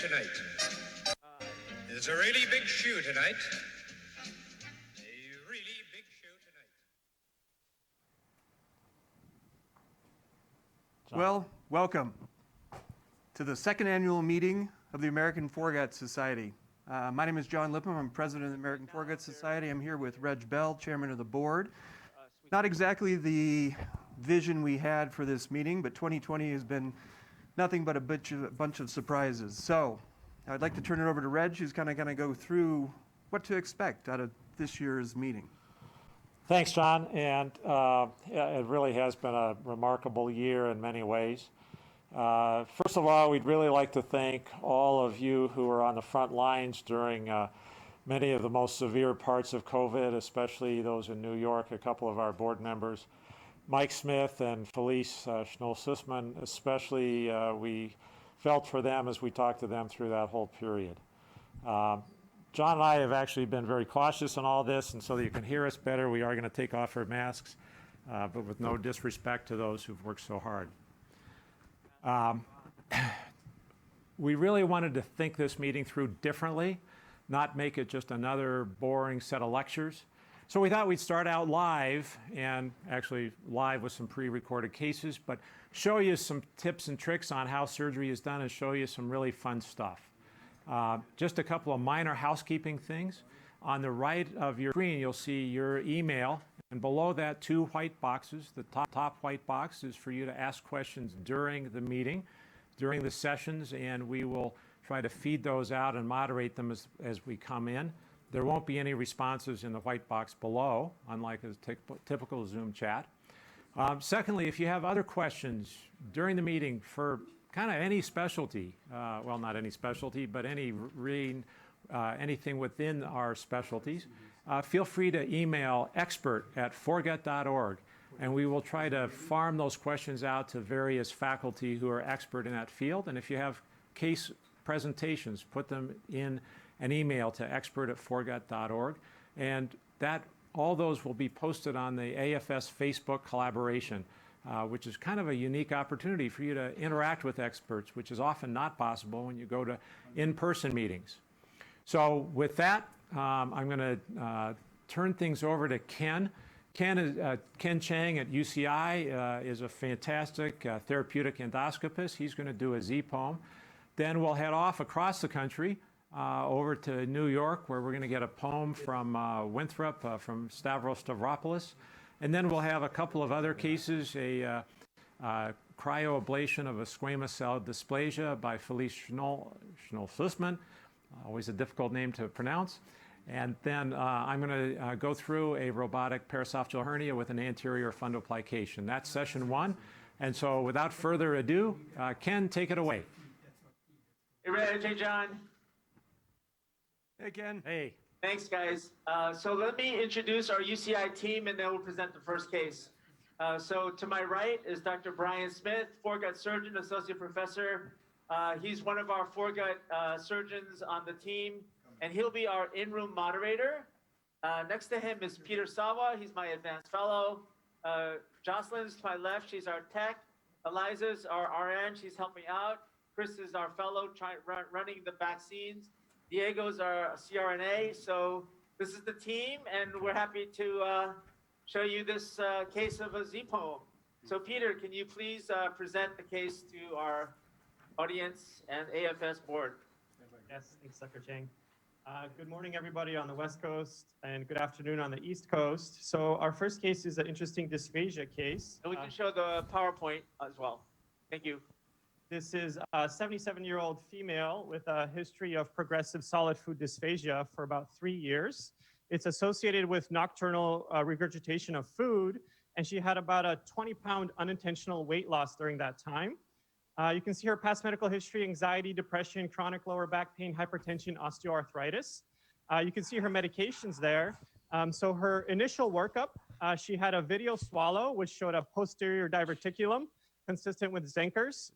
Tonight. There's a really big shoe tonight. A really big shoe tonight. Well, welcome to the second annual meeting of the American Foregut Society. My name is John Lippman. I'm president of the American Foregut Society. I'm here with Reg Bell, chairman of the board. Not exactly the vision we had for this meeting, but 2020 has been nothing but a bunch of surprises. So I'd like to turn it over to Reg, who's kind of going to go through what to expect out of this year's meeting. Thanks, John. And it really has been a remarkable year in many ways. First of all, we'd really like to thank all of you who are on the front lines during many of the most severe parts of COVID, especially those in New York, a couple of our board members. Mike Smith and Felice Schnoll-Sussman, especially, we felt for them as we talked to them through that whole period. John and I have actually been very cautious on all this, and so that you can hear us better, we are going to take off our masks, but with no disrespect to those who've worked so hard. We really wanted to think this meeting through differently, not make it just another boring set of lectures. So we thought we'd start out live, and actually live with some pre-recorded cases, but show you some tips and tricks on how surgery is done and show you some really fun stuff. Just a couple of minor housekeeping things. On the right of your screen, you'll see your email, and below that, two white boxes. The top white box is for you to ask questions during the meeting, during the sessions, and we will try to feed those out and moderate them as we come in. There won't be any responses in the white box below, unlike a typical Zoom chat. Secondly, if you have other questions during the meeting for kind of any specialty, well, not any specialty, but anything within our specialties, feel free to email expert@foregut.org, and we will try to farm those questions out to various faculty who are expert in that field. And if you have case presentations, put them in an email to expert@foregut.org, and all those will be posted on the AFS Facebook collaboration, which is kind of a unique opportunity for you to interact with experts, which is often not possible when you go to in-person meetings. So with that, I'm going to turn things over to Ken. Ken Chang at UCI is a fantastic therapeutic endoscopist. He's going to do a Z-poem. Then we'll head off across the country over to New York, where we're going to get a poem from Winthrop, from Stavros Stavropoulos. And then we'll have a couple of other cases, a cryoablation of a squamous cell dysplasia by Felice Schnoll-Sussman, always a difficult name to pronounce. And then I'm going to go through a robotic paraesophageal hernia with an anterior fundoplication. That's session one. And so without further ado, Ken, take it away. Hey, Reg. Hey, John. Hey, Ken. Hey. Thanks, guys. So let me introduce our UCI team, and then we'll present the first case. So to my right is Dr. Brian Smith, foregut surgeon, associate professor. He's one of our foregut surgeons on the team, and he'll be our in-room moderator. Next to him is Peter Sawa. He's my advanced fellow. Jocelyn's to my left. She's our tech. Eliza's our RN. She's helping out. Chris is our fellow running the vaccines. Diego's our CRNA. So this is the team, and we're happy to show you this case of a Z-poem. So Peter, can you please present the case to our audience and AFS board? Yes, thanks, Dr. Chang. Good morning, everybody on the West Coast, and good afternoon on the East Coast. So our first case is an interesting dysphagia case. And we can show the PowerPoint as well. Thank you. This is a 77-year-old female with a history of progressive solid food dysphagia for about 3 years. It's associated with nocturnal regurgitation of food, and she had about a 20-pound unintentional weight loss during that time. You can see her past medical history: anxiety, depression, chronic lower back pain, hypertension, osteoarthritis. You can see her medications there. So her initial workup, she had a video swallow, which showed a posterior diverticulum consistent with Zenker's,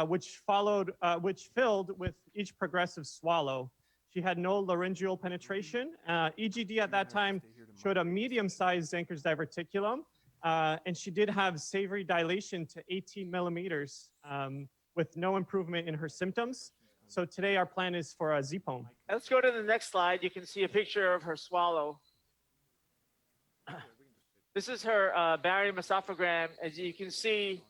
which filled with each progressive swallow. She had no laryngeal penetration. EGD at that time showed a medium-sized Zenker's diverticulum, and she did have savory dilation to 18 millimeters with no improvement in her symptoms. So today our plan is for a ZPOM. Let's go to the next slide. You can see a picture of her swallow. This is her barium esophagram. As you can see,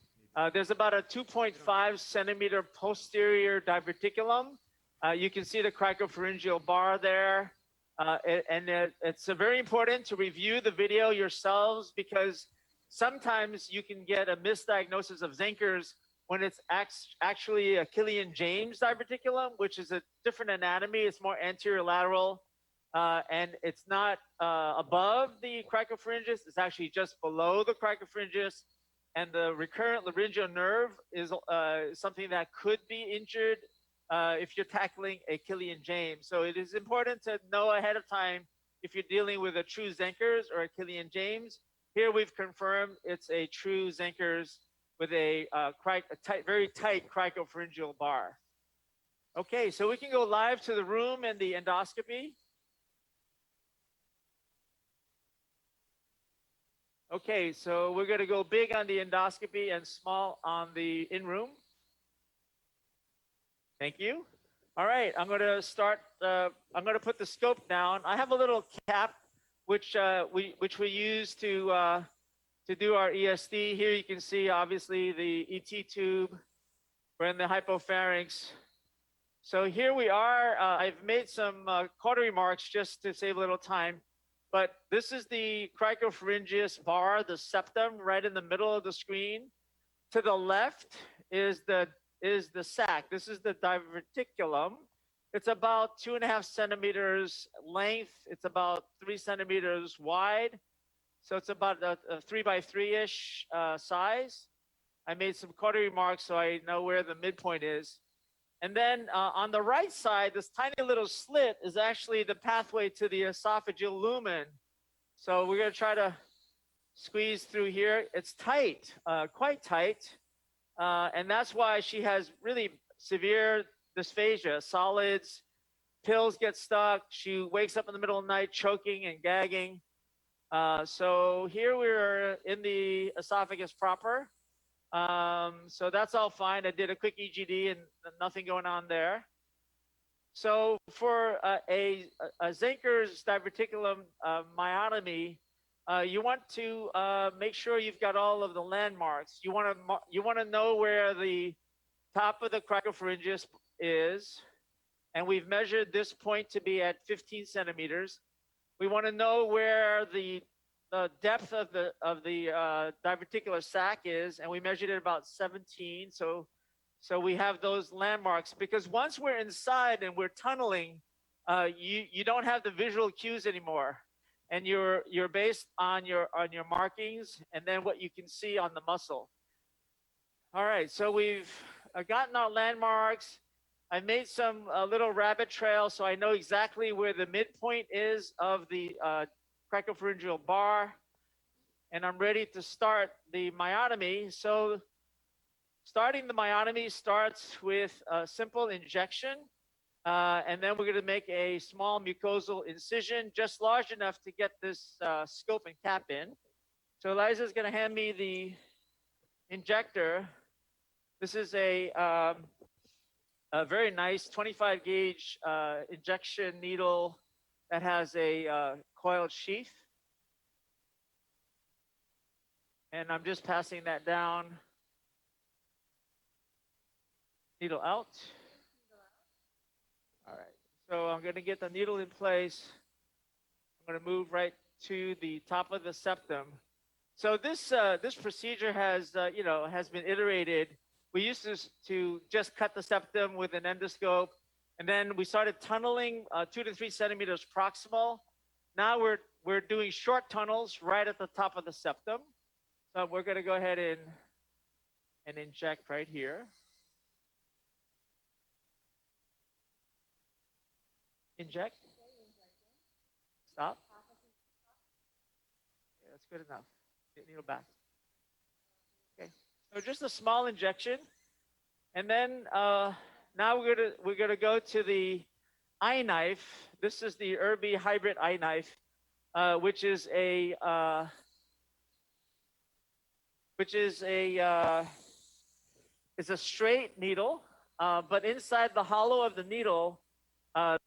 there's about a 2.5 centimeter posterior diverticulum. You can see the cricopharyngeal bar there. It's very important to review the video yourselves because sometimes you can get a misdiagnosis of Zenker's when it's actually a Killian-James diverticulum, which is a different anatomy. It's more anterior lateral. And it's not above the cricopharyngeus, it's actually just below the cricopharyngeus. And the recurrent laryngeal nerve is something that could be injured if you're tackling a Killian-James. So it is important to know ahead of time if you're dealing with a true Zenker's or a Killian-James. Here we've confirmed it's a true Zenker's with a very tight cricopharyngeal bar. Okay, so we can go live to the room and the endoscopy. Okay, so we're going to go big on the endoscopy and small on the in-room. Thank you. All right, I'm going to start. I'm going to put the scope down. I have a little cap, which we use to do our ESD. Here you can see, obviously, the ET tube. We're in the hypopharynx. So here we are. I've made some quarter remarks just to save a little time. But this is the cricopharyngeus bar, the septum, right in the middle of the screen. To the left is the sac. This is the diverticulum. It's about 2.5 centimeters length. It's about 3 centimeters wide. So it's about a 3x3-ish size. I made some quarter remarks so I know where the midpoint is. And then on the right side, this tiny little slit is actually the pathway to the esophageal lumen. So we're going to try to squeeze through here. It's tight, quite tight. And that's why she has really severe dysphagia, solids, pills get stuck. She wakes up in the middle of the night choking and gagging. So here we're in the esophagus proper. So that's all fine. I did a quick EGD and nothing going on there. So for a Zenker's diverticulum myotomy, you want to make sure you've got all of the landmarks. You want to know where the top of the cricopharyngeus is, and we've measured this point to be at 15 centimeters. We want to know where the depth of the diverticular sac is, and we measured it about 17. So we have those landmarks because once we're inside and we're tunneling, you don't have the visual cues anymore, and you're based on your markings and then what you can see on the muscle. All right, so we've gotten our landmarks. I made some little rabbit trail so I know exactly where the midpoint is of the cricopharyngeal bar, and I'm ready to start the myotomy. So starting the myotomy starts with a simple injection, and then we're going to make a small mucosal incision just large enough to get this scope and cap in. So Eliza's going to hand me the injector. This is a very nice 25 gauge injection needle that has a coiled sheath. And I'm just passing that down. Needle out. All right, so I'm going to get the needle in place. I'm going to move right to the top of the septum. So this procedure has been iterated. We used to just cut the septum with an endoscope, and then we started tunneling 2 to 3 centimeters proximal. Now we're doing short tunnels right at the top of the septum. So we're going to go ahead and inject right here. Inject. Stop. Yeah, that's good enough. Get needle back. Okay. So just a small injection, and then now we're gonna go to the eye knife. This is the Irby hybrid eye knife, which is a it's a straight needle. but inside the hollow of the needle,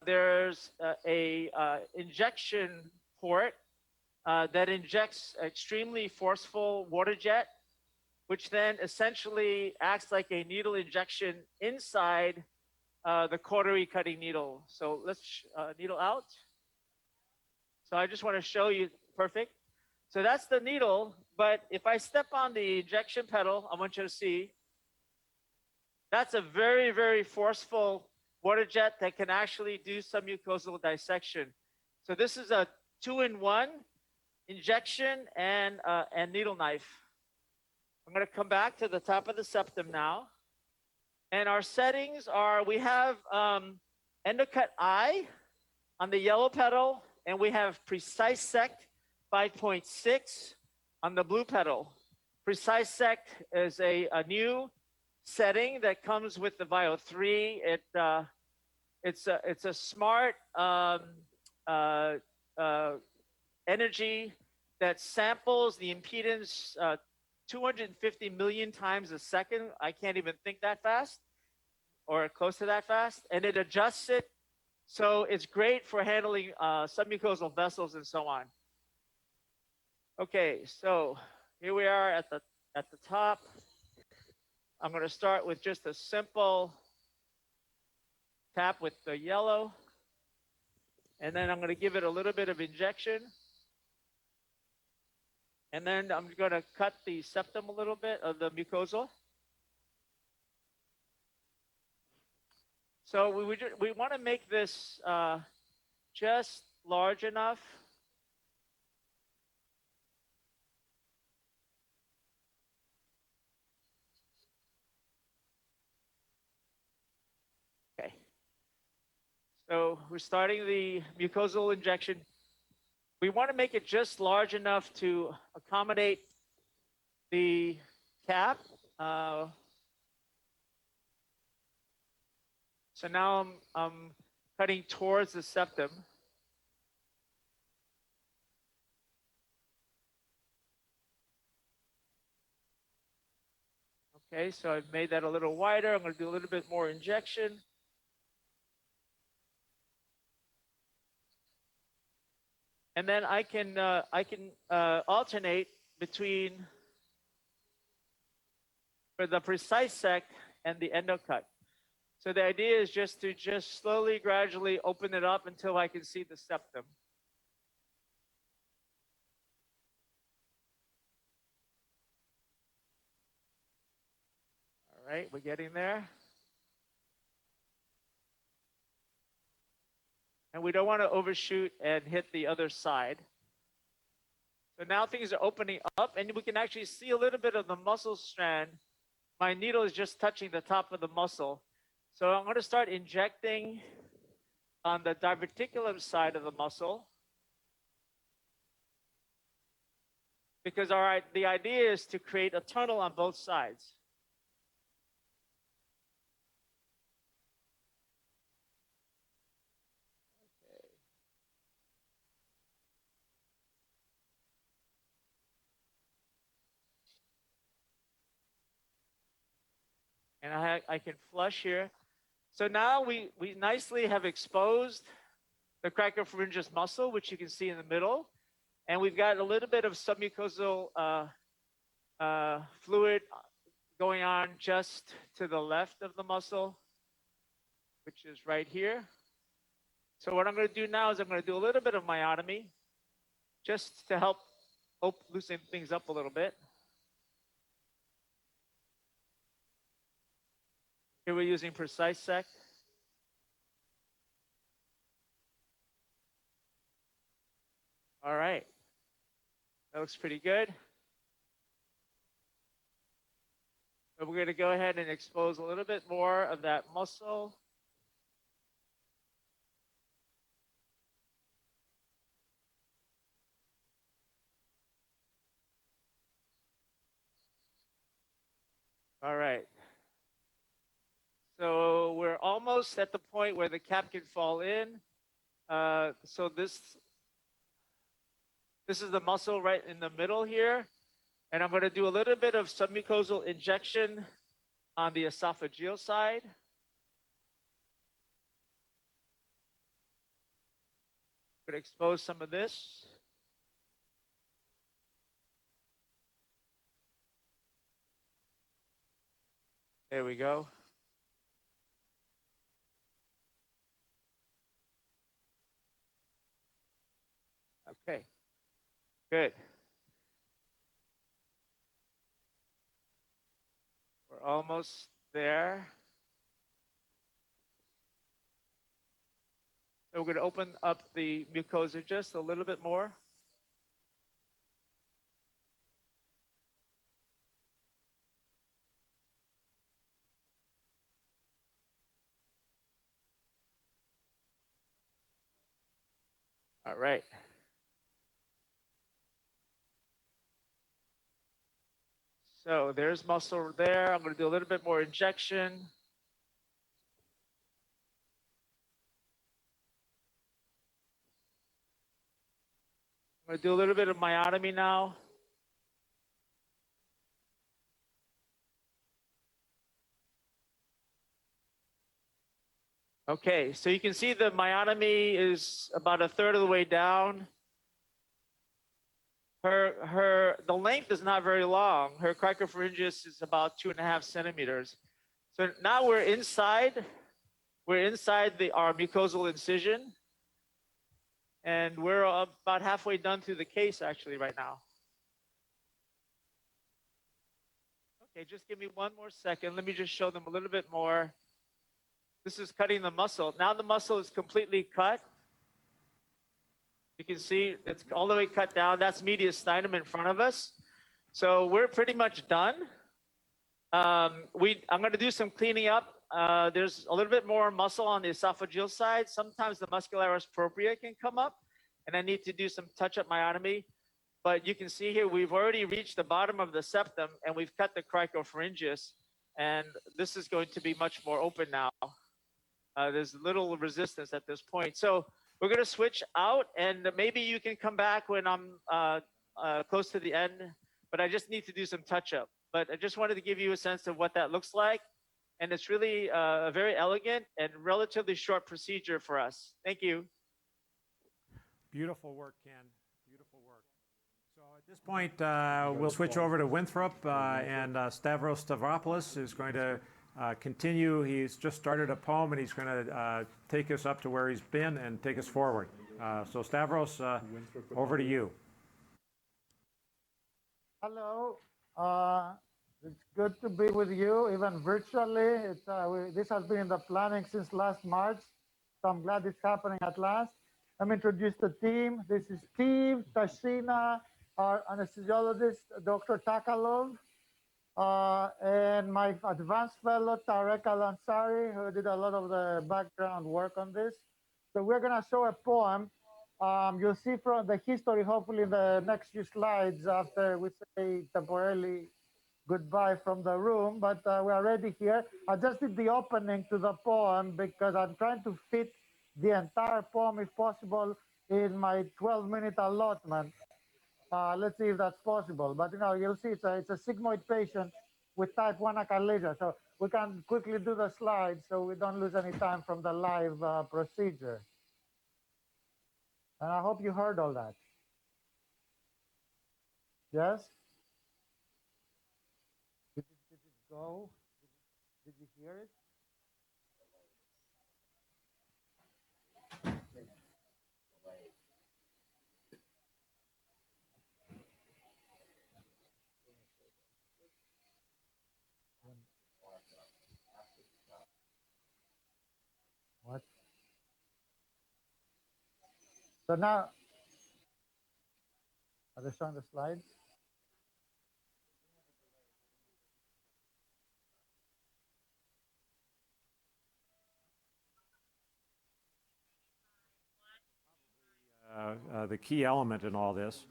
there's a injection port that injects extremely forceful water jet, which then essentially acts like a needle injection inside the cautery cutting needle. So let's needle out. So I just want to show you, perfect. So that's the needle, but if I step on the injection pedal, I want you to see, that's a very, very forceful water jet that can actually do submucosal dissection. So this is a 2-in-1 injection and needle knife. I'm going to come back to the top of the septum now. And our settings are, we have endocut I on the yellow pedal, and we have precise sect 5.6 on the blue pedal. Precise sect is a new setting that comes with the Vio 3. It's a smart energy that samples the impedance 250 million times a second. I can't even think that fast or close to that fast. And it adjusts it. So it's great for handling submucosal vessels and so on. Okay, so here we are at the top. I'm going to start with just a simple tap with the yellow. And then I'm going to give it a little bit of injection. And then I'm going to cut the septum a little bit of the mucosal. So we want to make this just large enough. Okay. So we're starting the mucosal injection. We want to make it just large enough to accommodate the cap. So now I'm cutting towards the septum. Okay, so I've made that a little wider. I'm going to do a little bit more injection. And then I can alternate between for the precise sec and the endocut. So the idea is just to slowly, gradually open it up until I can see the septum. All right, we're getting there. And we don't want to overshoot and hit the other side. So now things are opening up, and we can actually see a little bit of the muscle strand. My needle is just touching the top of the muscle. So I'm going to start injecting on the diverticulum side of the muscle. Because the idea is to create a tunnel on both sides. Okay. And I can flush here. So now we nicely have exposed the cricopharyngeus muscle, which you can see in the middle. And we've got a little bit of submucosal fluid going on just to the left of the muscle, which is right here. So what I'm going to do now is I'm going to do a little bit of myotomy just to help loosen things up a little bit. Here we're using precise sec. All right. That looks pretty good. So we're going to go ahead and expose a little bit more of that muscle. All right. So we're almost at the point where the cap can fall in. So this is the muscle right in the middle here. And I'm going to do a little bit of submucosal injection on the esophageal side. I'm going to expose some of this. There we go. Okay, good. We're almost there. So we're going to open up the mucosa just a little bit more. All right. So there's muscle there. I'm going to do a little bit more injection. I'm going to do a little bit of myotomy now. Okay, so you can see the myotomy is about a third of the way down. The length is not very long. Her cricopharyngeus is about 2.5 centimeters. So now we're inside our mucosal incision. And we're about halfway done through the case actually right now. Okay, just give me one more second. Let me just show them a little bit more. This is cutting the muscle. Now the muscle is completely cut. You can see it's all the way cut down. That's mediastinum in front of us. So we're pretty much done. I'm going to do some cleaning up. There's a little bit more muscle on the esophageal side. Sometimes the muscularis propria can come up, and I need to do some touch-up myotomy. But you can see here, we've already reached the bottom of the septum, and we've cut the cricopharyngeus, and this is going to be much more open now. There's little resistance at this point. So we're going to switch out, and maybe you can come back when I'm close to the end, but I just need to do some touch-up. But I just wanted to give you a sense of what that looks like. And it's really a very elegant and relatively short procedure for us. Thank you. Beautiful work, Ken. Beautiful work. So at this point, we'll switch over to Winthrop, and Stavros Stavropoulos is going to continue. He's just started a poem, and he's going to take us up to where he's been and take us forward. So Stavros, over to you. Hello. It's good to be with you, even virtually. This has been in the planning since last March, so I'm glad it's happening at last. Let me introduce the team. This is Steve, Tashina, our anesthesiologist, Dr. Takalov, and my advanced fellow, Tarek Al-Ansari, who did a lot of the background work on this. So we're going to show a poem. You'll see from the history, hopefully, in the next few slides after we say temporarily goodbye from the room, but we are ready here. I just did the opening to the poem because I'm trying to fit the entire poem, if possible, in my 12-minute allotment. Let's see if that's possible. But you'll see it's a sigmoid patient with type 1 achalasia. So we can quickly do the slides so we don't lose any time from the live procedure. And I hope you heard all that. Yes? Did it go? Did you hear it? What? So now, are they showing the slides? The key element in all this.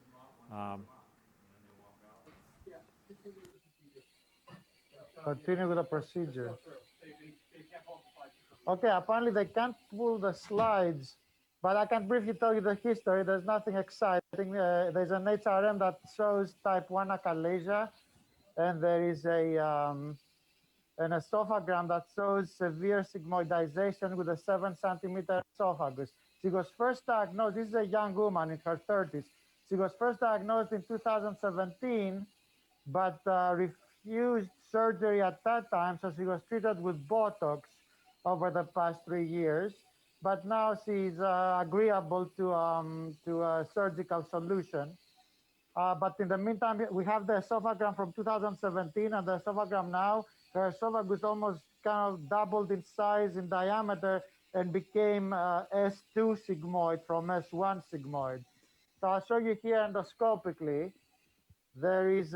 Continue with the procedure. Okay, apparently they can't pull the slides, but I can briefly tell you the history. There's nothing exciting. There's an HRM that shows type 1 achalasia, and there is a an esophagram that shows severe sigmoidization with a 7-centimeter esophagus. She was first diagnosed, this is a young woman in her 30s. She was first diagnosed in 2017, but refused surgery at that time, so she was treated with Botox over the past 3 years. But now she's agreeable to a surgical solution. But in the meantime, we have the esophagram from 2017 and the esophagram now. Her esophagus almost kind of doubled in size, in diameter, and became S2 sigmoid from S1 sigmoid. So I'll show you here endoscopically. There is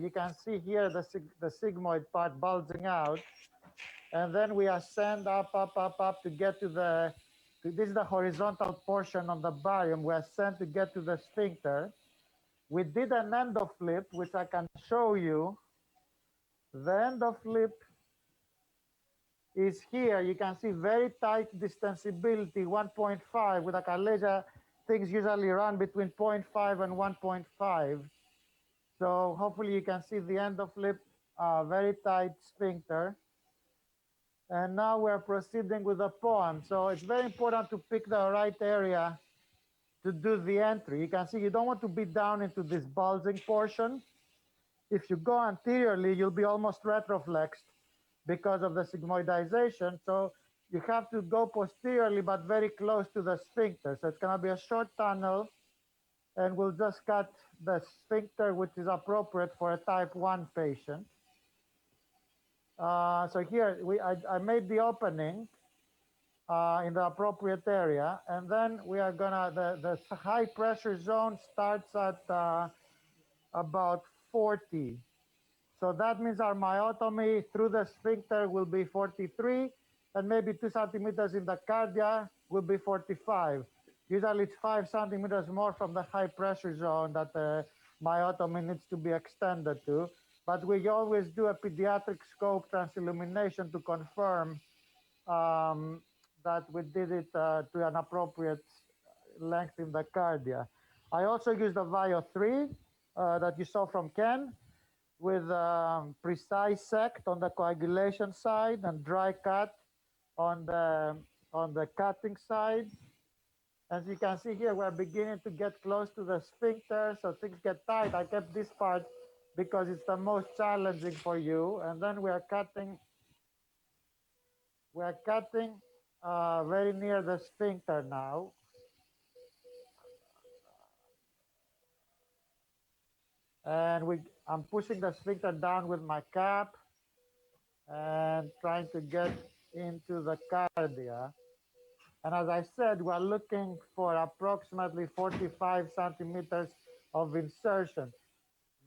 you can see here the sigmoid part bulging out. And then we ascend up to get to this is the horizontal portion on the barium. We ascend to get to the sphincter. We did an endoflip, which I can show you. The endoflip is here. You can see very tight distensibility, 1.5. With achalasia, things usually run between 0.5 and 1.5. So hopefully you can see the endoflip, very tight sphincter. And now we're proceeding with the poem. So it's very important to pick the right area to do the entry. You can see you don't want to be down into this bulging portion. If you go anteriorly, you'll be almost retroflexed because of the sigmoidization. So you have to go posteriorly, but very close to the sphincter. So it's gonna be a short tunnel, and we'll just cut the sphincter, which is appropriate for a type 1 patient. So here, I made the opening in the appropriate area, and then we are gonna, the high pressure zone starts at about 40. So that means our myotomy through the sphincter will be 43, and maybe 2 centimeters in the cardia will be 45. Usually it's 5 centimeters more from the high pressure zone that the myotomy needs to be extended to. But we always do a pediatric scope transillumination to confirm that we did it to an appropriate length in the cardia. I also used the Vio 3 that you saw from Ken with precise sect on the coagulation side and dry cut on the cutting side. As you can see here, we're beginning to get close to the sphincter, so things get tight. I kept this part because it's the most challenging for you. And then we're cutting very near the sphincter now. And I'm pushing the sphincter down with my cap and trying to get into the cardia. And as I said, we're looking for approximately 45 centimeters of insertion.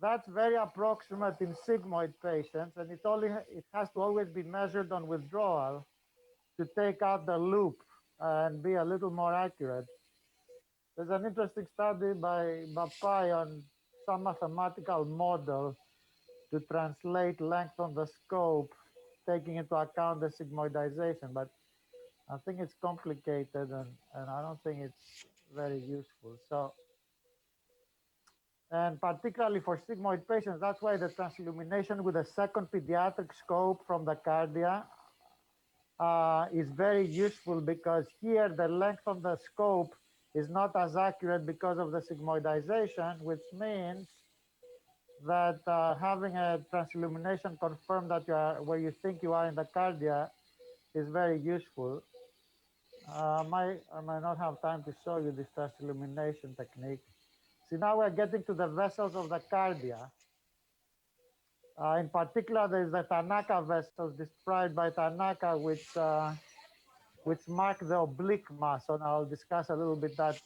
That's very approximate in sigmoid patients, and it has to always be measured on withdrawal to take out the loop and be a little more accurate. There's an interesting study by Bapai on some mathematical model to translate length on the scope, taking into account the sigmoidization, but I think it's complicated and I don't think it's very useful. So, and particularly for sigmoid patients, that's why the transillumination with a second pediatric scope from the cardia is very useful, because here the length of the scope is not as accurate because of the sigmoidization, which means that having a transillumination confirm that you are where you think you are in the cardia is very useful. I might not have time to show you this transillumination technique. See, now we're getting to the vessels of the cardia. In particular, there's the Tanaka vessels described by Tanaka, which mark the oblique muscle. And I'll discuss a little bit that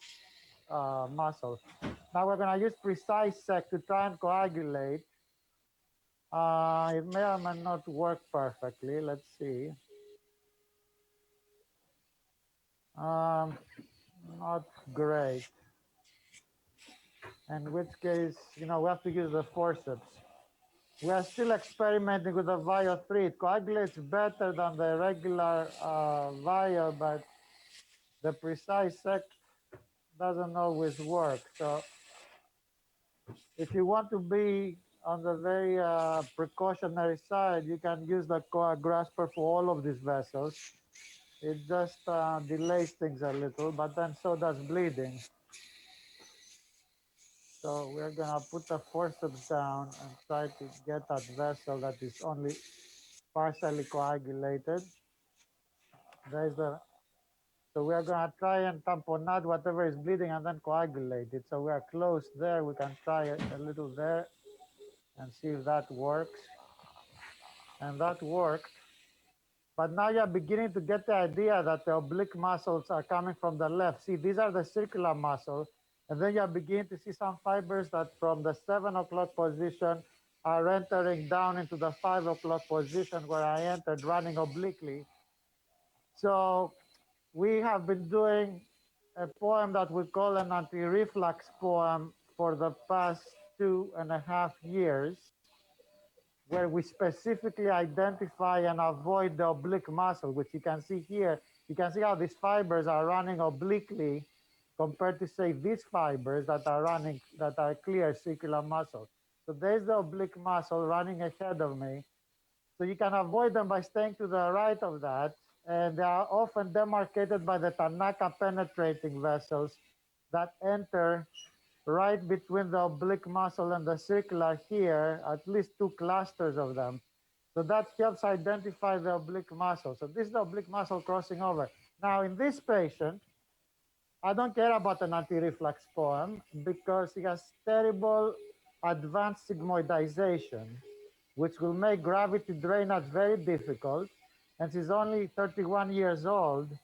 muscle. Now we're going to use precise sec to try and coagulate. It may or may not work perfectly. Let's see. Not great. In which case, we have to use the forceps. We are still experimenting with the Vio 3. It coagulates better than the regular Vio, but the precise sec doesn't always work. So if you want to be on the very precautionary side, you can use the grasper for all of these vessels. It just delays things a little, but then so does bleeding. So we're gonna put the forceps down and try to get that vessel that is only partially coagulated. There's the, so we're gonna try and tamponade whatever is bleeding and then coagulate it. So we are close there. We can try a little there and see if that works. And that worked. But now you're beginning to get the idea that the oblique muscles are coming from the left. See, these are the circular muscles. And then you're beginning to see some fibers that from the 7 o'clock position are entering down into the 5 o'clock position where I entered running obliquely. So we have been doing a poem that we call an anti-reflux poem for the past 2.5 years, where we specifically identify and avoid the oblique muscle, which you can see here. You can see how these fibers are running obliquely compared to, say, these fibers that are running, that are clear circular muscle. So there's the oblique muscle running ahead of me. So you can avoid them by staying to the right of that. And they are often demarcated by the Tanaka penetrating vessels that enter right between the oblique muscle and the circular here, at least 2 clusters of them. So that helps identify the oblique muscle. So this is the oblique muscle crossing over. Now in this patient, I don't care about an anti-reflux poem because he has terrible advanced sigmoidization, which will make gravity drainage very difficult. And she's only 31 years old,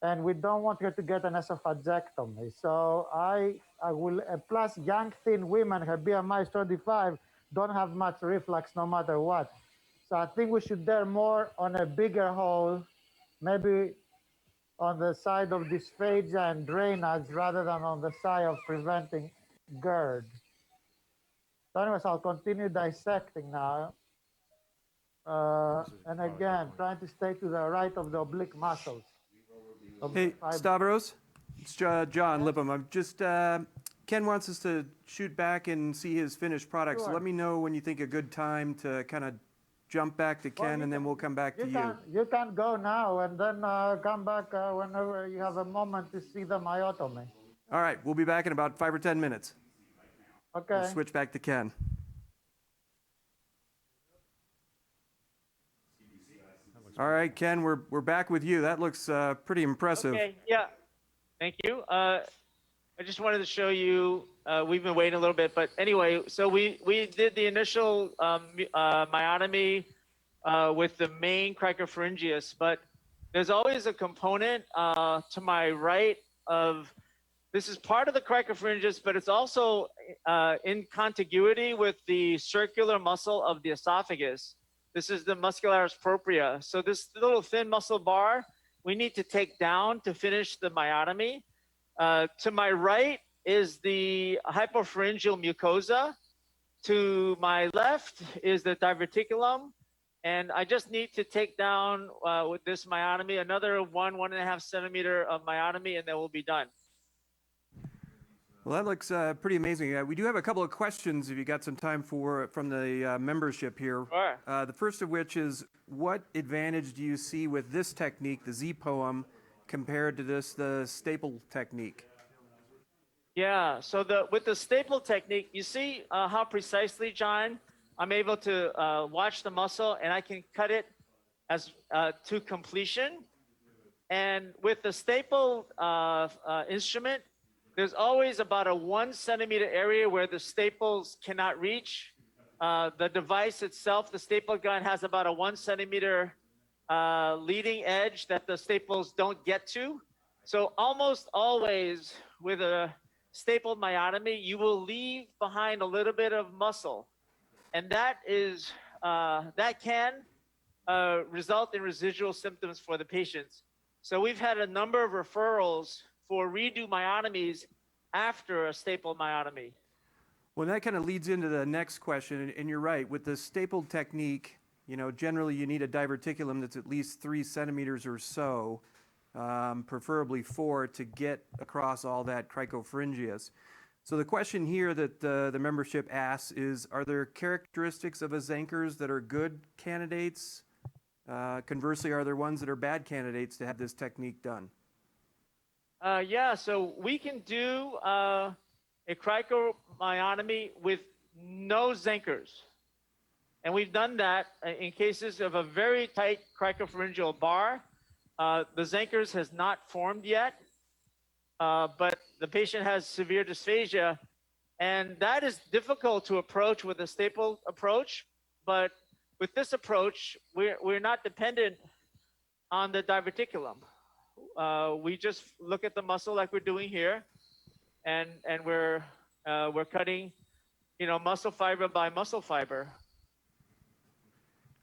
and we don't want her to get an esophagectomy. So I will, plus young thin women, her BMI is 25, don't have much reflux no matter what. So I think we should dare more on a bigger hole, maybe on the side of dysphagia and drainage rather than on the side of preventing GERD. So anyways, I'll continue dissecting now. And again, trying to stay to the right of the oblique muscles. Hey, Stavros, it's John Lippum. I'm just, Ken wants us to shoot back and see his finished product. So Sure. let me know when you think a good time to kind of jump back to Ken, and then we'll come back to you. You can go now and then come back whenever you have a moment to see the myotomy. All right, we'll be back in about 5 or 10 minutes. Okay. We'll switch back to Ken. All right, Ken, we're back with you. That looks pretty impressive. Okay, yeah, thank you. I just wanted to show you, we've been waiting a little bit, but anyway, so we did the initial myotomy with the main cricopharyngeus, but there's always a component to my right of, this is part of the cricopharyngeus, but it's also in contiguity with the circular muscle of the esophagus. This is the muscularis propria. So this little thin muscle bar, we need to take down to finish the myotomy. To my right is the hypopharyngeal mucosa. To my left is the diverticulum. And I just need to take down with this myotomy, another 1.5 centimeter of myotomy, and then we'll be done. Well, that looks pretty amazing. We do have a couple of questions, if you got some time for, from the membership here. Sure. The first of which is, what advantage do you see with this technique, the Z-poem, compared to the staple technique? Yeah, so with the staple technique, you see how precisely, John, I'm able to watch the muscle and I can cut it as to completion. And with the staple instrument, there's always about a 1 centimeter area where the staples cannot reach. The device itself, the staple gun, has about a 1 centimeter leading edge that the staples don't get to. So almost always with a staple myotomy, you will leave behind a little bit of muscle. And that is, that can result in residual symptoms for the patients. So we've had a number of referrals for redo myotomies after a staple myotomy. Well, that kind of leads into the next question, and you're right. With the stapled technique, you know, generally you need a diverticulum that's at least 3 centimeters or so, preferably 4, to get across all that cricopharyngeus. So the question here that the membership asks is, are there characteristics of Azankers that are good candidates? Conversely, are there ones that are bad candidates to have this technique done? Yeah, so we can do a cricomyotomy with no Zenkers. And we've done that in cases of a very tight cricopharyngeal bar. The Zenkers has not formed yet, but the patient has severe dysphagia. And that is difficult to approach with a staple approach. But with this approach, we're not dependent on the diverticulum. We just look at the muscle like we're doing here, and we're cutting, muscle fiber by muscle fiber.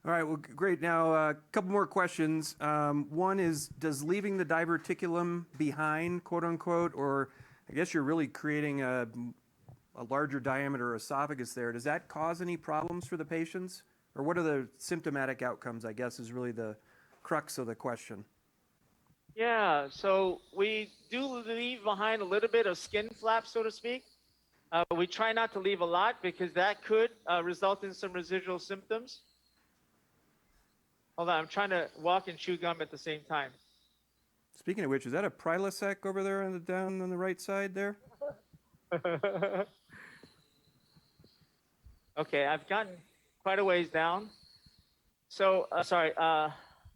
All right, well, great. Now, a couple more questions. One is, does leaving the diverticulum behind, quote unquote, or I guess you're really creating a larger diameter esophagus there, does that cause any problems for the patients? Or what are the symptomatic outcomes, I guess, is really the crux of the question. Yeah, so we do leave behind a little bit of skin flap, so to speak. We try not to leave a lot because that could result in some residual symptoms. Hold on, I'm trying to walk and chew gum at the same time. Speaking of which, is that a Prilosec over there on the down on the right side there? Okay, I've gotten quite a ways down. So, sorry,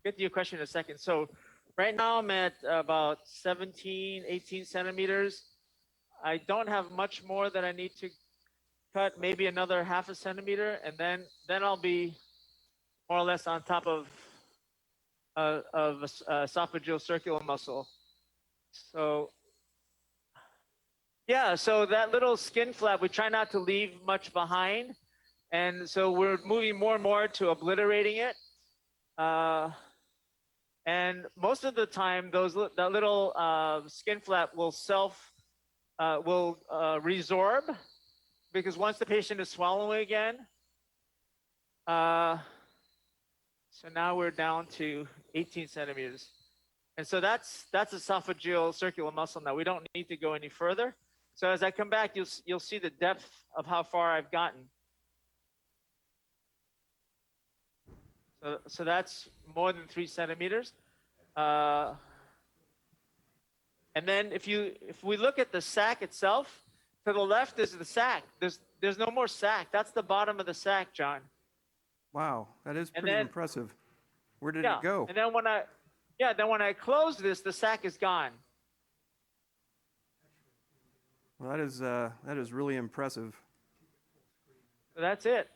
get to your question in a second. So right now I'm at about 17, 18 centimeters. I don't have much more that I need to cut, maybe another half a centimeter, and then I'll be more or less on top of esophageal circular muscle. So yeah, so that little skin flap, we try not to leave much behind. And so we're moving more and more to obliterating it. And most of the time, that little skin flap will resorb, because once the patient is swallowing again, so now we're down to 18 centimeters. And so that's esophageal circular muscle now. We don't need to go any further. So as I come back, you'll see the depth of how far I've gotten. So that's more than 3 centimeters. And then if we look at the sac itself, to the left is the sac. There's no more sac. That's the bottom of the sac, John. Wow, that is pretty impressive. Where did Yeah, it go? and then when I close this, the sac is gone. Well, that is really impressive. So that's it.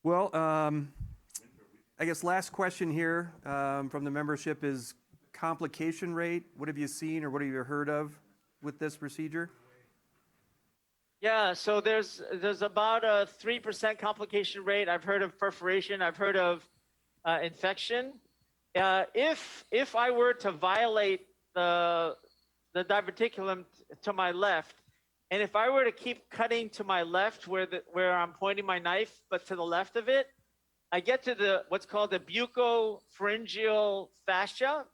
Well, I guess last question here from the membership is complication rate. What have you seen or what have you heard of with this procedure? Yeah, so there's about a 3% complication rate. I've heard of perforation. I've heard of infection. If I were to violate the diverticulum to my left, and if I were to keep cutting to my left where I'm pointing my knife, but to the left of it, I get to what's called the buccopharyngeal fascia.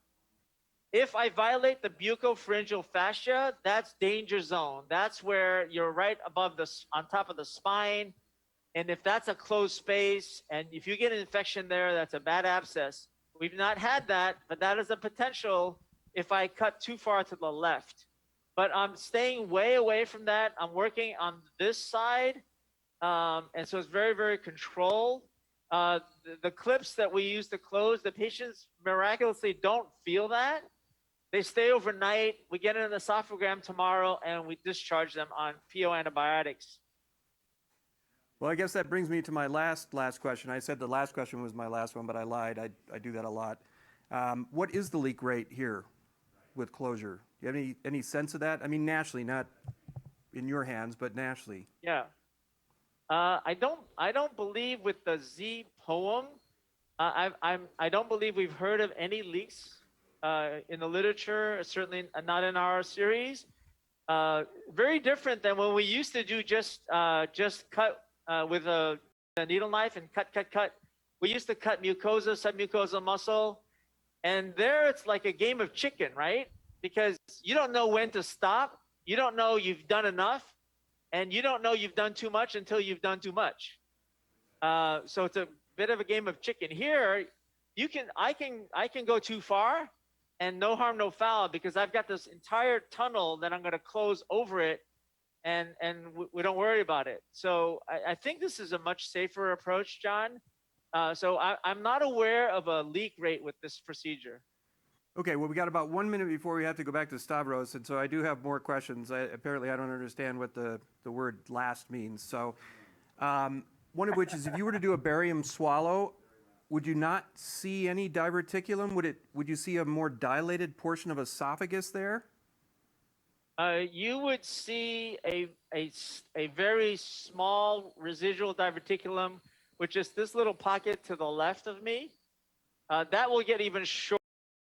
If I violate the buccopharyngeal fascia, that's danger zone. That's where you're right above on top of the spine. And if that's a closed space, and if you get an infection there, that's a bad abscess. We've not had that, but that is a potential if I cut too far to the left. But I'm staying way away from that. I'm working on this side. And so it's very, very controlled. The clips that we use to close, the patients miraculously don't feel that. They stay overnight. We get an esophagram tomorrow, and we discharge them on PO antibiotics. Well, I guess that brings me to my last question. I said the last question was my last one, but I lied. I do that a lot. What is the leak rate here with closure? Do you have any sense of that? I mean, nationally, not in your hands, but nationally. Yeah. I don't believe with the Z poem, I don't believe we've heard of any leaks in the literature, certainly not in our series. Very different than when we used to do just cut with a needle knife and cut. We used to cut mucosa, submucosal muscle, and there it's like a game of chicken, right? Because you don't know when to stop. you don't know you've done enough, and you don't know you've done too much until you've done too much. So it's a bit of a game of chicken. Here, I can go too far, and no harm, no foul, because I've got this entire tunnel that I'm going to close over it, and we don't worry about it. So I think this is a much safer approach, John. So I'm not aware of a leak rate with this procedure. Okay, well, we got about 1 minute before we have to go back to Stavros, and so I do have more questions. Apparently, I don't understand what the word last means. So one of which is, if you were to do a barium swallow, would you not see any diverticulum? Would you see a more dilated portion of esophagus there? You would see a very small residual diverticulum, which is this little pocket to the left of me. That will get even shorter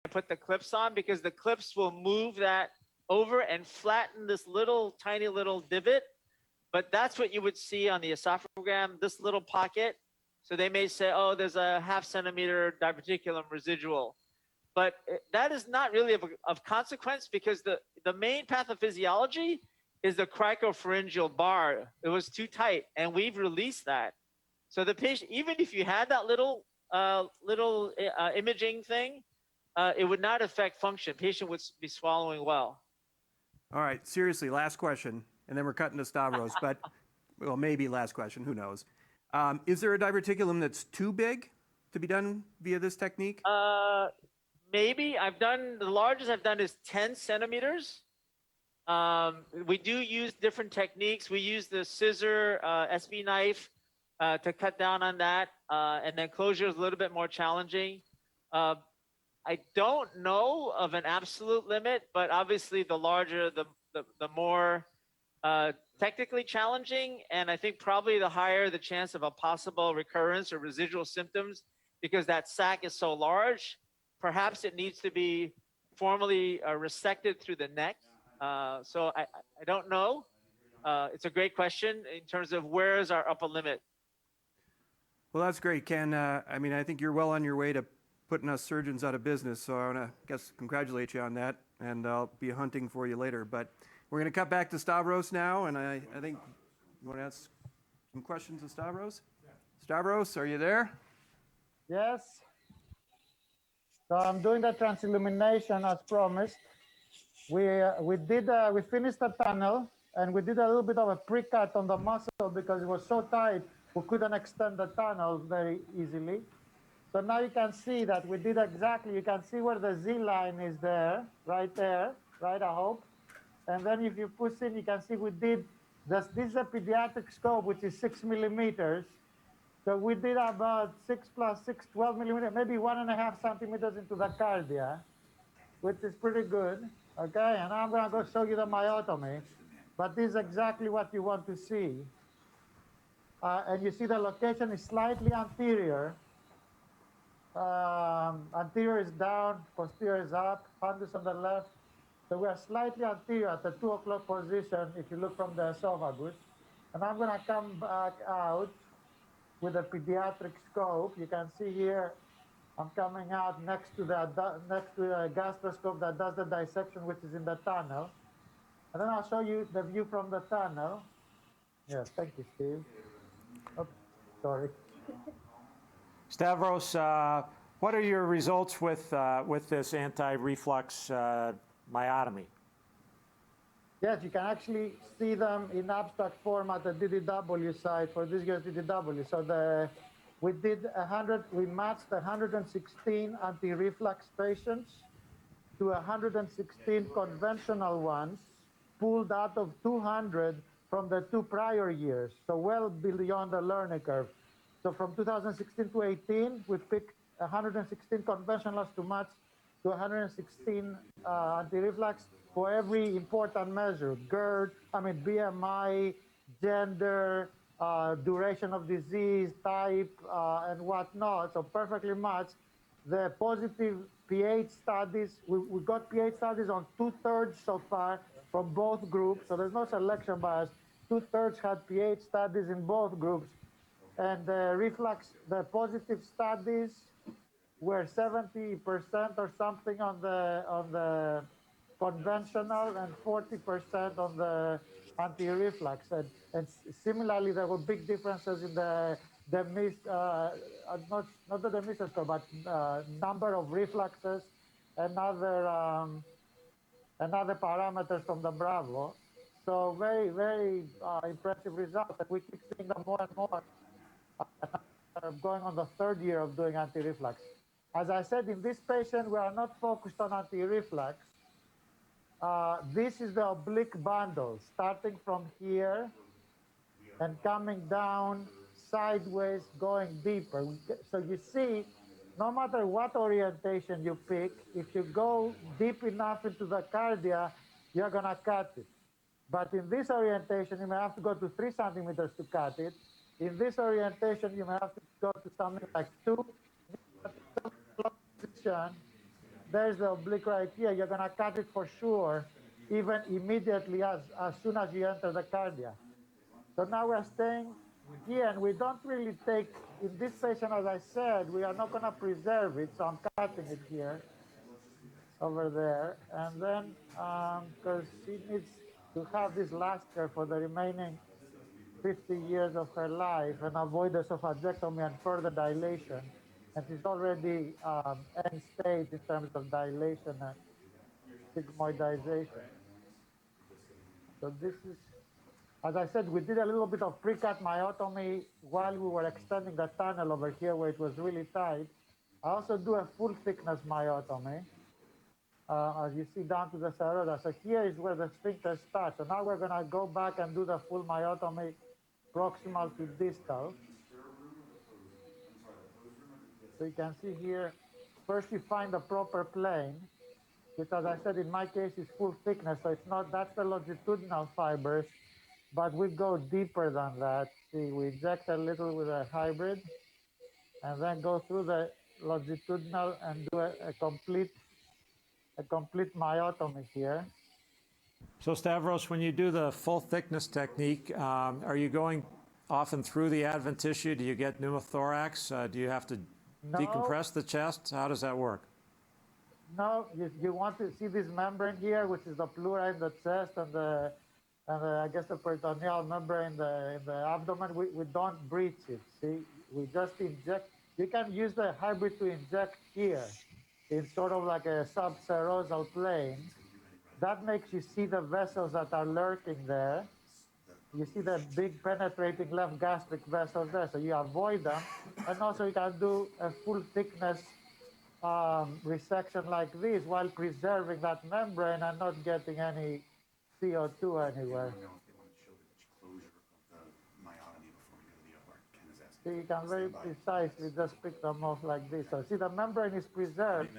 when I put the clips on, because the clips will move that over and flatten this little tiny little divot. But that's what you would see on the esophagram, this little pocket. So they may say, oh, there's a 0.5 centimeter diverticulum residual. But that is not really of consequence, because the main pathophysiology is the cricopharyngeal bar. It was too tight, and we've released that. So the patient, even if you had that little imaging thing, it would not affect function. Patient would be swallowing well. All right, seriously, last question, and then we're cutting to Stavros, but, well, maybe last question, who knows. Is there a diverticulum that's too big to be done via this technique? Maybe. The largest I've done is 10 centimeters. We do use different techniques. We use the scissor SB knife to cut down on that, and then closure is a little bit more challenging. I don't know of an absolute limit, but obviously the larger, the more technically challenging, and I think probably the higher the chance of a possible recurrence or residual symptoms, because that sac is so large. Perhaps it needs to be formally resected through the neck. So I don't know. It's a great question in terms of where is our upper limit. Well, that's great, Ken. I mean, I think you're well on your way to putting us surgeons out of business, so I want to congratulate you on that, and I'll be hunting for you later. But we're going to cut back to Stavros now, and I think you want to ask some questions of Stavros? Yeah. Stavros, are you there? Yes. So I'm doing the transillumination as promised. We finished the tunnel, and we did a little bit of a pre-cut on the muscle because it was so tight we couldn't extend the tunnel very easily. So now you can see that we did exactly, you can see where the Z line is there, right, I hope. And then if you push in, you can see we did, this is a pediatric scope, which is 6 millimeters. So we did about 6 plus 6, 12 millimeters, maybe 1.5 centimeters into the cardia, which is pretty good, okay? And I'm gonna go show you the myotomy, but this is exactly what you want to see. And you see the location is slightly anterior. Anterior is down, posterior is up, fundus on the left. So we are slightly anterior at the 2 o'clock position if you look from the esophagus. And I'm gonna come back out with a pediatric scope. You can see here, I'm coming out next to the gastroscope that does the dissection, which is in the tunnel. And then I'll show you the view from the tunnel. Yes, thank you, Steve. Oops, sorry. Stavros, what are your results with this anti-reflux myotomy? Yes, you can actually see them in abstract form at the DDW site for this year's DDW. So we matched 116 anti-reflux patients to 116 conventional ones, pulled out of 200 from the 2 prior years, so well beyond the learning curve. So from 2016 to 18, we picked 116 conventionals to match to 116 anti-reflux for every important measure, BMI, gender, duration of disease, type, and whatnot, so perfectly matched. The positive pH studies, we got pH studies on 2/3 so far from both groups, so there's no selection bias. 2/3 had pH studies in both groups. And the positive studies were 70% or something on the conventional and 40% on the anti-reflux. And similarly, there were big differences in the not the Demis score, but number of refluxes and other parameters from the Bravo. So very, very impressive results. And we keep seeing them more and more. Going on the third year of doing anti-reflux. As I said, in this patient, we are not focused on anti-reflux. This is the oblique bundle, starting from here and coming down sideways, going deeper. So you see, no matter what orientation you pick, if you go deep enough into the cardia, you're going to cut it. But in this orientation, you may have to go to 3 centimeters to cut it. In this orientation, you may have to go to something like 2. There's the oblique right here. You're going to cut it for sure, even immediately as soon as you enter the cardia. So now we're staying here, and we don't really take, in this patient, as I said, we are not going to preserve it, so I'm cutting it here, over there. And then, because she needs to have this luster for the remaining 50 years of her life and avoid esophagectomy and further dilation. And she's already end stage in terms of dilation and sigmoidization. So this is, as I said, we did a little bit of pre-cut myotomy while we were extending the tunnel over here where it was really tight. I also do a full thickness myotomy, as you see down to the serota. So here is where the sphincter starts. So now we're going to go back and do the full myotomy proximal to distal. So you can see here, first you find the proper plane, which, as I said, in my case is full thickness, so it's not, that's the longitudinal fibers, but we go deeper than that. See, we inject a little with a hybrid, and then go through the longitudinal and do a complete myotomy here. So Stavros, when you do the full thickness technique, are you going often through the advent tissue? Do you get pneumothorax? Do you have to decompress the chest? How does that work? No, you want to see this membrane here, which is the pleura in the chest and I guess the peritoneal membrane in the abdomen. We don't breach it. See, we just inject. You can use the hybrid to inject here in sort of like a subserosal plane. That makes you see the vessels that are lurking there. You see the big penetrating left gastric vessels there, so you avoid them. And also you can do a full thickness resection like this while preserving that membrane and not getting any CO2 anywhere. So you can very precisely just pick them off like this. So see, the membrane is preserved,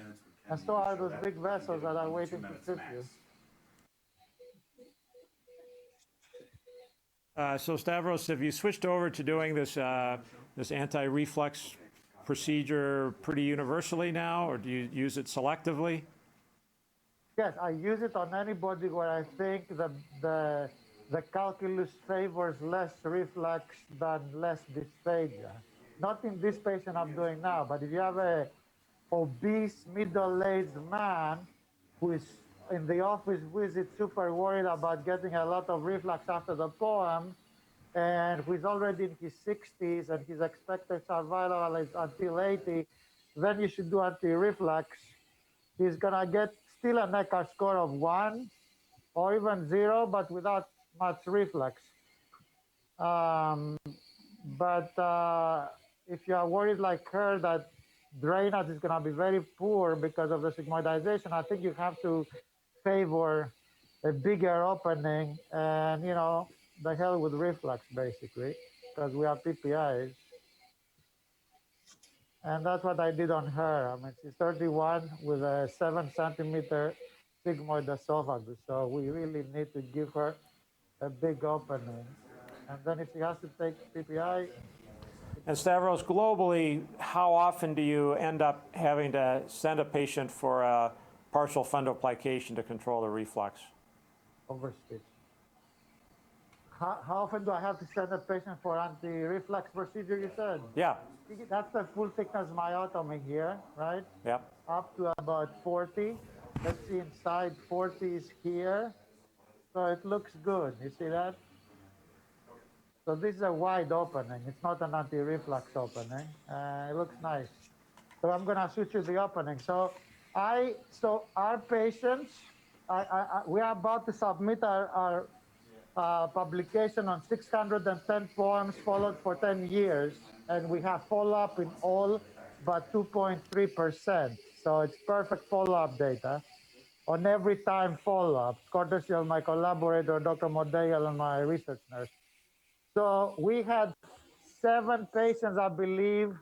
and so are those big vessels that are waiting to trip you. So Stavros, have you switched over to doing this this anti-reflux procedure pretty universally now, or do you use it selectively? Yes, I use it on anybody where I think the calculus favors less reflux than less dysphagia. Not in this patient I'm doing now, but if you have a obese middle-aged man who is in the office visit super worried about getting a lot of reflux after the poem, and who is already in his 60s and his expected survival is until 80, then you should do anti-reflux. He's gonna get still a Necker score of 1 or even 0, but without much reflux. But if you are worried like her that drainage is gonna be very poor because of the sigmoidization, I think you have to favor a bigger opening and, you know, the hell with reflux, basically, because we are PPIs. And that's what I did on her. I mean, she's 31 with a 7-centimeter sigmoid esophagus. So we really need to give her a big opening. And then if she has to take PPI. And Stavros, globally, how often do you end up having to send a patient for a partial fundoplication to control the reflux? Overstitch. How often do I have to send a patient for anti-reflux procedure, you said? Yeah. That's the full thickness myotomy here, right? Yep. Up to about 40. let's see inside, 40 is here. So it looks good. You see that? So this is a wide opening. It's not an anti-reflux opening. It looks nice. So I'm going to switch you the opening. So our patients, we are about to submit our publication on 610 poems followed for 10 years, and we have follow-up in all but 2.3%. So it's perfect follow-up data on every time follow-up, courtesy of my collaborator, Dr. Modeyal, and my research nurse. So we had 7 patients, I believe,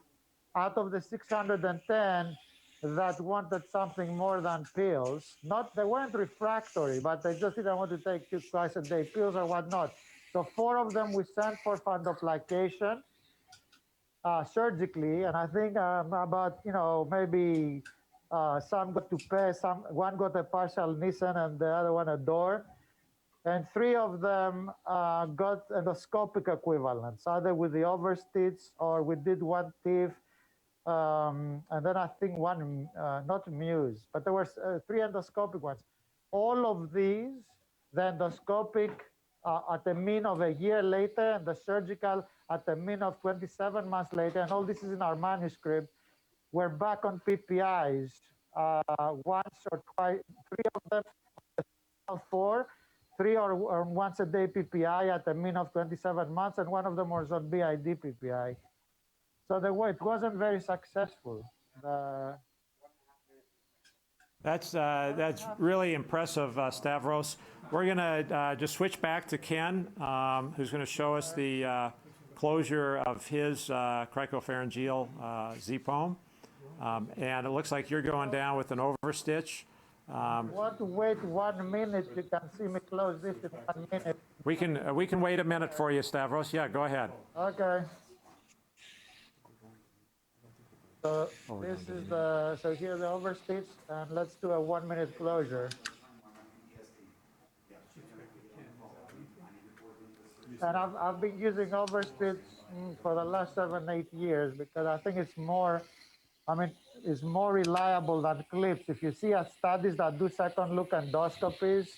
out of the 610 that wanted something more than pills. They weren't refractory, but they just didn't want to take 2 twice a day pills or whatnot. So 4 of them we sent for fundoplication surgically, and I think about, maybe some got to pay, one got a partial Nissen and the other one a door. And 3 of them got endoscopic equivalents, either with the overstitch or we did 1 teeth. And then I think 1, not Muse, but there were 3 endoscopic ones. All of these, the endoscopic at a mean of a year later, and the surgical at a mean of 27 months later, and all this is in our manuscript, we're back on PPIs once or twice, 3 of them, 4, 3 or once a day PPI at a mean of 27 months, and 1 of them was on BID PPI. So it wasn't very successful. That's really impressive, Stavros. We're going to just switch back to Ken, who's going to show us the closure of his cricopharyngeal Z-poem. And it looks like you're going down with an overstitch. Want to wait 1 minute? You can see me close this in 1 minute. We can wait a minute for you, Stavros. Yeah, go ahead. Okay. So this is so here the overstitch, and let's do a 1 minute closure. And I've been using overstitch for the last 7, 8 years because I think it's more, it's more reliable than clips. If you see studies that do second look endoscopies,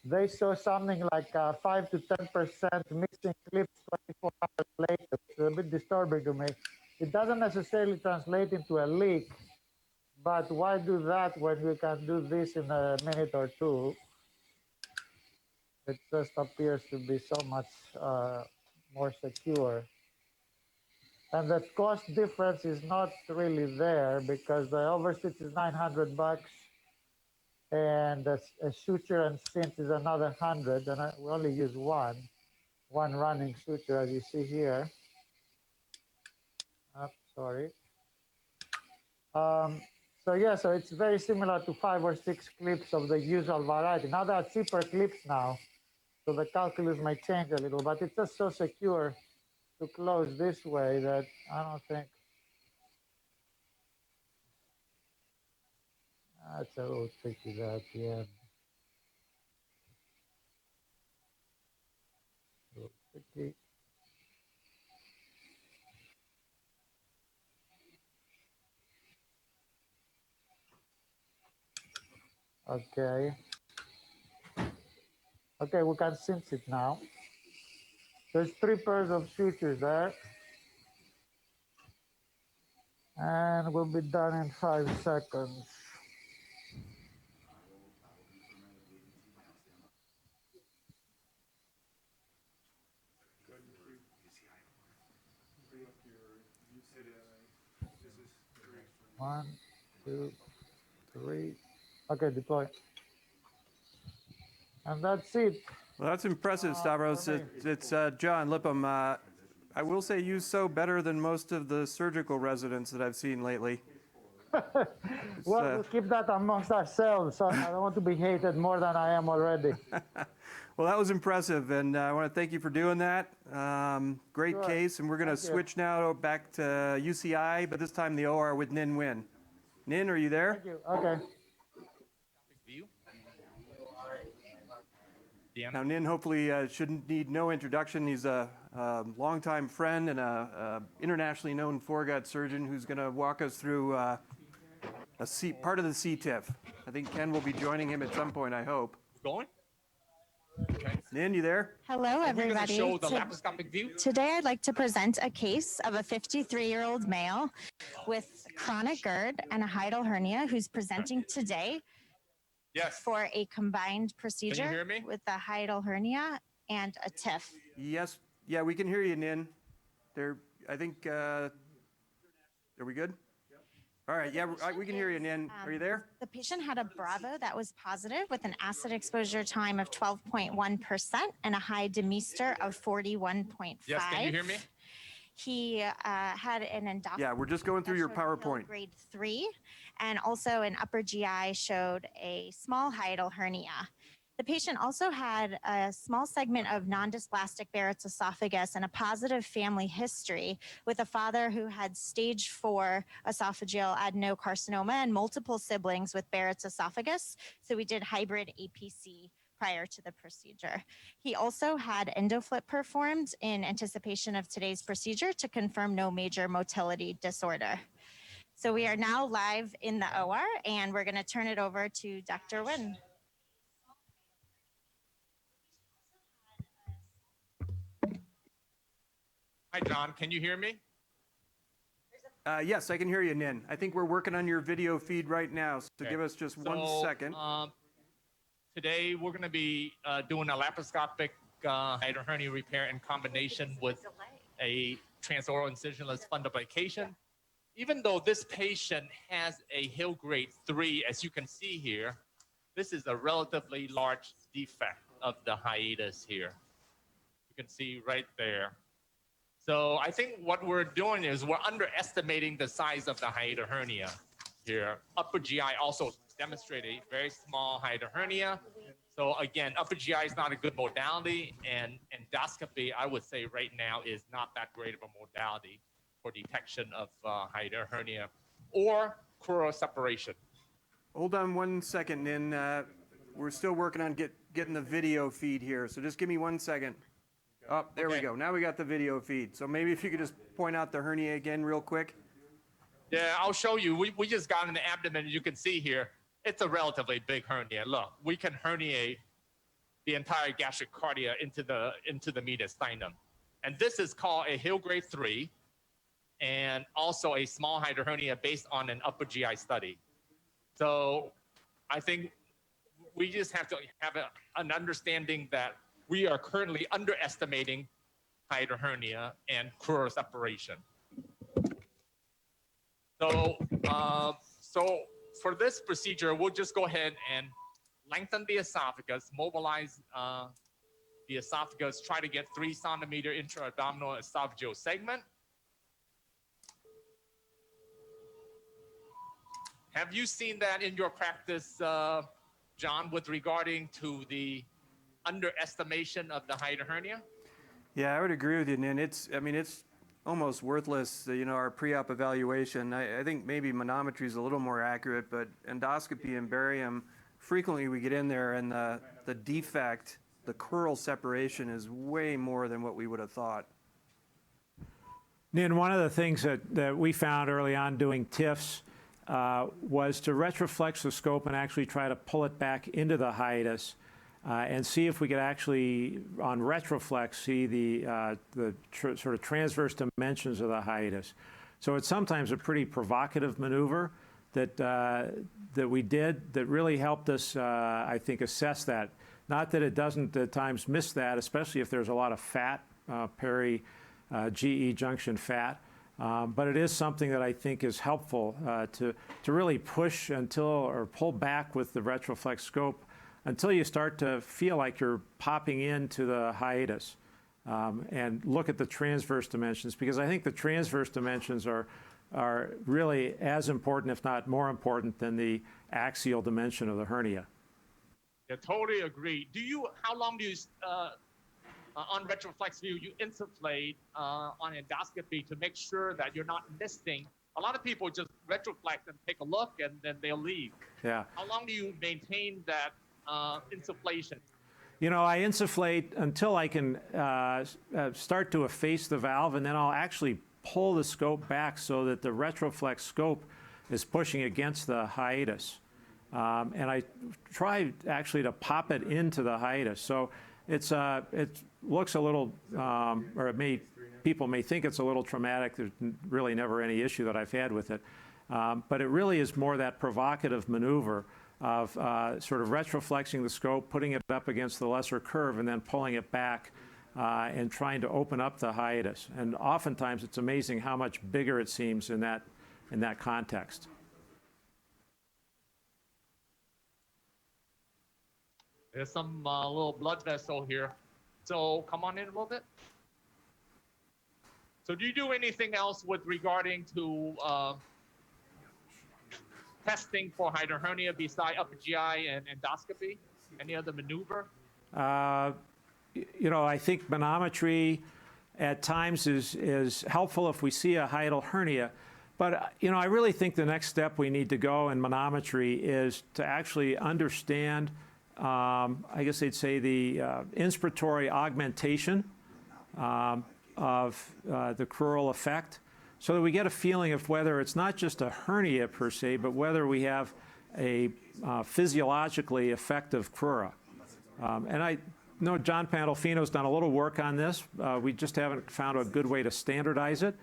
they show something like 5 to 10% missing clips 24 hours later. It's a bit disturbing to me. It doesn't necessarily translate into a leak, but why do that when we can do this in a minute or 2? It just appears to be so much more secure. And the cost difference is not really there because the overstitch is $900 and a suture and cinch is another 100, and we only use one running suture, as you see here. Sorry. So yeah, so it's very similar to 5 or 6 clips of the usual variety. Now there are cheaper clips now, so the calculus may change a little, but it's just so secure to close this way that I don't think that's a little tricky there at the end. A little tricky. Okay. Okay, we can cinch it now. There's 3 pairs of sutures there. And we'll be done in 5 seconds. One, 2, 3. Okay, deploy. And that's it. Well, that's impressive, Stavros. It's John Lipham. I will say you sew better than most of the surgical residents that I've seen lately. Well, we'll keep that amongst ourselves. So I don't want to be hated more than I am already. Well, that was impressive, and I want to thank you for doing that. Great case, and we're going to switch now back to UCI, but this time the OR with Nin Nguyen. Nin, are you there? Thank you. Okay. Now, Nin hopefully shouldn't need no introduction. He's a longtime friend and a internationally known foregut surgeon who's going to walk us through part of the CTIF. I think Ken will be joining him at some point, I hope. Going? Okay. Nin, you there? Hello, We're going to everybody. show the laparoscopic view. Today, I'd like to present a case of a 53-year-old male with chronic GERD and a hiatal hernia who's presenting today Yes. for a combined procedure hear me? with a hiatal hernia and a TIF. Yes. Yeah, we can hear you, Nin. There, I think, are we good? All right, yeah, we can hear you, Nin. Are you there? The patient had a Bravo that was positive with an acid exposure time of 12.1% and a high demester of 41.5. Yes, can you hear me? He had an endoscopy. Yeah, we're just going through your that showed Hill PowerPoint. grade 3, and also an upper GI showed a small hiatal hernia. The patient also had a small segment of non-dysplastic Barrett's esophagus and a positive family history with a father who had stage 4 esophageal adenocarcinoma and multiple siblings with Barrett's esophagus. So we did hybrid APC prior to the procedure. He also had EndoFlip performed in anticipation of today's procedure to confirm no major motility disorder. So we are now live in the OR, and we're going to turn it over to Dr. Nguyen. Hi, John. Can you hear me? Yes, I can hear you, Nin. I think we're working on your video feed right now, so Okay. give us just 1 second. Today, we're going to be doing a laparoscopic hiatal hernia repair in combination with a transoral incisionless fundoplication. Even though this patient has a Hill grade 3, as you can see here, this is a relatively large defect of the hiatus here. You can see right there. So I think what we're doing is we're underestimating the size of the hiatal hernia here. Upper GI also demonstrated a very small hiatal hernia. So again, upper GI is not a good modality, and endoscopy, I would say right now, is not that great of a modality for detection of hiatal hernia or crural separation. Hold on 1 second, Nin. We're still working on getting the video feed here, so just give me 1 second. Oh, there we Okay. go. Now we got the video feed. So maybe if you could just point out the hernia again real quick. Yeah, I'll show you. We just got in the abdomen, as you can see here. It's a relatively big hernia. Look, we can herniate the entire gastric cardia into the mediastinum. And this is called a Hill grade 3, and also a small hiatal hernia based on an upper GI study. So I think we just have to have an understanding that we are currently underestimating hiatal hernia and crural separation. So, for this procedure, we'll just go ahead and lengthen the esophagus, mobilize the esophagus, try to get 3 centimeter intra-abdominal esophageal segment. Have you seen that in your practice, John, with regarding to the underestimation of the hiatal hernia? Yeah, I would agree with you, Nin. It's almost worthless, our pre-op evaluation. I think maybe manometry is a little more accurate, but endoscopy and barium, frequently we get in there and the defect, the crural separation is way more than what we would have thought. Nin, one of the things that we found early on doing TIFs was to retroflex the scope and actually try to pull it back into the hiatus and see if we could actually, on retroflex, see the sort of transverse dimensions of the hiatus. So it's sometimes a pretty provocative maneuver that we did that really helped us, I think, assess that. Not that it doesn't at times miss that, especially if there's a lot of fat, peri-GE junction fat. But it is something that I think is helpful to really push until, or pull back with the retroflex scope until you start to feel like you're popping into the hiatus and look at the transverse dimensions, because I think the transverse dimensions are really as important, if not more important, than the axial dimension of the hernia. Yeah, totally agree. How long do you, on retroflex view, you insufflate on endoscopy to make sure that you're not missing? A lot of people just retroflex and take a look and then they'll leave. Yeah. How long do you maintain that insufflation? I insufflate until I can start to efface the valve, and then I'll actually pull the scope back so that the retroflex scope is pushing against the hiatus. And I tried actually to pop it into the hiatus. So it looks a little, or people may think it's a little traumatic. There's really never any issue that I've had with it. But it really is more that provocative maneuver of sort of retroflexing the scope, putting it up against the lesser curve, and then pulling it back and trying to open up the hiatus. And oftentimes it's amazing how much bigger it seems in that context. There's some little blood vessel here. So come on in a little bit. So do you do anything else with regarding to testing for hydral hernia beside upper GI and endoscopy? Any other maneuver? You know, I think manometry at times is helpful if we see a hiatal hernia. But, you know, I really think the next step we need to go in manometry is to actually understand, I guess they'd say, the inspiratory augmentation of the crural effect, so that we get a feeling of whether it's not just a hernia per se, but whether we have a physiologically effective crura. And I know John Pandolfino's done a little work on this. We just haven't found a good way to standardize it.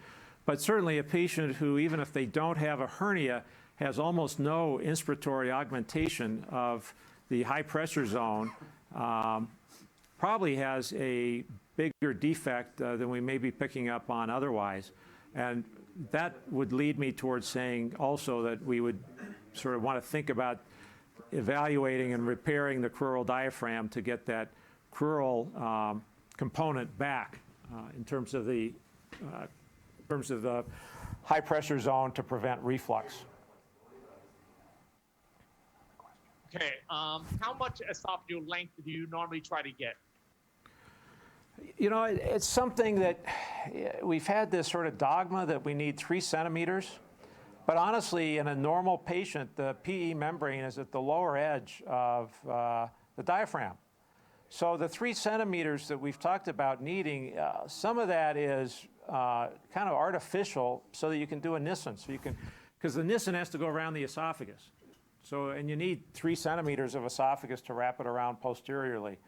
But certainly a patient who, even if they don't have a hernia, has almost no inspiratory augmentation of the high pressure zone, probably has a bigger defect than we may be picking up on otherwise. And that would lead me towards saying also that we would sort of want to think about evaluating and repairing the crural diaphragm to get that crural component back in terms of the high pressure zone to prevent reflux. Okay, how much esophageal length do you normally try to get? You know, it's something that we've had this sort of dogma that we need 3 centimeters. But honestly, in a normal patient, the PE membrane is at the lower edge of the diaphragm. So the 3 centimeters that we've talked about needing, some of that is kind of artificial so that you can do a Nissen. So you can, because the Nissen has to go around the esophagus. So, and you need 3 centimeters of esophagus to wrap it around posteriorly.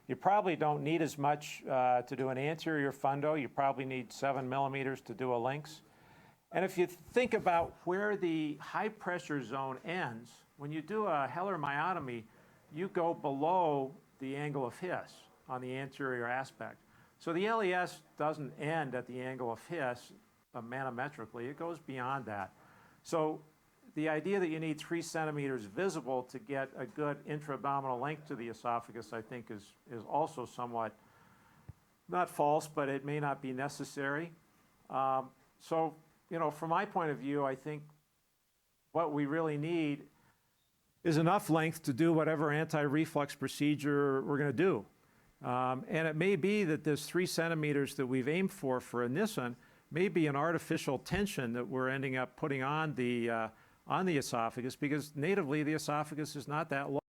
You probably don't need as much to do an anterior fundo. You probably need 7 millimeters to do a lynx. And if you think about where the high pressure zone ends, when you do a Heller myotomy, you go below the angle of His on the anterior aspect. So the LES doesn't end at the angle of His manometrically. It goes beyond that. So the idea that you need 3 centimeters visible to get a good intra-abdominal length to the esophagus, I think, is also somewhat, not false, but it may not be necessary. So, you know, from my point of view, I think what we really need is enough length to do whatever anti-reflux procedure we're going to do. And it may be that this 3 centimeters that we've aimed for a Nissen may be an artificial tension that we're ending up putting on the esophagus, because natively the esophagus is not that low.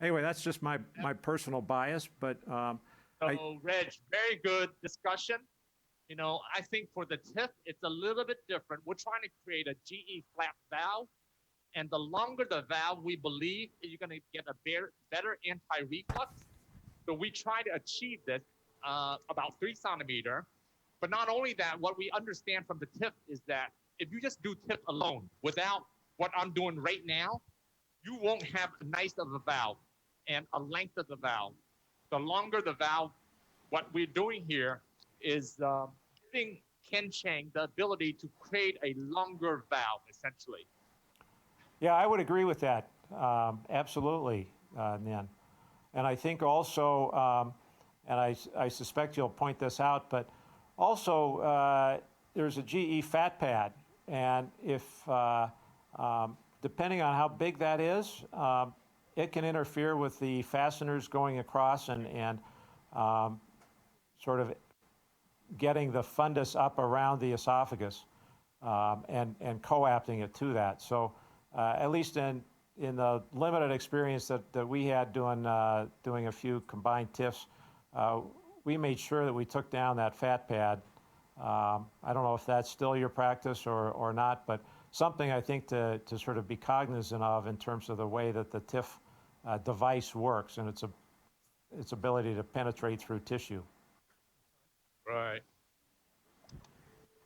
Anyway, that's just my personal bias, but So, Reg, very good discussion. You know, I think for the tip, it's a little bit different. We're trying to create a GE flap valve, and the longer the valve, we believe you're going to get a better anti-reflux. So we try to achieve this about 3 centimeters. But not only that, what we understand from the tip is that if you just do tip alone without what I'm doing right now, you won't have a nice of a valve and a length of the valve. The longer the valve, what we're doing here is giving Ken Chang the ability to create a longer valve, essentially. yeah, I would agree with that, absolutely, Nen. And I think also, and I suspect you'll point this out, but also there's a GE fat pad, and if depending on how big that is, it can interfere with the fasteners going across and sort of getting the fundus up around the esophagus and coapting it to that. So at least in the limited experience that we had doing a few combined TIFs, we made sure that we took down that fat pad. I don't know if that's still your practice or not, but something I think to sort of be cognizant of in terms of the way that the TIF device works and its ability to penetrate through tissue. Right.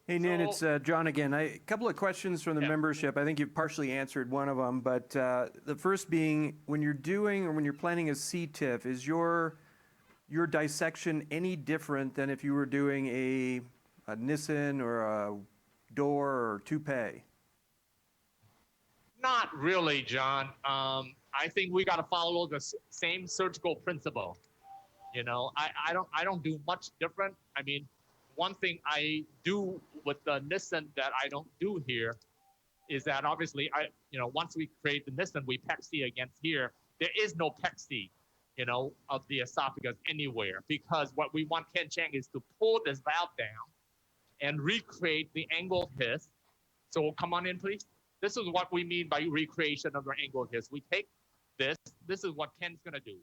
Hey, Nan, So- it's John again. A couple of questions from the Yeah. membership. I think you've partially answered one of them, but the first being, when you're doing or when you're planning a CTIF, is your dissection any different than if you were doing a Nissen or a door or toupee? Not really, John. I think we got to follow the same surgical principle. You know, I don't do much different. I mean, one thing I do with the Nissen that I don't do here is that obviously once we create the Nissen, we PEC against here. There is no PEC, of the esophagus anywhere, because what we want Ken Chang is to pull this valve down and recreate the angled hiss. So come on in, please. This is what we mean by recreation of our angled hiss. We take this. This is what Ken's going to do.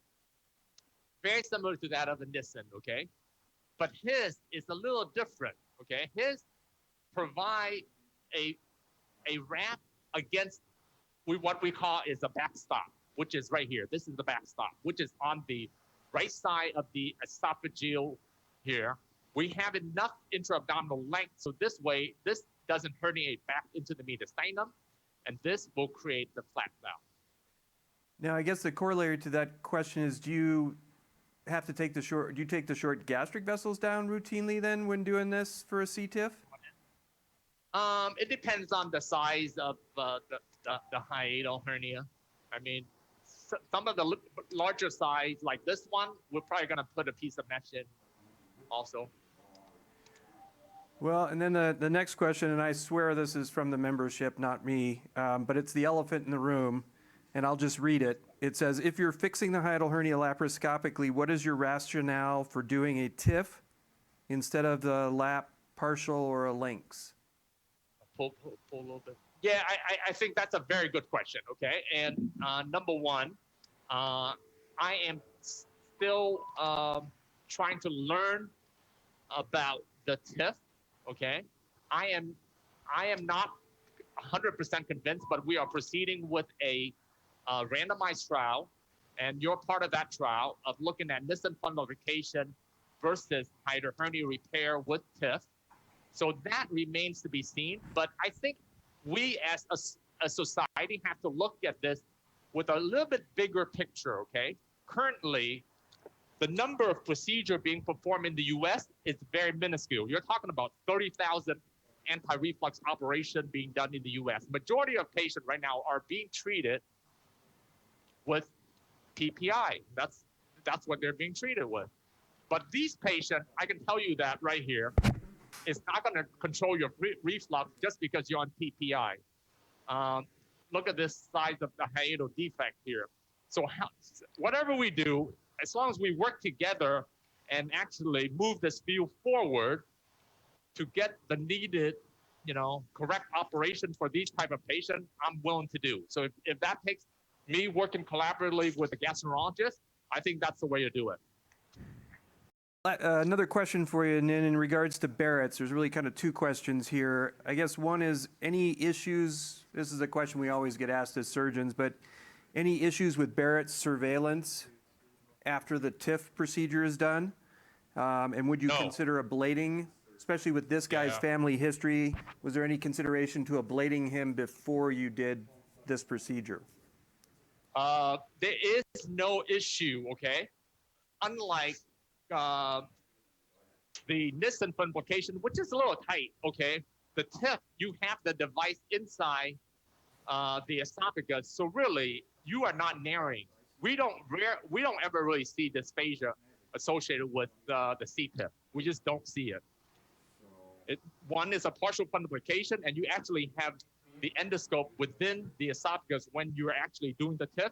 Very similar to that of the Nissen, okay? But his is a little different, okay? His provide a wrap against what we call is a backstop, which is right here. This is the backstop, which is on the right side of the esophageal here. We have enough intra-abdominal length, so this way, this doesn't herniate back into the mediastinum, and this will create the flat valve. Now, I guess the corollary to that question is, do you take the short gastric vessels down routinely then when doing this for a CTIF? It depends on the size of the hiatal hernia. I mean, some of the larger size, like this one, we're probably going to put a piece of mesh in also. Well, and then the next question, and I swear this is from the membership, not me, but it's the elephant in the room, and I'll just read it. It says, if you're fixing the hiatal hernia laparoscopically, what is your rationale for doing a TIF instead of the lap partial or a lynx? Pull a little bit. Yeah, I think that's a very good question, okay? And number one, I am still trying to learn about the TIF, okay? I am not 100% convinced, but we are proceeding with a randomized trial, and you're part of that trial of looking at Nissen fundoplication versus hiatal hernia repair with TIF. So that remains to be seen, but I think we as a society have to look at this with a little bit bigger picture, okay? Currently, the number of procedures being performed in the US is very minuscule. You're talking about 30,000 anti-reflux operations being done in the US. Majority of patients right now are being treated with PPI. That's what they're being treated with. But these patients, I can tell you that right here, it's not going to control your reflux just because you're on PPI. Look at this size of the hiatal defect here. So whatever we do, as long as we work together and actually move this field forward to get the needed, correct operation for these type of patients, I'm willing to do. So if that takes me working collaboratively with a gastroenterologist, I think that's the way to do it. Another question for you, Nin, in regards to Barrett's. There's really kind of two questions here. I guess one is, any issues, this is a question we always get asked as surgeons, but any issues with Barrett's surveillance after the TIF procedure is done? And would you consider ablating, especially with this guy's family history? Was there any consideration to ablating him before you did this procedure? There is no issue, okay? Unlike the Nissen fundoplication, which is a little tight, okay? The TIF, you have the device inside the esophagus, so really you are not narrowing. We don't ever really see dysphagia associated with the CTIF. We just don't see it. One is a partial fundoplication, and you actually have the endoscope within the esophagus when you're actually doing the TIF.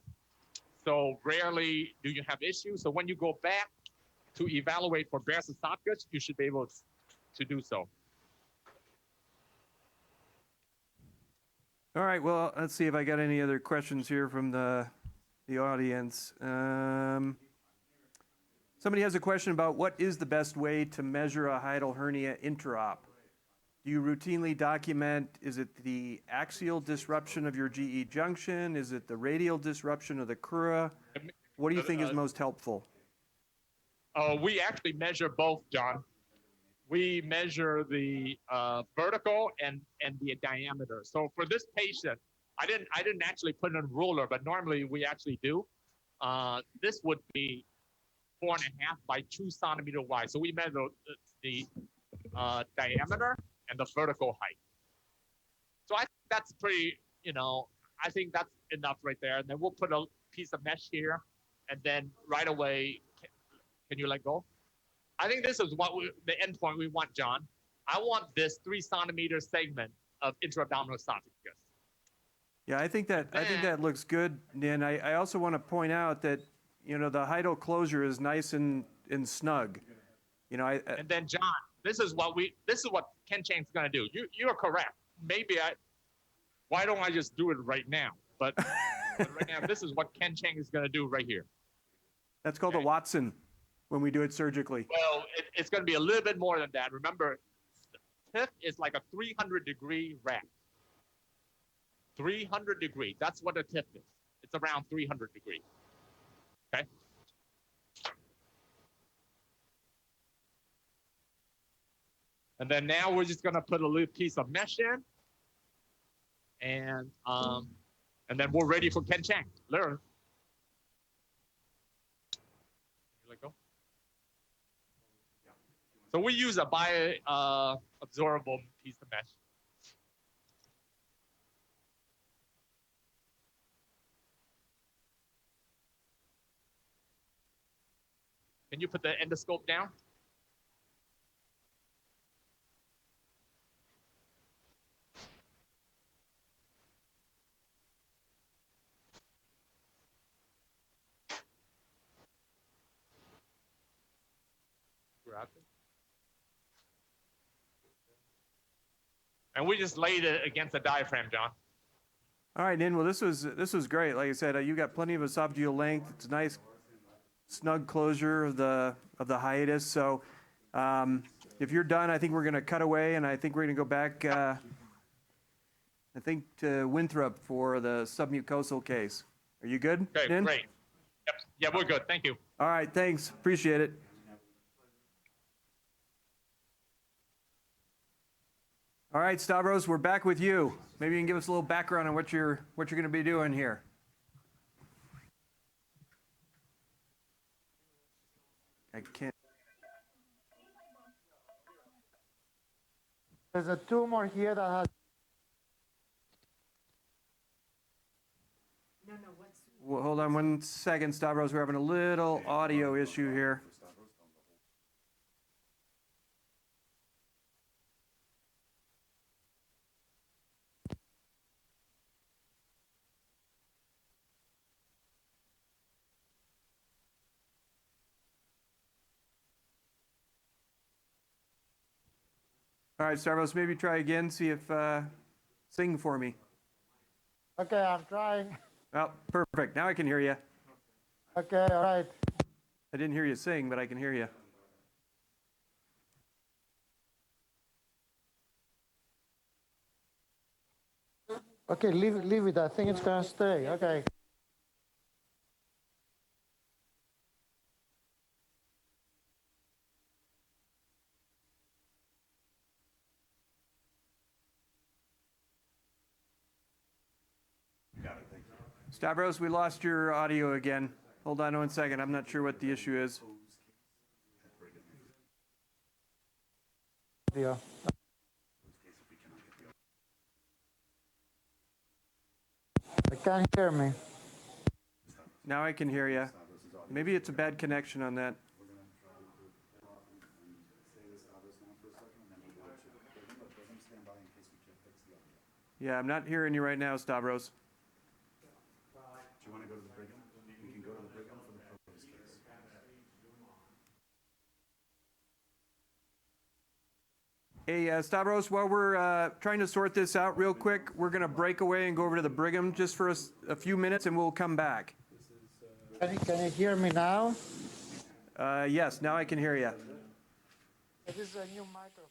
So rarely do you have issues. So when you go back to evaluate for Barrett's esophagus, you should be able to do so. All right, well, let's see if I got any other questions here from the audience. Somebody has a question about what is the best way to measure a hiatal hernia intraop? Do you routinely document, is it the axial disruption of your GE junction? Is it the radial disruption of the crura? What do you think is most helpful? We actually measure both, John. We measure the vertical and the diameter. So for this patient, I didn't actually put in a ruler, but normally we actually do. This would be 4.5 by 2 centimeter wide. So we measure the diameter and the vertical height. So I think that's pretty, I think that's enough right there. And then we'll put a piece of mesh here, and then right away, can you let go? I think this is what the endpoint we want, John. I want this 3 centimeter segment of intra-abdominal esophagus. Yeah, I think that looks good. And I also want to point out that, the hiatal closure is nice and snug. And then John, this is what Ken Chang's going to do. You're correct. Maybe why don't I just do it right now? But right now, this is what Ken Chang is going to do right here. That's called a Watson when we do it surgically. Well, it's going to be a little bit more than that. Remember, the TIF is like a 300-degree rack. 300 degree. That's what a TIF is. It's around 300 degrees. Okay. And then now we're just going to put a little piece of mesh in, and then we're ready for Ken Chang. Learn. Let go. So we use a absorbable piece of mesh. Can you put the endoscope down? Grab it. And we just laid it against the diaphragm, John. All right, Nin. Well, this was great. Like I said, you got plenty of esophageal length. It's a nice, snug closure of the hiatus. So, if you're done, I think we're going to cut away, and I think we're going to go back. I think to Winthrop for the submucosal case. Are you good, Okay, Nin? great. Yep. Yeah, we're good. Thank you. All right, thanks. Appreciate it. All right, Stavros, we're back with you. Maybe you can give us a little background on what you're going to be doing here. I can't. There's a tumor here that has. Well, hold on one second, Stavros. We're having a little audio issue here. All right, Stavros, maybe try again, see if, sing for me. Okay, I'm trying. Oh, perfect. Now I can hear you. Okay, all right. I didn't hear you sing, but I can hear you. Okay, leave it. I think it's gonna stay. Okay. Stavros, we lost your audio again. Hold on 1 second. I'm not sure what the issue is. Yeah. I can't hear me. Now I can hear you. Maybe it's a bad connection on that. Yeah, I'm not hearing you right now, Stavros. Do you want to go to the Brigham? We can go to the Brigham for the proposed case. Hey, Stavros, while we're trying to sort this out real quick, we're going to break away and go over to the Brigham just for a few minutes, and we'll come back. Can you hear me now? Yes, now I can hear you. This is a new microphone.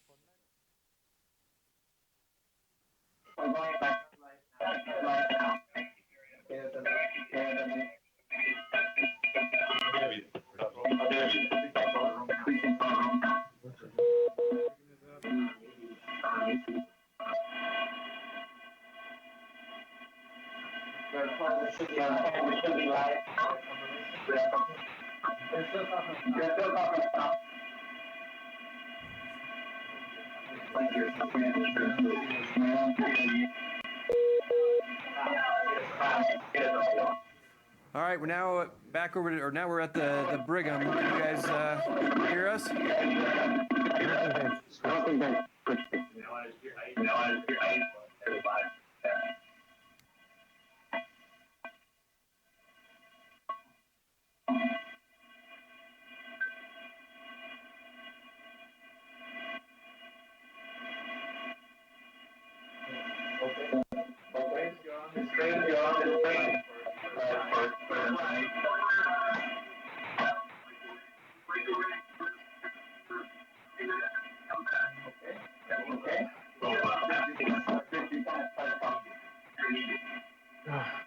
All right, we're now back over to, or now we're at the Brigham. Can you guys hear us?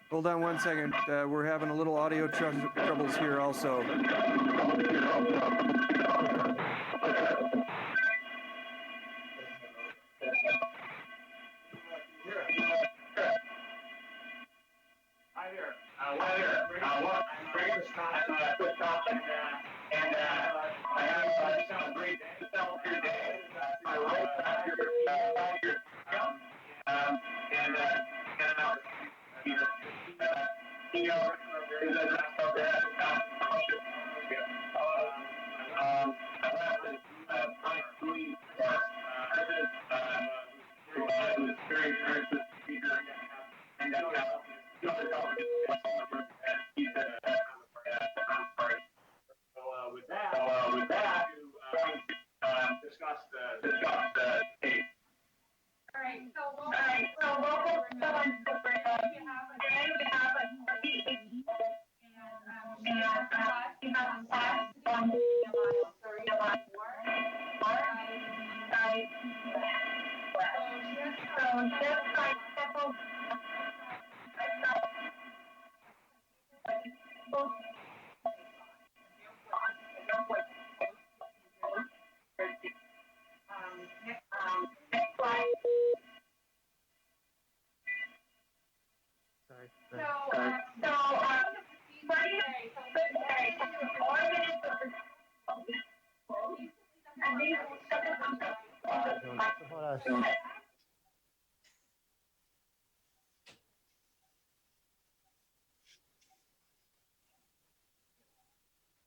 Hold on one second. We're having a little audio troubles here also.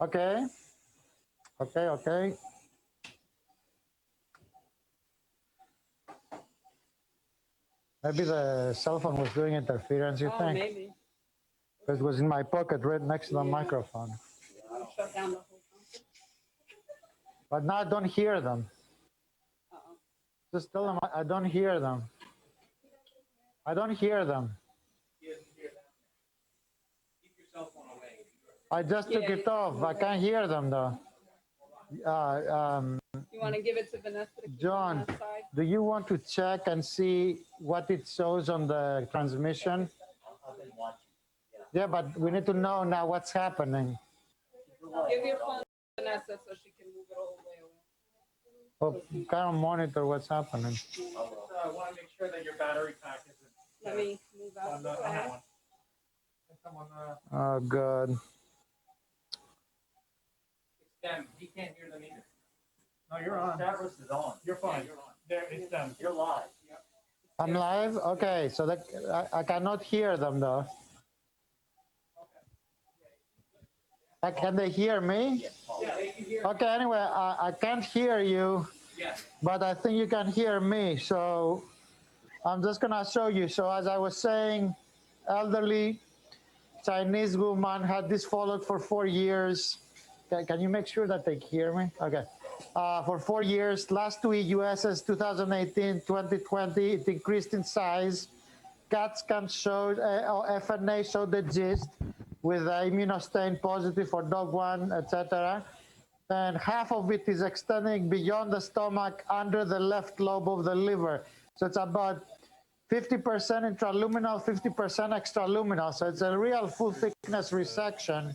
Okay. Okay. Maybe the cell phone was doing interference, you think? Maybe. It was in my pocket right next to the microphone. Shut down the whole conference. But now I don't hear them. Uh-oh. Just tell them I don't hear them. I don't hear them. I just took it off. I can't hear them though. You want to give it to Vanessa to keep John, on that side? do you want to check and see what it shows on the transmission? Yeah, but we need to know now what's happening. Give your phone to Vanessa so she can move it all the way away. Oh, kind of monitor what's happening. I want to make sure that your battery pack isn't. Let me move out. On that one. Oh, God. Them. He can't hear them either. No, you're on. Stavros is on. You're fine. You're on. There, it's them. You're live. Yep. I'm live? Okay, so that, I cannot hear them though. Can they hear me? Yeah, they can hear. Okay, anyway, I can't hear you, but I think you can hear me. So I'm just gonna show you. So as I was saying, elderly Chinese woman had this followed for 4 years. Can you make sure that they hear me? Okay. For 4 years, last week, USS 2018, 2020, it increased in size. CAT scan showed, FNA showed the gist with immunostain positive for dog 1, etc. And half of it is extending beyond the stomach under the left lobe of the liver. So it's about 50% intraluminal, 50% extraluminal. So it's a real full thickness resection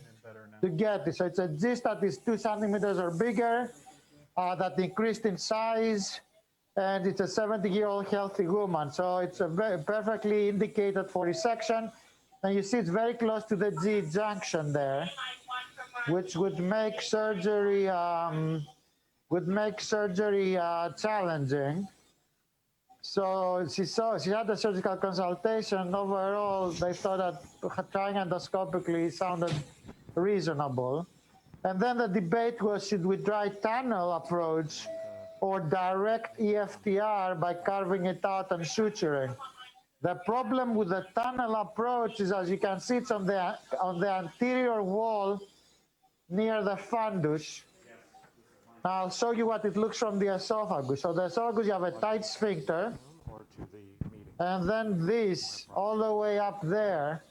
to get this. So it's a cyst that is 2 centimeters or bigger, that increased in size, and it's a 70-year-old healthy woman. So it's a very perfectly indicated for resection. And you see it's very close to the G junction there, which would make surgery challenging. So she had a surgical consultation. Overall, they thought that trying endoscopically sounded reasonable. And then the debate was, should we try tunnel approach or direct EFTR by carving it out and suturing? The problem with the tunnel approach is, as you can see, it's on the anterior wall near the fundus. I'll show you what it looks from the esophagus. So the esophagus, you have a tight sphincter, and then this all the way up there.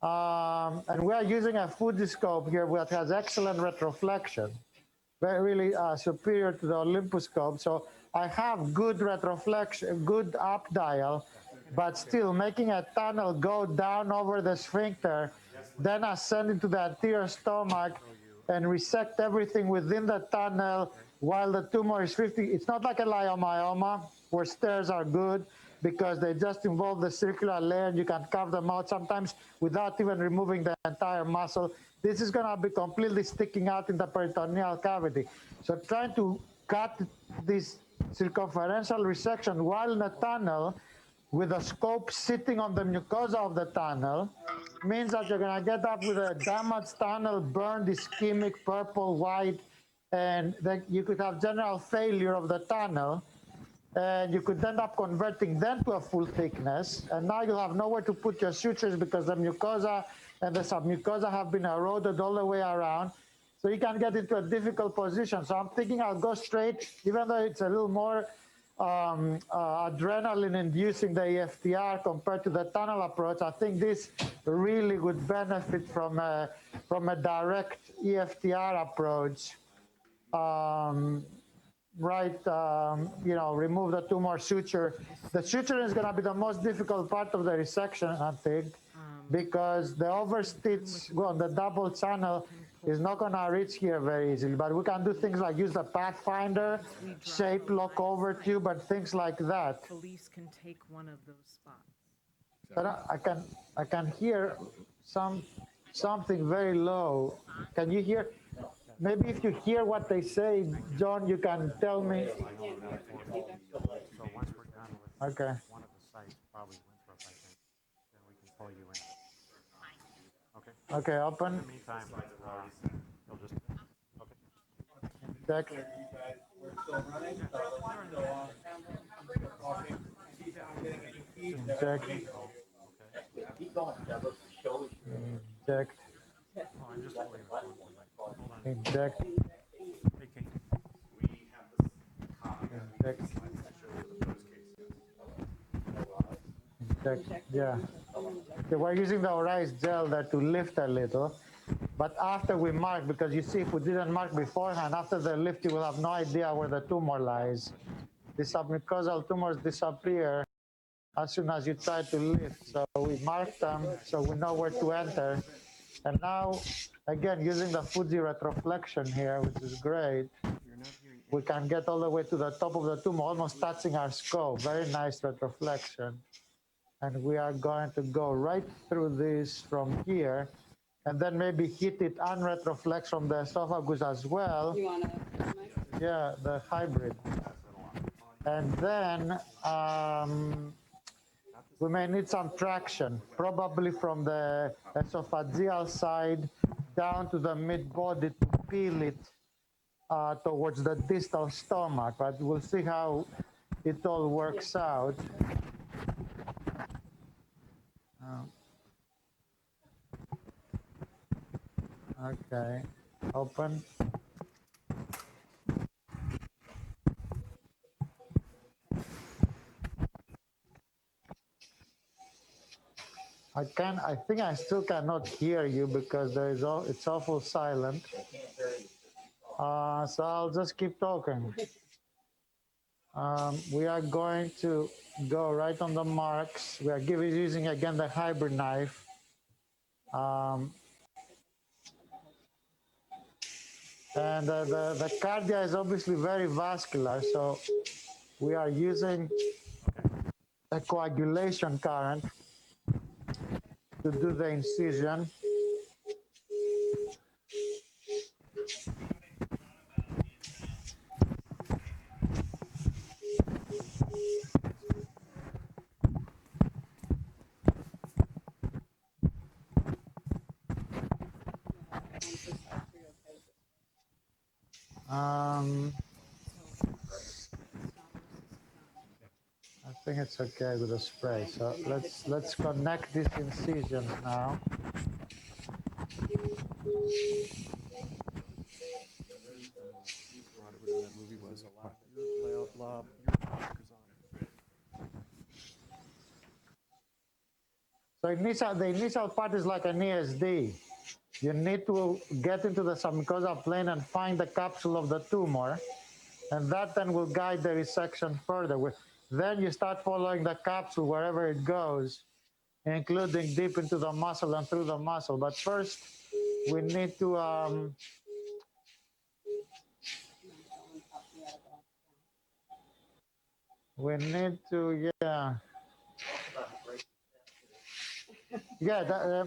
And we are using a Fujiscope here that has excellent retroflexion, really superior to the Olympuscope. So I have good retroflexion, good up dial, but still making a tunnel go down over the sphincter, then ascend into the anterior stomach and resect everything within the tunnel while the tumor is 50. It's not like a leiomyoma where stairs are good because they just involve the circular layer and you can carve them out sometimes without even removing the entire muscle. This is going to be completely sticking out in the peritoneal cavity. So trying to cut this circumferential resection while in a tunnel with a scope sitting on the mucosa of the tunnel means that you're going to get up with a damaged tunnel, burned, ischemic, purple, white, and then you could have general failure of the tunnel, and you could end up converting them to a full thickness, and now you have nowhere to put your sutures because the mucosa and the submucosa have been eroded all the way around, so you can get into a difficult position. So I'm thinking I'll go straight, even though it's a little more adrenaline inducing the EFTR compared to the tunnel approach. I think this really would benefit from a direct EFTR approach. Remove the tumor suture. The suture is going to be the most difficult part of the resection, I think, because the overstitch on the double channel is not going to reach here very easily. But we can do things like use the Pathfinder, shape lock over tube, and things like that. Police can take one of those spots. But I can hear something very low. Can you hear? Maybe if you hear what they say, John, you can tell me. So once we're done with Okay. one of the sites, probably Winthrop, I think, then we can pull you in. Okay? Okay, open. In the meantime, you'll just, okay. Check. Check. Check. Oh, I'm just holding the phone for you. Hold on. Check. Hey, Kate. Check. Check. Yeah. Okay, we're using the Orize gel there to lift a little. But after we mark, because you see, if we didn't mark beforehand, after the lift, you will have no idea where the tumor lies. The submucosal tumors disappear as soon as you try to lift. So we mark them so we know where to enter. And now, again, using the Fuji retroflexion here, which is great, we can get all the way to the top of the tumor, almost touching our scope. Very nice retroflexion. And we are going to go right through this from here, and then maybe hit it unretroflex from the esophagus as well. You want to? Yeah, the hybrid. And then we may need some traction, probably from the esophageal side down to the mid-body to peel it towards the distal stomach. But we'll see how it all works out. Okay, open. I think I still cannot hear you because it's awful silent. So I'll just keep talking. We are going to go right on the marks. We are using again the hybrid knife. And the cardia is obviously very vascular, so we are using a coagulation current to do the incision. I think it's okay with the spray. So let's connect these incisions now. So the initial part is like an ESD. You need to get into the submucosal plane and find the capsule of the tumor, and that then will guide the resection further. Then you start following the capsule wherever it goes, including deep into the muscle and through the muscle. But first, we need to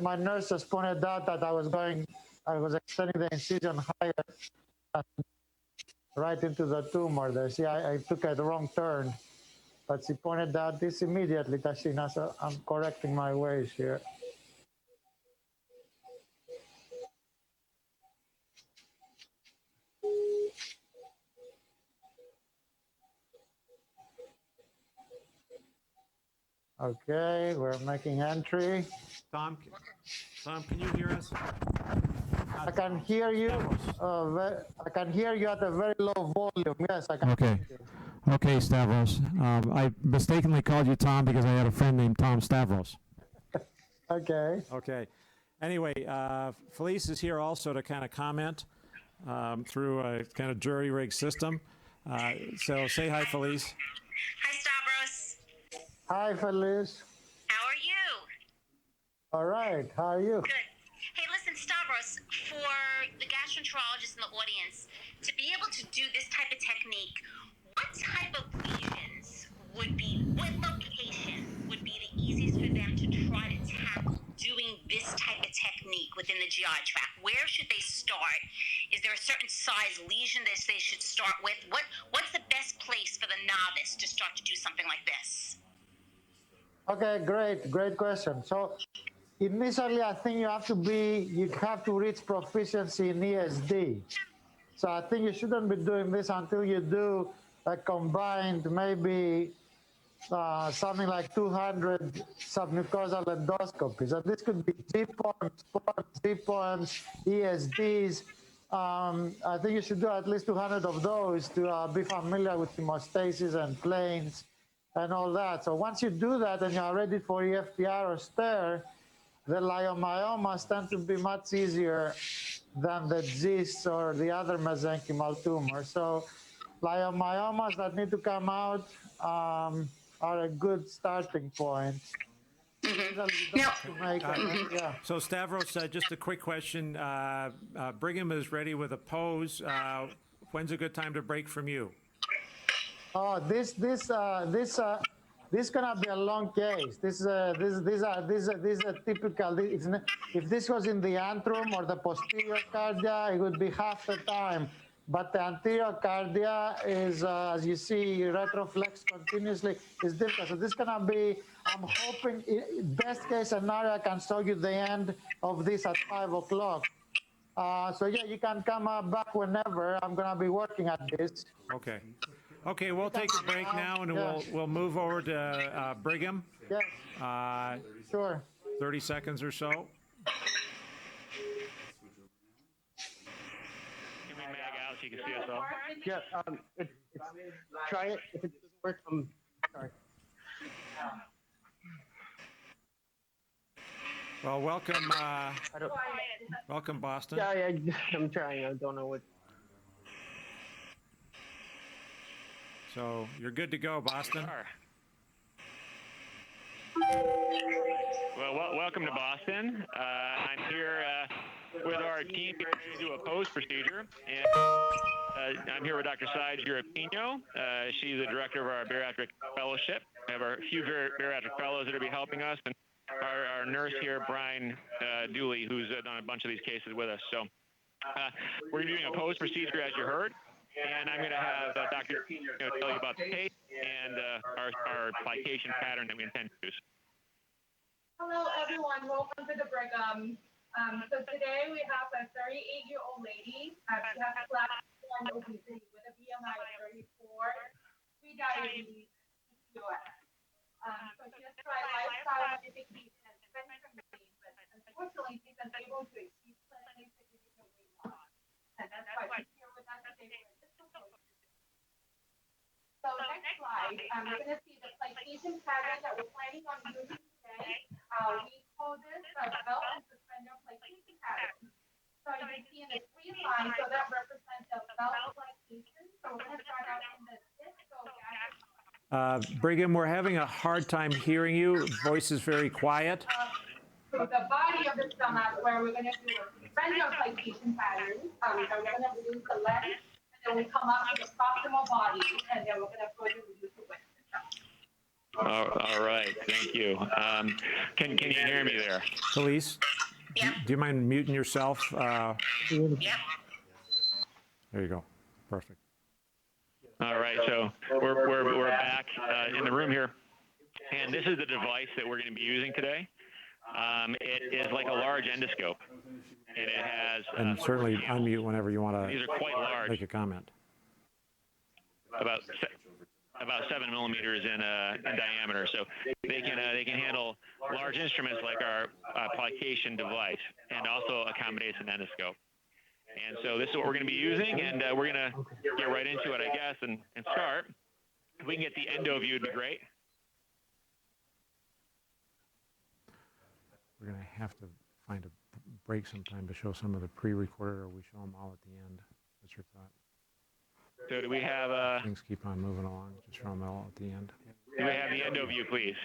my nurse just pointed out that I was extending the incision higher right into the tumor there. See, I took a wrong turn, but she pointed out this immediately, Tashina, so I'm correcting my ways here. Okay, we're making entry. Tom, can you hear us? I can hear you. I can hear you at a very low volume. Yes, I can. Okay. Hear you. Okay, Stavros. I mistakenly called you Tom because I had a friend named Tom Stavros. Okay. Okay. Anyway, Felice is here also to kind of comment through a kind of jury rig system. So say hi, Felice. Hi, Stavros. Hi, Felice. How are you? All right. How are you? Good. Hey, listen, Stavros, for the gastroenterologist in the audience, to be able to do this type of technique, what type of lesions what location would be the easiest for them to try to tackle doing this type of technique within the GI tract? Where should they start? Is there a certain size lesion that they should start with? What's the best place for the novice to start to do something like this? Okay, great question. So initially, I think you have to reach proficiency in ESD. So I think you shouldn't be doing this until you do a combined maybe something like 200 submucosal endoscopies. And this could be G-points, ESDs. I think you should do at least 200 of those to be familiar with hemostasis and planes and all that. So once you do that and you're ready for EFPR or STER, the leiomyomas tend to be much easier than the GIST or the other mesenchymal tumors. So leiomyomas that need to come out are a good starting point. So Stavros, just a quick question. Brigham is ready with a pose. When's a good time to break from you? Oh, this gonna be a long case. This is a typical. If this was in the antrum or the posterior cardia, it would be half the time. But the anterior cardia is, as you see, retroflex continuously is difficult. So this gonna be. I'm hoping, best case scenario, I can show you the end of this at 5 o'clock. So yeah, you can come back whenever. I'm gonna be working at this. Okay. Okay, we'll take a break now, and we'll move over to Brigham. Yeah. Sure. 30 seconds or so. Can we mag out so you can see us all? Yeah. Try it. If it doesn't work, I'm sorry. Well, welcome, Boston. Yeah, I'm trying. I don't know what. So you're good to go, Boston. Well, welcome to Boston. I'm here with our team here to do a pose procedure. And I'm here with Dr. Said Girapino. She's the director of our bariatric fellowship. We have a few bariatric fellows that will be helping us, and our nurse here, Brian Dooley, who's done a bunch of these cases with us. So we're doing a pose procedure, as you heard. And I'm going to have Dr. Girapino tell you about the case and our plication pattern that we intend to use. Hello, everyone. Welcome to the Brigham. So today we have a 38-year-old lady. She has class 1 obesity with a BMI of 34, pre-diabetes, PCOS. So she has tried lifestyle modification and strength training, but unfortunately she's unable to achieve clinically significant weight loss. And that's why she's here with us today for this proposal. So next slide, we're going to see the plication pattern that we're planning on using today. We call this a belt and suspender plication pattern. So you can see in the 3 lines, so that represents the belt plication. So we're going to start out in the distal. Brigham, we're having a hard time hearing you. Voice is very quiet. So the body of the stomach, where we're going to do a suspender plication pattern. So we're going to reduce the length, and then we come up to the proximal body, and then we're going to further reduce the width. All right, thank you. Can you hear me there? Elise, do you mind muting yourself? Yep. There you go. Perfect. All right, so we're back in the room here, and this is the device that we're going to be using today. It is like a large endoscope, and it has. And certainly unmute whenever you want to. These are quite large. Make a comment. About 7 millimeters in diameter, so they can handle large instruments like our plication device, and also accommodates an endoscope. And so this is what we're going to be using, and we're going to get right into it, I guess, and start. If we can get the endo view, it'd be great. We're going to have to find a break sometime to show some of the pre-recorded, or we show them all at the end. What's your thought? So do we have things keep on moving along? Just show them all at the end. Do we have the endo view, please?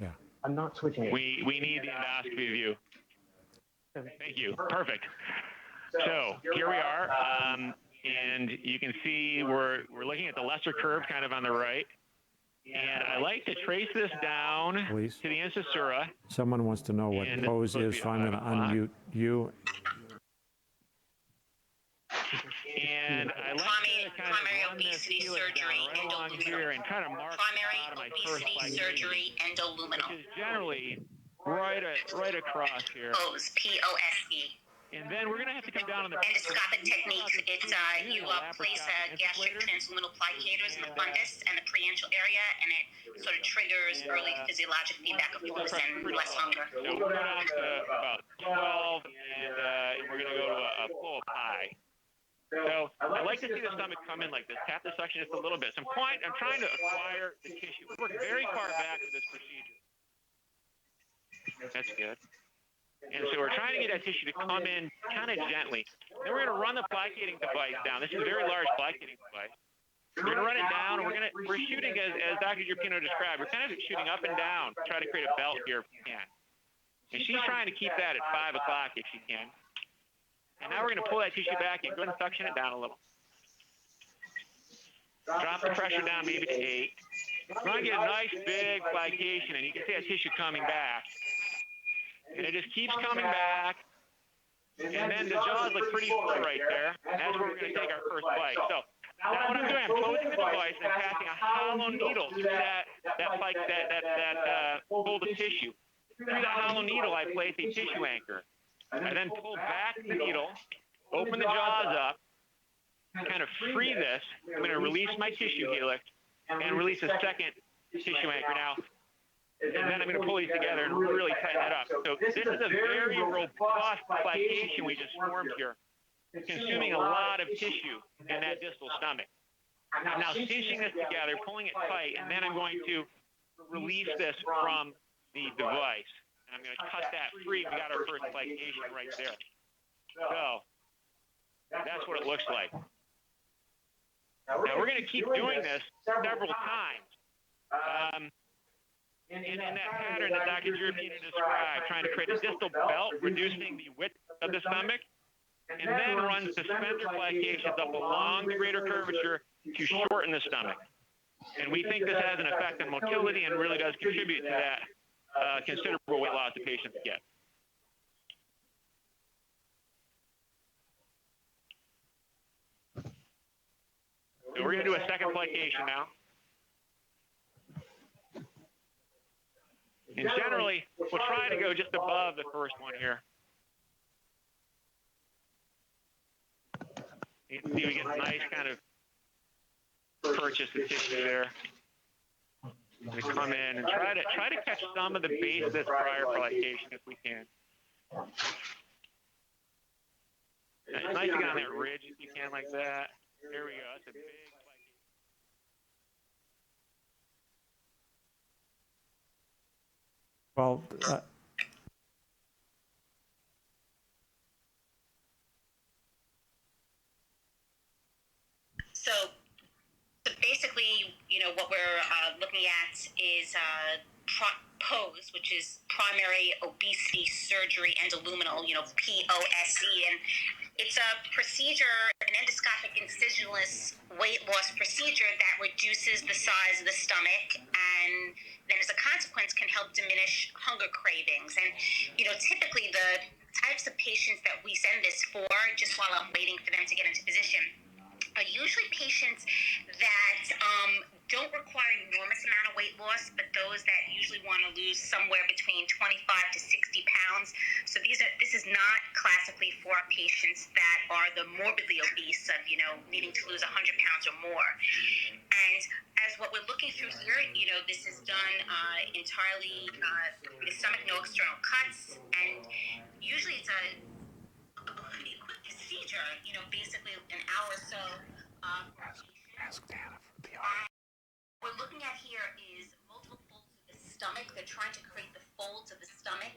Yeah. I'm not switching it. We need the endoscopy view. Thank you. Perfect. So here we are, and you can see we're looking at the lesser curve, kind of on the right. And I like to trace this down Please. To the incisura. Someone wants to know what pose is, so I'm going to unmute you. And I like to kind of run this helix down right along here and kind of mark out of my first surgery endoluminal. Which is generally right across here. Pose, P-O-S-E. And then we're going to have to come down on the endoscopic techniques. It's you place gastric transluminal plicators in the fundus and the preanal area, and it sort of triggers early physiologic feedback of thirst and less hunger. So we'll go down to about 12, and we're going to go to a flow of high. So I like to see the stomach come in like this. Tap the suction just a little bit. So I'm trying to acquire the tissue. We work very far back with this procedure. That's good. And so we're trying to get that tissue to come in kind of gently. Then we're going to run the plicating device down. This is a very large plicating device. We're going to run it down, and we're shooting, as Dr. Girapino described, we're kind of shooting up and down, try to create a belt here if we can. And she's trying to keep that at 5 o'clock if she can. And now we're going to pull that tissue back and go ahead and suction it down a little. Drop the pressure down maybe to 8. We're going to get a nice big plication, and you can see that tissue coming back. And it just keeps coming back. And then the jaws look pretty full right there. And that's where we're going to take our first bite. So now what I'm doing, I'm closing the device and I'm passing a hollow needle through that fold of tissue. Through that hollow needle, I place a tissue anchor. I then pull back the needle, open the jaws up, kind of free this. I'm going to release my tissue helix and release a second tissue anchor. Now, and then I'm going to pull these together and really tighten it up. So this is a very robust plication we just formed here, consuming a lot of tissue in that distal stomach. I'm now cinching this together, pulling it tight, and then I'm going to release this from the device. And I'm going to cut that free. We got our first plication right there. So that's what it looks like. Now we're going to keep doing this several times. In that pattern that Dr. European described, trying to create a distal belt, reducing the width of the stomach, and then run suspender plications up along the greater curvature to shorten the stomach. And we think this has an effect on motility and really does contribute to that considerable weight loss that patients get. So we're going to do a second plication now. And generally, we'll try to go just above the first one here. You can see we get a nice kind of purchase of tissue there. We come in and try to catch some of the base of this prior plication if we can. It's nice to get on that ridge if you can like that. There we go. That's a big plication. Well, So basically, what we're looking at is POSE, which is primary obesity surgery endoluminal, POSE, and it's a procedure, an endoscopic incisionless weight loss procedure that reduces the size of the stomach and then as a consequence can help diminish hunger cravings. And, typically the types of patients that we send this for, just while I'm waiting for them to get into position, are usually patients that don't require an enormous amount of weight loss, but those that usually want to lose somewhere between 25 to 60 pounds. So this is not classically for patients that are the morbidly obese of, needing to lose 100 pounds or more. And as what we're looking through here, this is done entirely through the stomach, no external cuts, and usually it's a quick procedure, basically an hour or so for a patient. ask Dana for the audio. What we're looking at here is multiple folds of the stomach. They're trying to create the folds of the stomach.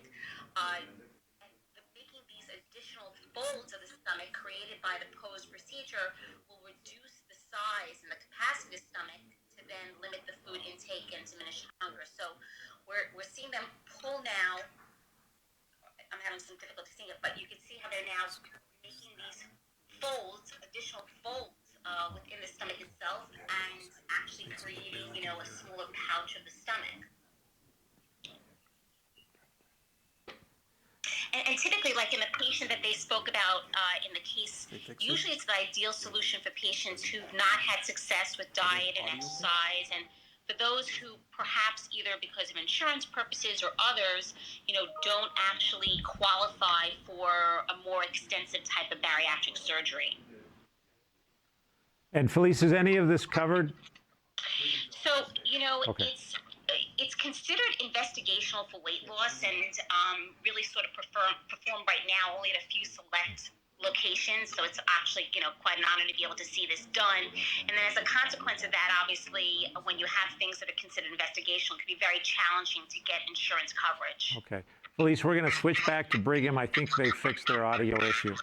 Making these additional folds of the stomach created by the POSE procedure will reduce the size and the capacity of the stomach to then limit the food intake and diminish hunger. So we're seeing them pull now. I'm having some difficulty seeing it, but you can see how they're now making these folds, additional folds within the stomach itself, and actually creating, a smaller pouch of the stomach. And typically, like in the patient that they spoke about in the case, usually it's the ideal solution for patients who've not had success with diet and exercise, and for those who perhaps either because of insurance purposes or others, don't actually qualify for a more extensive type of bariatric surgery. And Felice, is any of this covered? So, Okay. it's considered investigational for weight loss and really sort of performed right now only at a few select locations. So it's actually, quite an honor to be able to see this done. And then as a consequence of that, obviously, when you have things that are considered investigational, it can be very challenging to get insurance coverage. Okay. Felice, we're going to switch back to Brigham. I think they fixed their audio issue.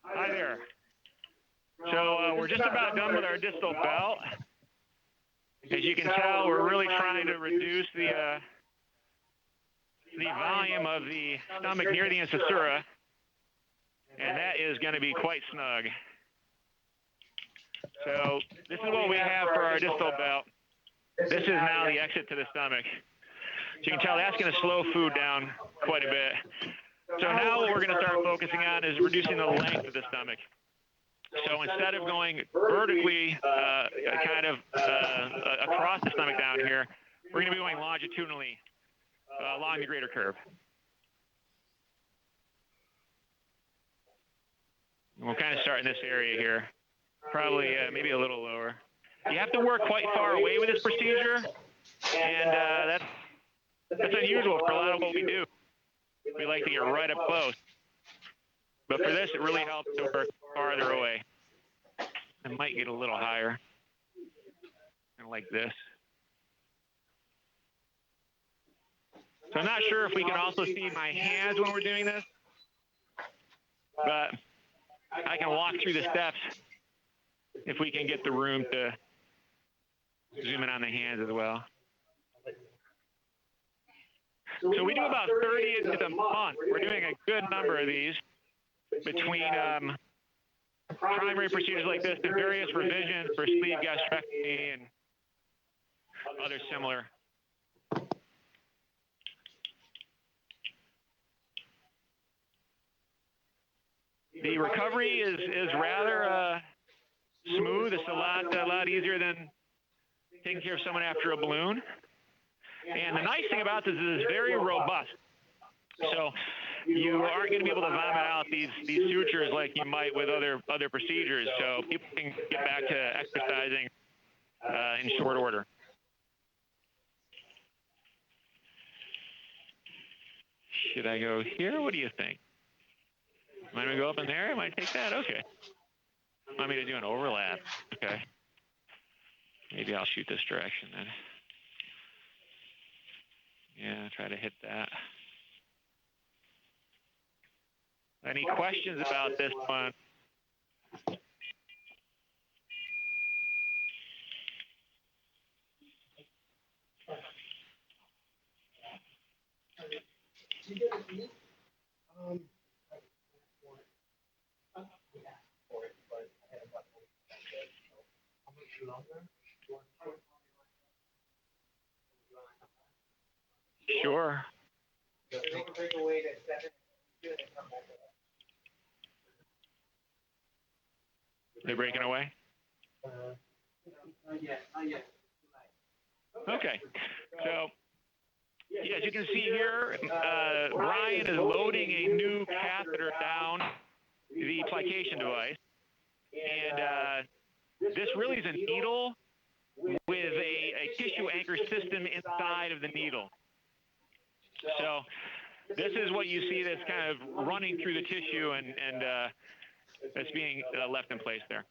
Hi there. So we're just about done with our distal belt. As you can tell, we're really trying to reduce the volume of the stomach near the incisura, and that is going to be quite snug. So this is what we have for our distal belt. This is now the exit to the stomach. So you can tell that's going to slow food down quite a bit. So now what we're going to start focusing on is reducing the length of the stomach. So instead of going vertically across the stomach down here, we're going to be going longitudinally along the greater curve. And we'll kind of start in this area here, probably maybe a little lower. You have to work quite far away with this procedure, and that's unusual for a lot of what we do. We like to get right up close. But for this, it really helps to work farther away. I might get a little higher, kind of like this. So I'm not sure if we can also see my hands when we're doing this, but I can walk through the steps if we can get the room to zoom in on the hands as well. So we do about 30 a month. We're doing a good number of these between primary procedures like this and various revisions for sleeve gastrectomy and other similar. The recovery is rather smooth. It's a lot easier than taking care of someone after a balloon. And the nice thing about this is it's very robust. So you aren't going to be able to vomit out these sutures like you might with other procedures. So people can get back to exercising in short order. Should I go here? What do you think? Am I going to go up in there? Am I take that? Okay. Want me to do an overlap? Okay. Maybe I'll shoot this direction then. Yeah, try to hit that. Any questions about this one? Sure. They're breaking away? Okay. So, yeah, as you can see here, Brian is loading a new catheter down the plication device. And this really is a needle with a tissue anchor system inside of the needle. So this is what you see that's kind of running through the tissue and that's being left in place there.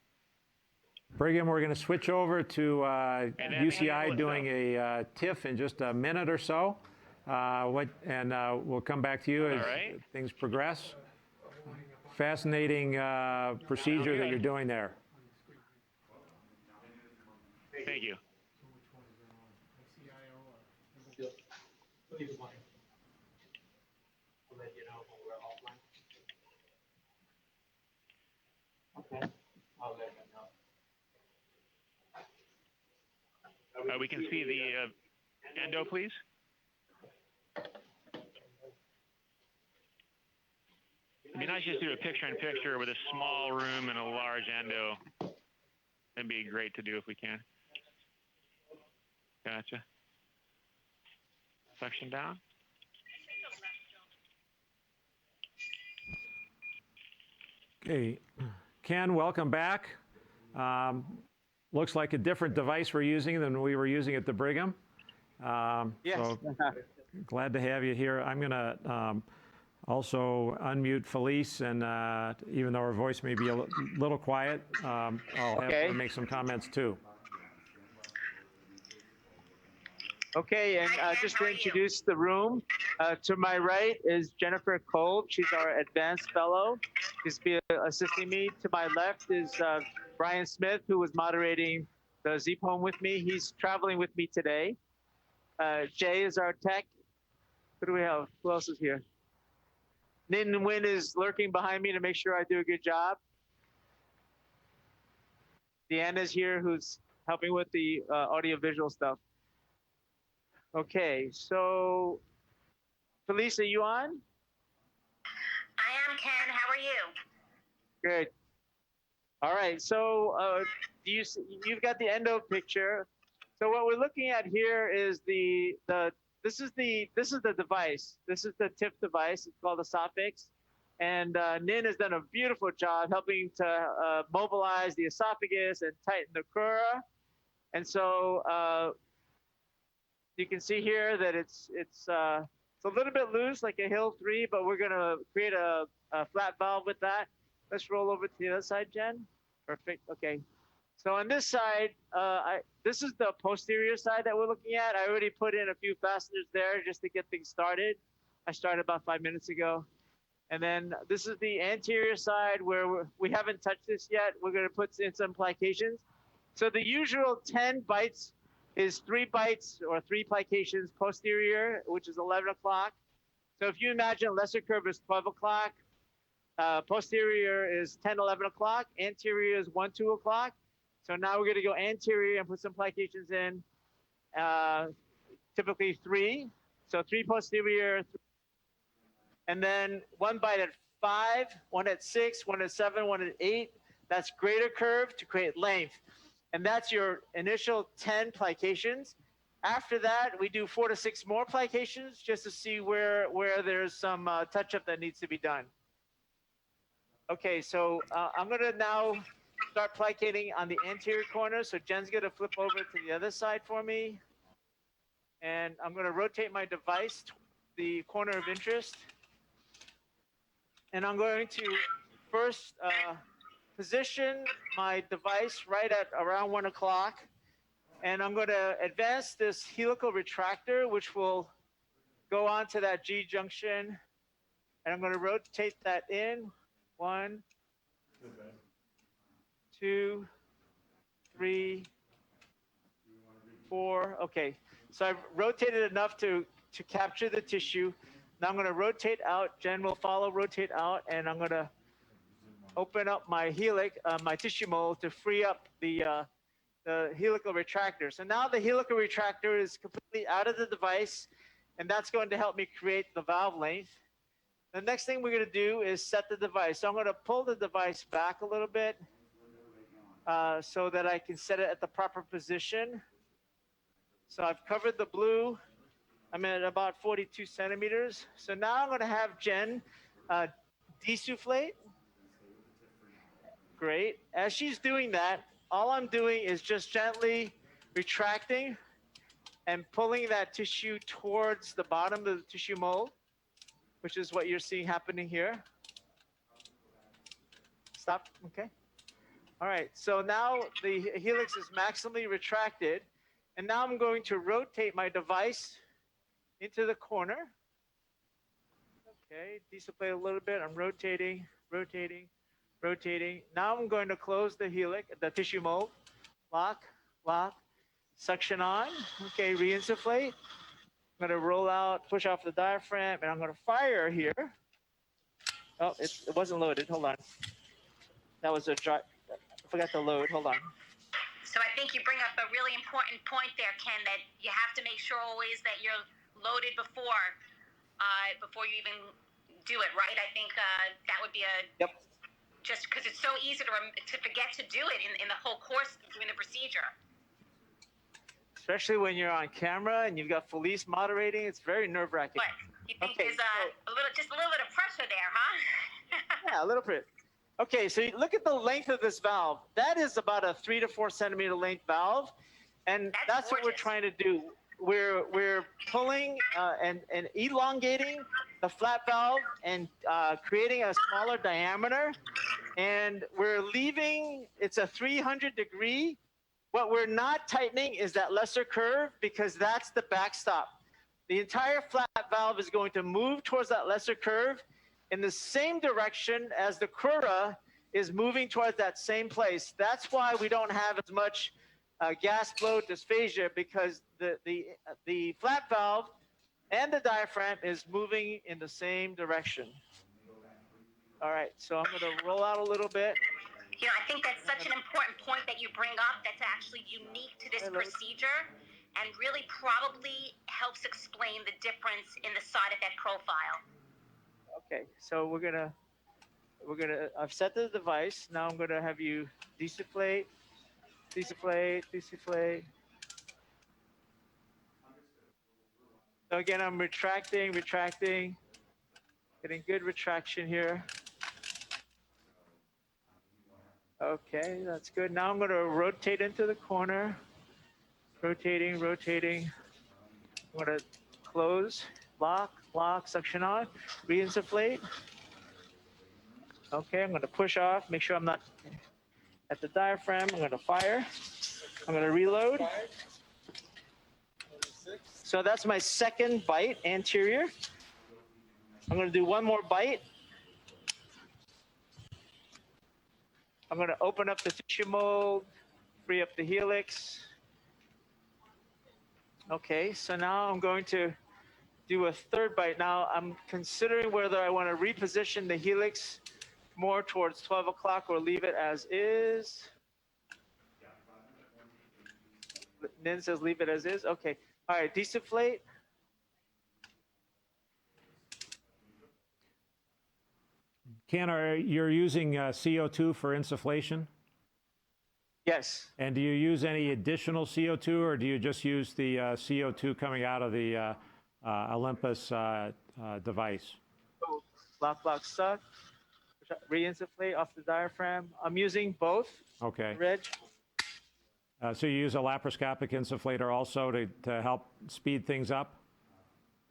Brigham, we're going to switch over to UCI doing a TIF in just a minute or so. We'll come back to you as things progress. Fascinating procedure that you're doing there. Thank you. Okay. I'll let them know. We can see the endo, please. It'd be nice just to do a picture-in-picture with a small room and a large endo. That'd be great to do if we can. Gotcha. Suction down. Okay, Ken, welcome back. Looks like a different device we're using than we were using at the Brigham. Yes. So glad to have you here. I'm going to also unmute Felice, and even though her voice may be a little quiet, I'll have her make some comments too. Okay, and just to introduce the room, to my right is Jennifer Kolb. She's our advanced fellow. She's assisting me. To my left is Brian Smith, who was moderating the Z poem with me. He's traveling with me today. Jay is our tech. Who do we have? Who else is here? Nin Nguyen is lurking behind me to make sure I do a good job. Deanna's here, who's helping with the audio-visual stuff. Okay, so Felice, are you on? I am, Ken. How are you? Good. All right, so you've got the endo picture. So what we're looking at here is this is the device. This is the TIF device. It's called the Esophax. And Nin has done a beautiful job helping to mobilize the esophagus and tighten the crura. And so you can see here that it's a little bit loose, like a Hill 3, but we're going to create a flat valve with that. Let's roll over to the other side, Jen. Perfect. Okay. So on this side, this is the posterior side that we're looking at. I already put in a few fasteners there just to get things started. I started about 5 minutes ago. And then this is the anterior side where we haven't touched this yet. We're going to put in some plications. So the usual 10 bites is 3 bites or 3 plications posterior, which is 11 o'clock. So if you imagine lesser curve is 12 o'clock, posterior is 10, 11 o'clock, anterior is 1, 2 o'clock. So now we're going to go anterior and put some plications in, typically 3. So 3 posterior, and then 1 bite at 5, 1 at 6, 1 at 7, 1 at 8. That's greater curve to create length. And that's your initial 10 plications. After that, we do 4 to 6 more plications just to see where there's some touch-up that needs to be done. Okay, so I'm going to now start plicating on the anterior corner. So Jen's going to flip over to the other side for me. And I'm going to rotate my device to the corner of interest. And I'm going to first position my device right at around 1 o'clock. And I'm going to advance this helical retractor, which will go onto that G junction. And I'm going to rotate that in. 1, 2, 3, 4. Okay, so I've rotated enough to capture the tissue. Now I'm going to rotate out. Jen will follow, rotate out, and I'm going to open up my helix, my tissue mold to free up the helical retractor. So now the helical retractor is completely out of the device, and that's going to help me create the valve length. The next thing we're going to do is set the device. So I'm going to pull the device back a little bit so that I can set it at the proper position. So I've covered the blue. I'm at about 42 centimeters. So now I'm going to have Jen desufflate. Great. As she's doing that, all I'm doing is just gently retracting and pulling that tissue towards the bottom of the tissue mold, which is what you're seeing happening here. Stop. Okay. All right. So now the helix is maximally retracted. And now I'm going to rotate my device into the corner. Okay. Desufflate a little bit. I'm rotating, rotating, rotating. Now I'm going to close the helix, the tissue mold. Lock, lock, suction on. Okay, reinsufflate. I'm going to roll out, push off the diaphragm, and I'm going to fire here. Oh, it wasn't loaded. Hold on. That was a dry. I forgot to load. Hold on. So I think you bring up a really important point there, Ken, that you have to make sure always that you're loaded before you even do it, right? I think that would be a yep. Just because it's so easy to forget to do it in the whole course of doing the procedure. Especially when you're on camera and you've got Felice moderating, it's very nerve-wracking. But you think there's just a little bit of pressure there, huh? Yeah, a little bit. Okay, so look at the length of this valve. That is about a 3 to 4 centimeter length valve, and that's what we're trying to do. We're pulling and elongating the flap valve and creating a smaller diameter, and we're leaving. It's a 300 degree. What we're not tightening is that lesser curve because that's the backstop. The entire flap valve is going to move towards that lesser curve in the same direction as the crura is moving towards that same place. That's why we don't have as much gas flow dysphagia because the flap valve and the diaphragm is moving in the same direction. All right, so I'm going to roll out a little bit. You know, I think that's such an important point that you bring up that's actually unique to this procedure and really probably helps explain the difference in the side effect profile. Okay, so I've set the device. Now I'm gonna have you desufflate, desufflate, desufflate. So again, I'm retracting, getting good retraction here. Okay, that's good. Now I'm gonna rotate into the corner. Rotating, rotating. I'm gonna close, lock, lock, suction on, reinsufflate. Okay, I'm gonna push off, make sure I'm not at the diaphragm. I'm gonna fire. I'm gonna reload. So that's my second bite, anterior. I'm gonna do one more bite. I'm going to open up the tissue mold, free up the helix. Okay, so now I'm going to do a third bite. Now I'm considering whether I want to reposition the helix more towards 12 o'clock or leave it as is. Nin says leave it as is. Okay. All right, desufflate. Ken, you're using CO2 for insufflation? Yes. And do you use any additional CO2, or do you just use the CO2 coming out of the Olympus device? Lock, suck. Re-insufflate off the diaphragm. I'm using both. Okay. Reg. So you use a laparoscopic insufflator also to help speed things up?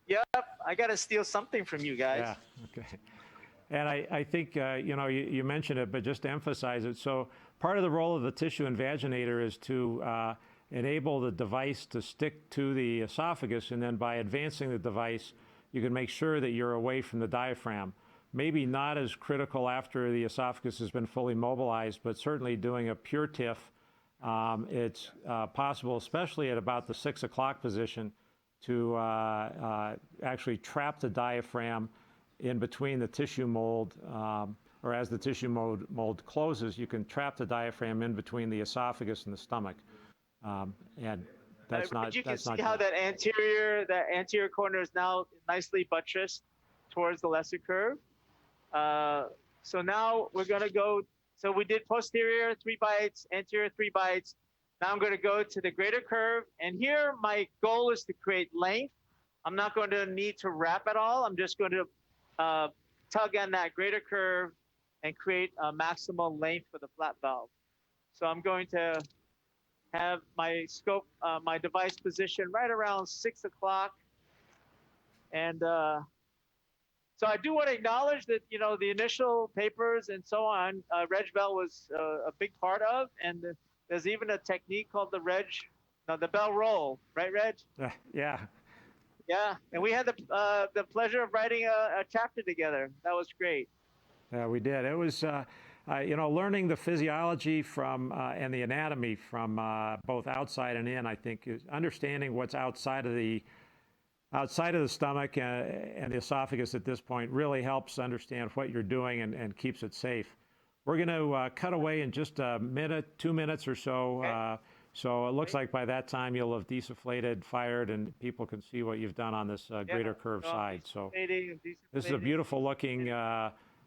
Yep. I got to steal something from you guys. Yeah. Okay. And I think, you mentioned it, but just to emphasize it. So part of the role of the tissue invaginator is to enable the device to stick to the esophagus, and then by advancing the device, you can make sure that you're away from the diaphragm. Maybe not as critical after the esophagus has been fully mobilized, but certainly doing a pure TIF, it's possible, especially at about the 6 o'clock position, to actually trap the diaphragm in between the tissue mold, or as the tissue mold closes, you can trap the diaphragm in between the esophagus and the stomach. And that's not. You can that's see not how good. that anterior corner is now nicely buttressed towards the lesser curve. So now we're going to go. So we did posterior 3 bites, anterior 3 bites. Now I'm going to go to the greater curve. And here my goal is to create length. I'm not going to need to wrap at all. I'm just going to tug on that greater curve and create a maximal length for the flat valve. So I'm going to have my scope, my device position right around 6 o'clock. And so I do want to acknowledge that, the initial papers and so on, Reg Bell was a big part of, and there's even a technique called the bell roll, right, Reg? Yeah. Yeah, and we had the pleasure of writing a chapter together. That was great. Yeah, we did. It was, learning the physiology from and the anatomy from both outside and in. I think is understanding what's outside of the stomach and the esophagus at this point really helps understand what you're doing and keeps it safe. We're going to cut away in just a minute, 2 minutes or so. Okay. So it looks like by that time you'll have desufflated, fired, and people can see what you've done on this greater curve side. So this is a beautiful looking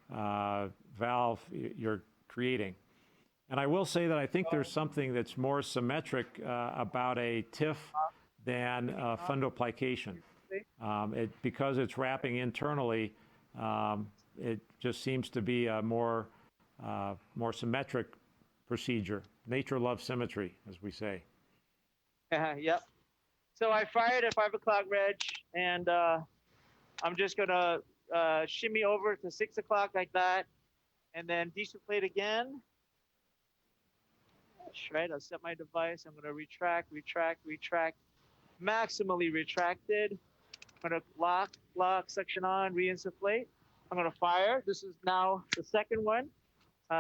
valve you're creating. And I will say that I think there's something that's more symmetric about a TIF than fundoplication. Because it's wrapping internally, it just seems to be a more symmetric procedure. Nature loves symmetry, as we say. Yep. So I fired at 5 o'clock, Reg, and I'm just going to shimmy over to 6 o'clock like that, and then desufflate again. That's right. I'll set my device. I'm going to retract, maximally retracted. I'm going to lock, section on, re-insufflate. I'm going to fire. This is now the second one.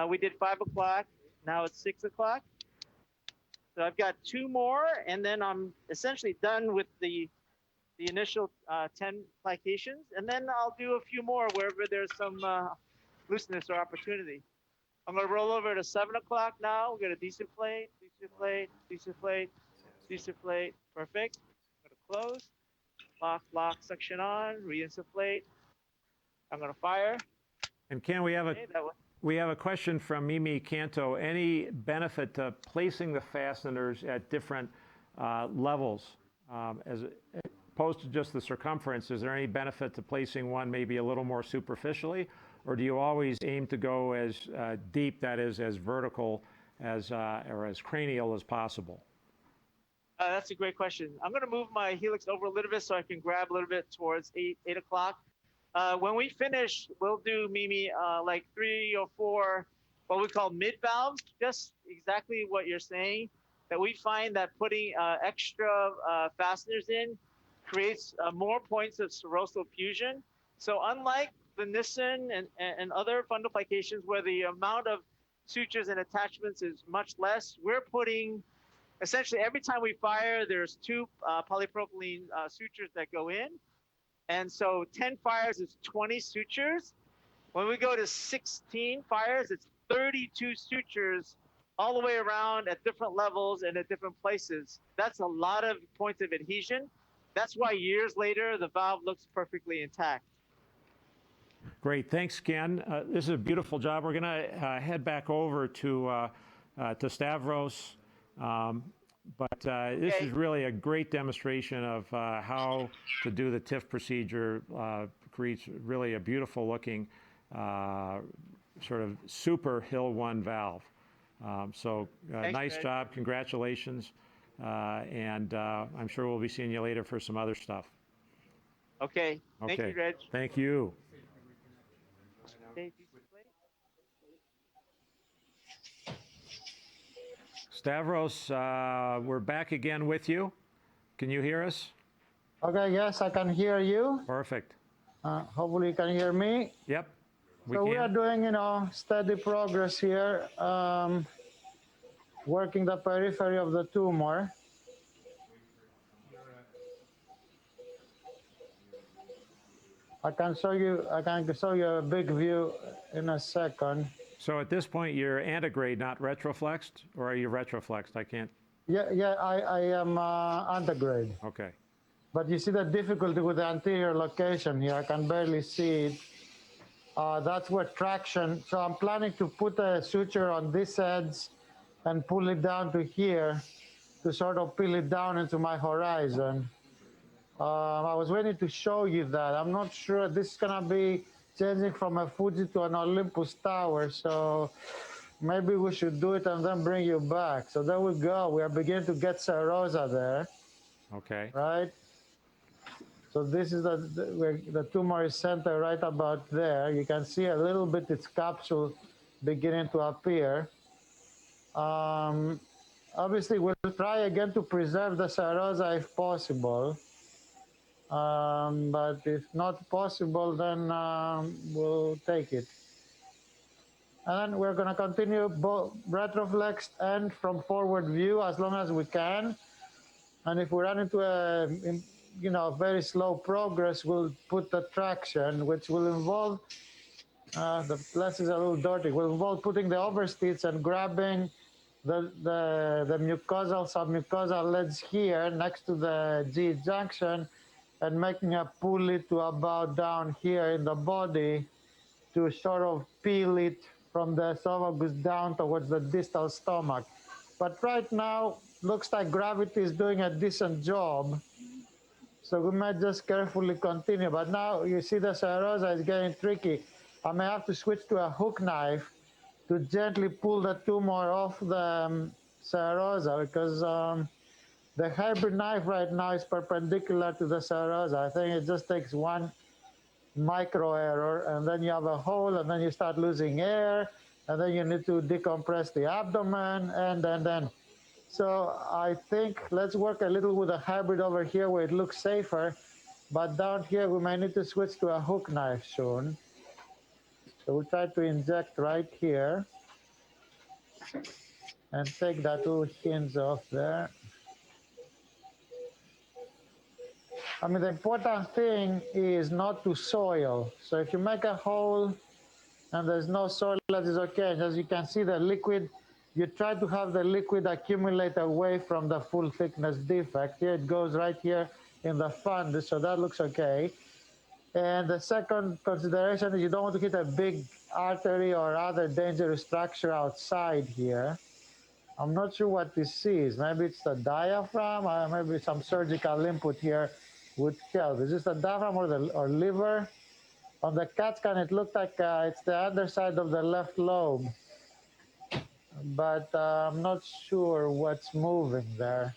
We did 5 o'clock. Now it's 6 o'clock. So I've got 2 more, and then I'm essentially done with the initial 10 plications, and then I'll do a few more wherever there's some looseness or opportunity. I'm going to roll over to 7 o'clock now. We're going to desufflate. Perfect. I'm going to close. Lock, section on, re-insufflate. I'm going to fire. And Ken, we have a question from Mimi Canto. Any benefit to placing the fasteners at different levels as opposed to just the circumference? Is there any benefit to placing one maybe a little more superficially, or do you always aim to go as deep, that is, as vertical as or as cranial as possible? That's a great question. I'm going to move my helix over a little bit so I can grab a little bit towards 8 o'clock. When we finish, we'll do, Mimi, like 3 or 4 what we call mid valves, just exactly what you're saying, that we find that putting extra fasteners in creates more points of serosal fusion. So unlike the Nissen and other fundoplications where the amount of sutures and attachments is much less. We're putting, essentially every time we fire, there's two polypropylene sutures that go in. And so 10 fires is 20 sutures. When we go to 16 fires, it's 32 sutures all the way around at different levels and at different places. That's a lot of points of adhesion. That's why years later, the valve looks perfectly intact. Great, thanks, Ken. This is a beautiful job. We're going to head back over to Stavros, but this is really a great demonstration of how to do the TIF procedure. Creates really a beautiful looking sort of super Hill 1 valve. So Thanks, nice Reg. job, congratulations, and I'm sure we'll be seeing you later for some other stuff. Okay, thank you, Reg. Thank you. Stavros, we're back again with you. Can you hear us? Okay, yes, I can hear you. Perfect. Hopefully you can hear me. Yep, We are doing, steady progress here, working the periphery of the tumor. I can show you a big view in a second. So at this point, you're antegrade, not retroflexed, or are you retroflexed? I can't. Yeah, I am antegrade. Okay. But you see the difficulty with the anterior location here. I can barely see it. That's where traction. So I'm planning to put a suture on this edge and pull it down to here to sort of peel it down into my horizon. I was waiting to show you that. I'm not sure. This is going to be changing from a Fuji to an Olympus tower. So maybe we should do it and then bring you back. So there we go. We are beginning to get serosa there. Okay. Right? So this is where the tumor is centered right about there. You can see a little bit its capsule beginning to appear. Obviously, we'll try again to preserve the serosa if possible. But if not possible, then we'll take it. And then we're going to continue both retroflexed and from forward view as long as we can. And if we run into a very slow progress, we'll put the traction, which will involve, the place is a little dirty, will involve putting the overstitch and grabbing the mucosal, submucosal leads here next to the G junction and making a pulley to about down here in the body to sort of peel it from the esophagus down towards the distal stomach. But right now, looks like gravity is doing a decent job. So we might just carefully continue. But now you see the serosa is getting tricky. I may have to switch to a hook knife to gently pull the tumor off the serosa because the hybrid knife right now is perpendicular to the serosa. I think it just takes one micro error and then you have a hole and then you start losing air and then you need to decompress the abdomen and then. So I think let's work a little with a hybrid over here where it looks safer, but down here we may need to switch to a hook knife soon. So we'll try to inject right here and take that little hinge off there. I mean, the important thing is not to soil. So if you make a hole and there's no soil, that is okay. As you can see, the liquid, you try to have the liquid accumulate away from the full thickness defect. Here it goes right here in the fundus, so that looks okay. And the second consideration is you don't want to hit a big artery or other dangerous structure outside here. I'm not sure what this is. Maybe it's the diaphragm, or maybe some surgical input here would help. Is this the diaphragm or liver? On the CAT scan, it looked like it's the underside of the left lobe, but I'm not sure what's moving there.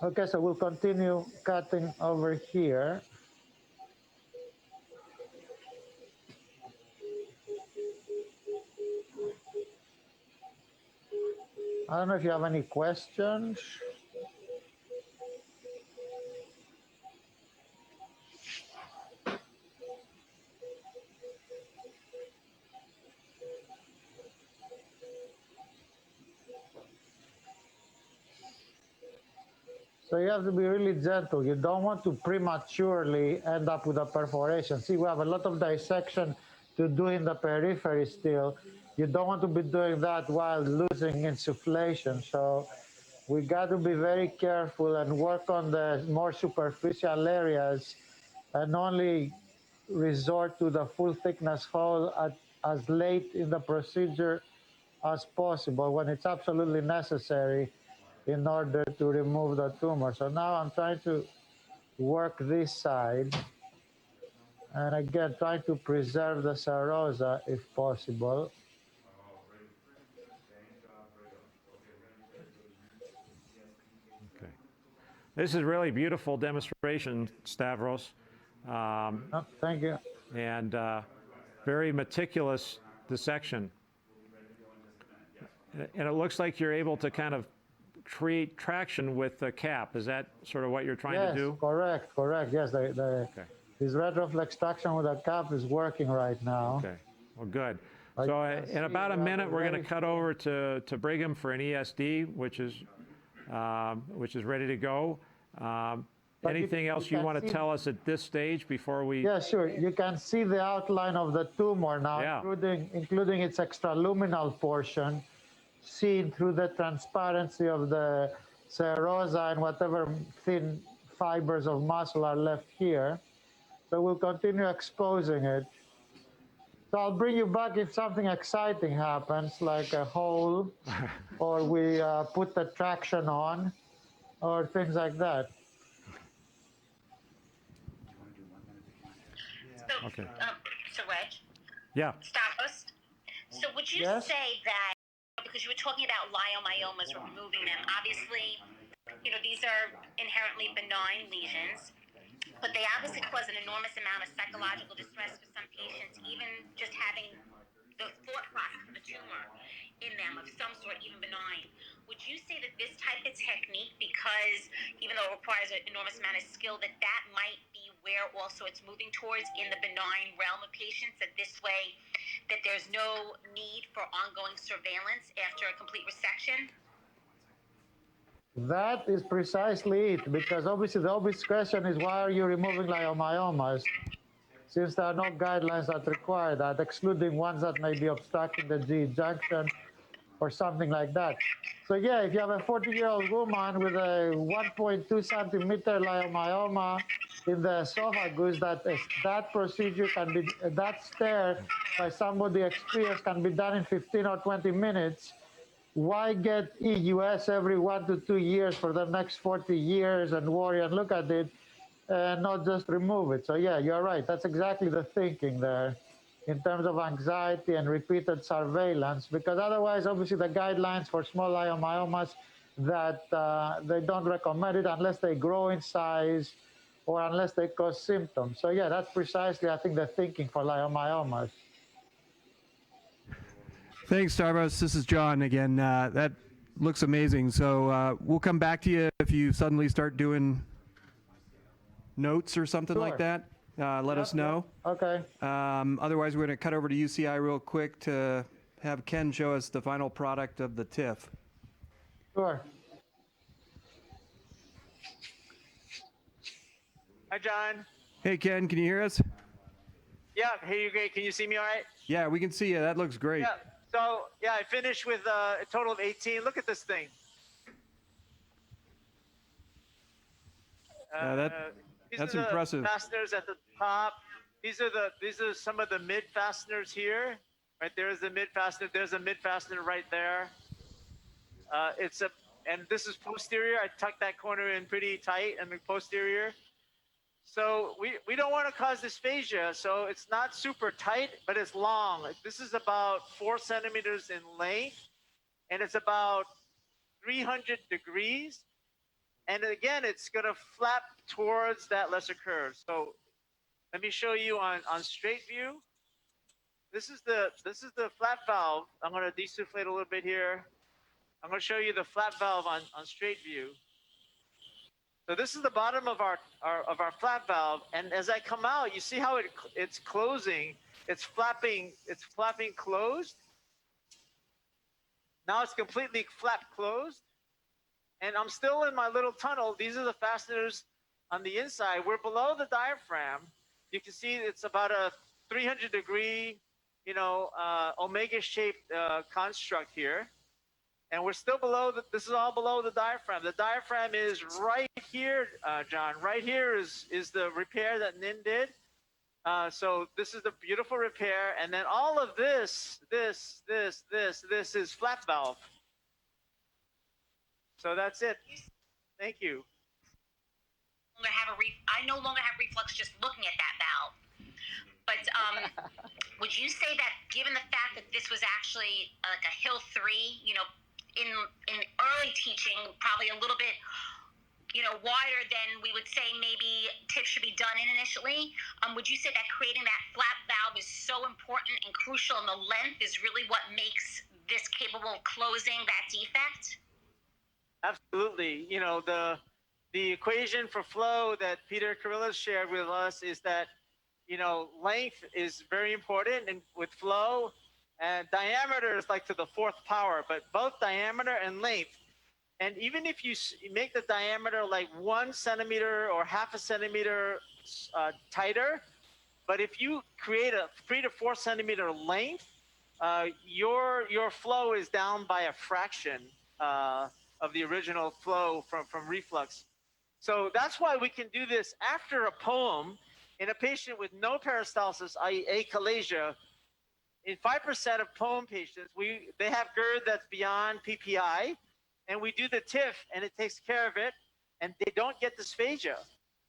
Okay, so we'll continue cutting over here. I don't know if you have any questions. So you have to be really gentle. You don't want to prematurely end up with a perforation. See, we have a lot of dissection to do in the periphery still. You don't want to be doing that while losing insufflation. So we got to be very careful and work on the more superficial areas and only resort to the full thickness hole as late in the procedure as possible when it's absolutely necessary in order to remove the tumor. So now I'm trying to work this side, and again, trying to preserve the serosa if possible. Okay. This is really beautiful demonstration, Stavros. Thank you. And very meticulous dissection. And it looks like you're able to kind of create traction with the cap. Is that sort of what you're trying to do? Yes, correct. Yes, this retroflex traction with a cap is working right now. Okay, well, good. So in about a minute, we're going to cut over to Brigham for an ESD, which is ready to go. Anything else you want to tell us at this stage before we? Yeah, sure. You can see the outline of the tumor now, including its extraluminal portion, seen through the transparency of the serosa and whatever thin fibers of muscle are left here. So we'll continue exposing it. So I'll bring you back if something exciting happens, like a hole, or we put the traction on, or things like that. So, okay. So Reg? Yeah. Stavros? So would you say that, because you were talking about leiomyomas, removing them, obviously, these are inherently benign lesions, but they obviously cause an enormous amount of psychological distress for some patients, even just having the thought process of a tumor in them of some sort, even benign. Would you say that this type of technique, because even though it requires an enormous amount of skill, that might be where also it's moving towards in the benign realm of patients, that this way, that there's no need for ongoing surveillance after a complete resection? That is precisely it, because obviously the obvious question is, why are you removing leiomyomas? Since there are no guidelines that require that, excluding ones that may be obstructing the GE junction or something like that. So yeah, if you have a 40-year-old woman with a 1.2 centimeter leiomyoma in the esophagus, that procedure can be, that stare by somebody experienced can be done in 15 or 20 minutes. Why get EUS every 1 to 2 years for the next 40 years and worry and look at it and not just remove it? So yeah, you're right. That's exactly the thinking there in terms of anxiety and repeated surveillance, because otherwise, obviously, the guidelines for small leiomyomas that they don't recommend it unless they grow in size or unless they cause symptoms. So yeah, that's precisely, I think, the thinking for leiomyomas. Thanks, Stavros. This is John again. That looks amazing. So we'll come back to you if you suddenly start doing notes or something like that. Let us know. Okay. Otherwise, we're going to cut over to UCI real quick to have Ken show us the final product of the TIFF. Sure. Hi, John. Hey, Ken, can you hear us? Yeah, hey, you great. Can you see me all right? Yeah, we can see you. That looks great. Yeah. So, yeah, I finished with a total of 18. Look at this thing. That's impressive. Fasteners at the top. These are some of the mid fasteners here. Right there's the mid fastener. There's a mid fastener right there. And this is posterior. I tucked that corner in pretty tight and the posterior. So we don't want to cause dysphagia. So it's not super tight, but it's long. This is about 4 centimeters in length, and it's about 300 degrees. And again, it's going to flap towards that lesser curve. So let me show you on straight view. This is the flap valve. I'm going to desufflate a little bit here. I'm going to show you the flap valve on straight view. So this is the bottom of our flap valve, and as I come out, you see how it's closing. It's flapping closed. Now it's completely flap closed. And I'm still in my little tunnel. These are the fasteners on the inside. We're below the diaphragm. You can see it's about a 300-degree, omega-shaped construct here. And we're still below, this is all below the diaphragm. The diaphragm is right here, John. Right here is the repair that Nin did. So this is the beautiful repair. And then all of this is flap valve. So that's it. Thank you. I no longer have reflux just looking at that valve. But would you say that given the fact that this was actually like a Hill 3, in early teaching, probably a little bit, wider than we would say maybe tips should be done in initially, would you say that creating that flap valve is so important and crucial, and the length is really what makes this capable of closing that defect? Absolutely. The equation for flow that Peter Carrillo shared with us is that, length is very important, and with flow, and diameter is like to the fourth power, but both diameter and length. And even if you make the diameter like 1 centimeter or half a centimeter tighter, but if you create a 3 to 4 centimeter length, your flow is down by a fraction of the original flow from reflux. So that's why we can do this after a poem in a patient with no peristalsis, i.e. achalasia. In 5% of poem patients, they have GERD that's beyond PPI, and we do the TIF, and it takes care of it, and they don't get dysphagia.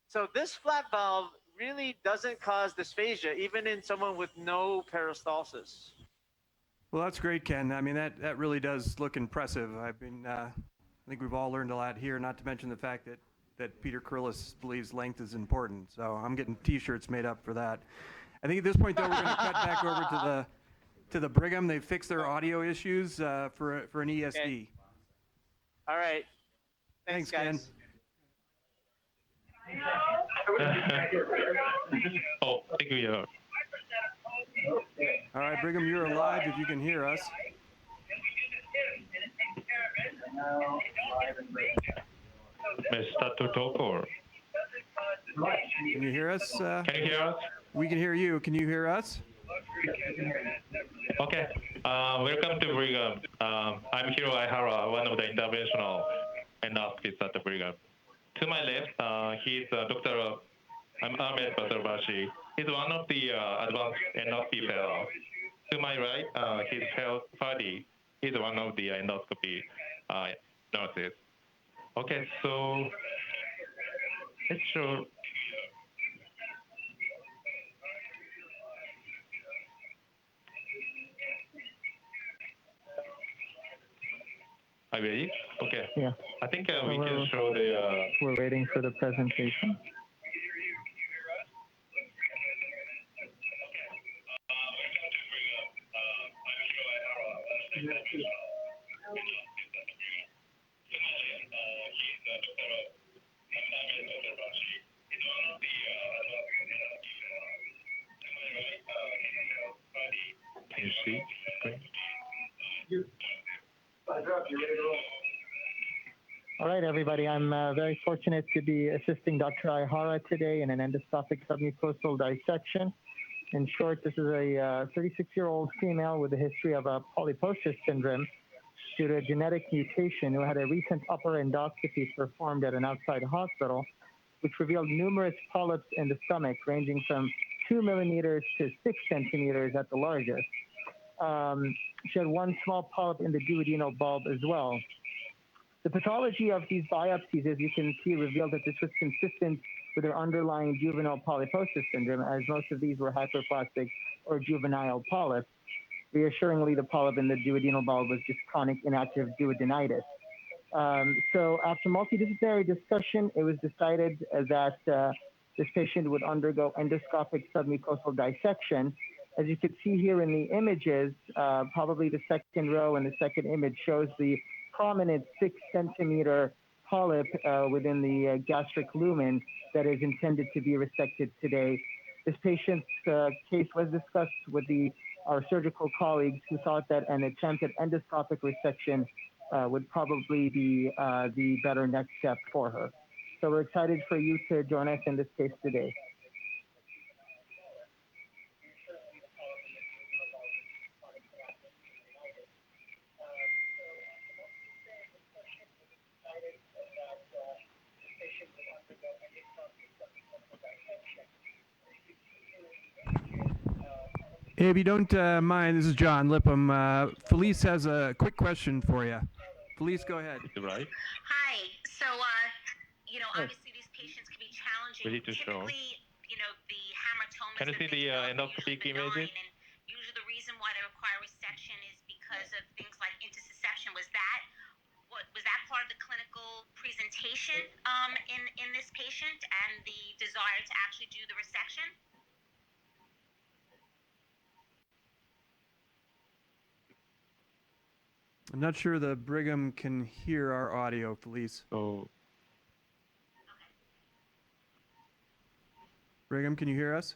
So this flap valve really doesn't cause dysphagia, even in someone with no peristalsis. Well, that's great, Ken. I mean, that really does look impressive. I think we've all learned a lot here, not to mention the fact that Peter Carrillis believes length is important. So I'm getting T-shirts made up for that. I think at this point, though, we're going to cut back over to the Brigham. They've fixed their audio issues for an ESD. Okay. All right. Thanks Ken. guys. Oh, thank you. All right, Brigham, you're alive if you can hear us. May I start to talk or? Can you hear us? Can you hear us? We can hear you. Can you hear us? Okay. Welcome to Brigham. I'm Hiro Aihara, one of the interventional endoscopists at the Brigham. To my left, he's Dr. Ahmed Basarbashi. He's one of the advanced endoscopy fellows. To my right, he's Fadi. He's one of the endoscopy nurses. Okay, so let's show. Are you ready? Okay. Yeah. I think we can show the. We're waiting for the presentation. Can you see? All right, everybody. I'm very fortunate to be assisting Dr. Aihara today in an endoscopic submucosal dissection. In short, this is a 36-year-old female with a history of polyposis syndrome due to a genetic mutation who had a recent upper endoscopy performed at an outside hospital, which revealed numerous polyps in the stomach, ranging from 2 millimeters to 6 centimeters at the largest. She had one small polyp in the duodenal bulb as well. The pathology of these biopsies, as you can see, revealed that this was consistent with her underlying juvenile polyposis syndrome, as most of these were hyperplastic or juvenile polyps. Reassuringly, the polyp in the duodenal bulb was just chronic inactive duodenitis. So after multidisciplinary discussion, it was decided that this patient would undergo endoscopic submucosal dissection. As you can see here in the images, probably the second row and the second image shows the prominent 6 centimeter polyp within the gastric lumen that is intended to be resected today. This patient's case was discussed with our surgical colleagues, who thought that an attempt at endoscopic resection would probably be the better next step for her. So we're excited for you to join us in this case today. Hey, if you don't mind, this is John Lippum. Felice has a quick question for you. Felice, go ahead. Right. Hi. So, obviously these patients can be challenging. Ready to show. Typically, the hamartomas Can you that see they the develop are endoscopic usually benign, images? and usually the reason why they require resection is because of things like intussusception. Was that part of the clinical presentation in this patient and the desire to actually do the resection? I'm not sure the Brigham can hear our audio, Felice. So Brigham, can you hear us?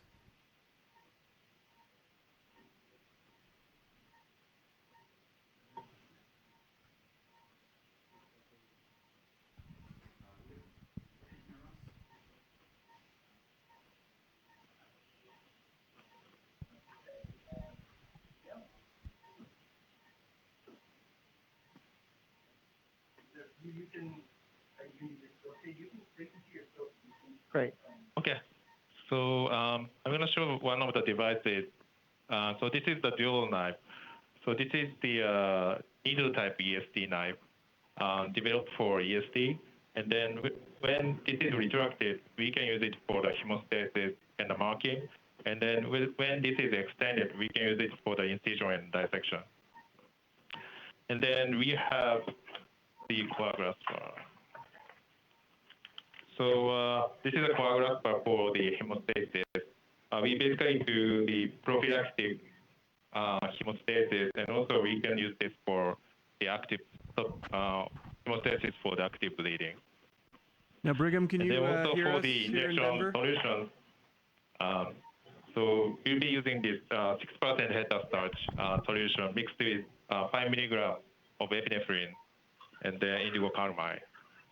Great. okay. So I'm going to show one of the devices. So this is the dual knife. So this is the needle type ESD knife developed for ESD. And then when this is retracted, we can use it for the hemostasis and the marking. And then when this is extended, we can use it for the incision and dissection. And then we have the coaguloscope. So this is a coaguloscope for the hemostasis. We basically do the prophylactic hemostasis, and also we can use this for the active hemostasis for the active bleeding. Now, Brigham, can And you then also hear for us the here in injection Denver? solutions, so we'll be using this 6% head starch solution mixed with 5 milligrams of epinephrine and then indigo carmine.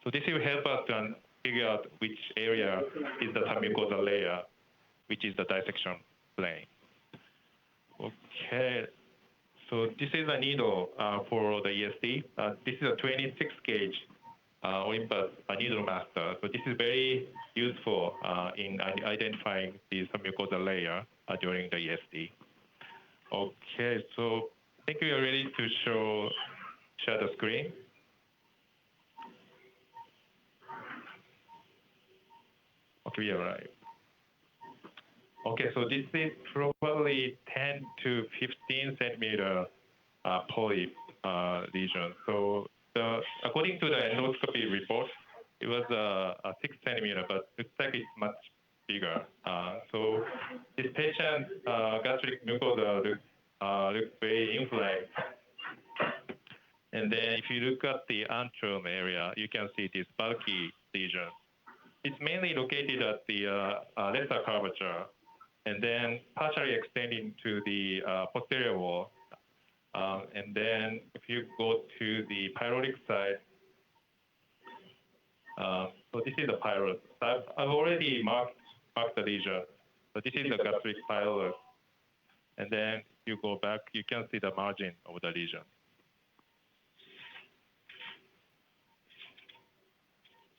So this will help us to figure out which area is the submucosal layer, which is the dissection plane. Okay, so this is a needle for the ESD. This is a 26 gauge Olympus needle master. So this is very useful in identifying the submucosal layer during the ESD. Okay, so I think we are ready to share the screen. Okay, all right. Okay, so this is probably 10 to 15 centimeter polyp lesion. So according to the endoscopy report, it was a 6 centimeter, but looks like it's much bigger. So this patient's gastric mucosa looks very inflamed. And then if you look at the antrum area, you can see this bulky lesion. It's mainly located at the lesser curvature, and then partially extending to the posterior wall. And then if you go to the pyloric side, so this is the pylorus. I've already marked the lesion. So this is the gastric pylorus. And then if you go back, you can see the margin of the lesion.